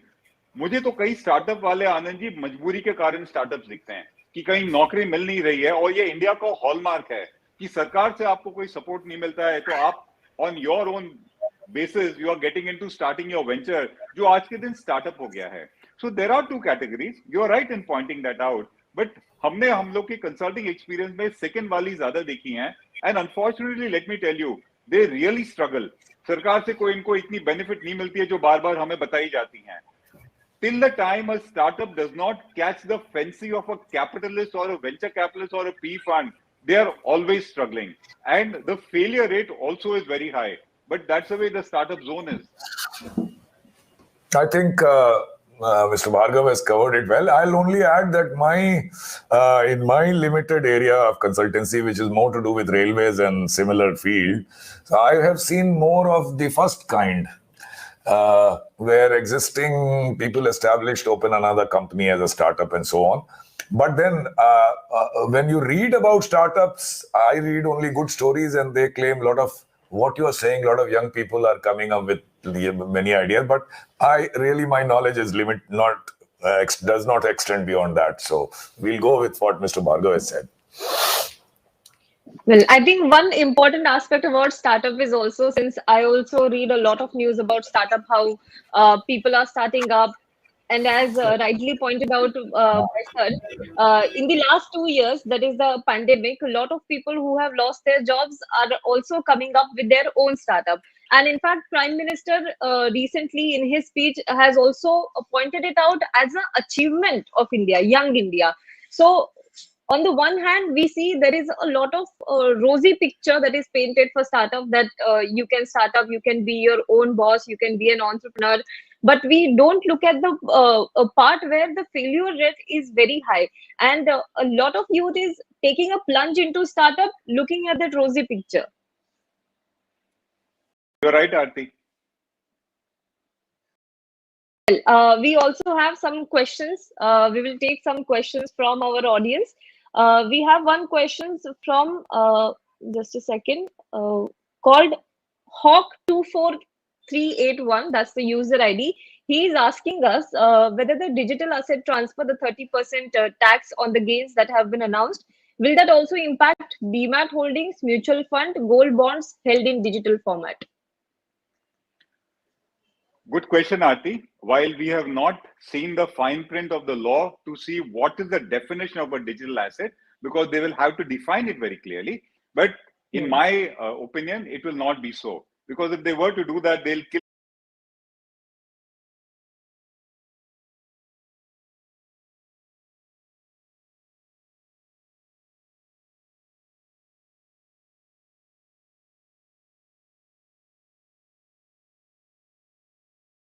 मुझे तो कई स्टार्टअप वाले आनंद जी मजबूरी के कारण स्टार्टअप्स दिखते हैं कि कहीं नौकरी मिल नहीं रही है, और ये इंडिया का हॉलमार्क है कि सरकार से आपको कोई सपोर्ट नहीं मिलता है, तो आप on your own basis you are getting into starting your venture, जो आज के दिन स्टार्टअप हो गया है. So there are two categories, you are right in pointing that out, but हमने हम लोग की कंसल्टिंग एक्सपीरियंस में सेकंड वाली ज्यादा देखी हैं, and unfortunately let me tell you, they really struggle. सरकार से कोई इनको इतनी बेनिफिट नहीं मिलती है जो बार बार हमें बताई जाती हैं. Till the time a startup does not catch the fancy of a capitalist or a venture capitalist or a PE fund, they are always struggling. And the failure rate also is very high. But that's the way the startup zone is. I think Mr. Bhargav has covered it well. I'll only add that in my limited area of consultancy, which is more to do with railways and similar field, so I have seen more of the first kind, where existing people established, open another company as a startup and so on. But then when you read about startups, I read only good stories, and they claim a lot of what you are saying. A lot of young people are coming up with many ideas, but my knowledge is does not extend beyond that. So we'll go with what Mr. Bhargav has said. Well, I think one important aspect about startup is also, since I also read a lot of news about startup, how people are starting up. And as rightly pointed out by sir, in the last 2 years, that is the pandemic, a lot of people who have lost their jobs are also coming up with their own startup. And in fact, Prime Minister recently in his speech has also pointed it out as an achievement of India, young India. So on the one hand, we see there is a lot of rosy picture that is painted for startup, that you can start up, you can be your own boss, you can be an entrepreneur. But we don't look at the part where the failure rate is very high. And a lot of youth is taking a plunge into startup, looking at that rosy picture. You're right, Aarti. Well, we also have some questions. We will take some questions from our audience. We have one question from, just a second, called Hawk24381. That's the user ID. He is asking us whether the digital asset transfer, the 30% tax on the gains that have been announced, will that also impact demat holdings, mutual fund, gold bonds held in digital format? Good question, Aarti. While we have not seen the fine print of the law to see what is the definition of a digital asset, because they will have to define it very clearly. But in my opinion, it will not be so. Because if they were to do that, they'll kill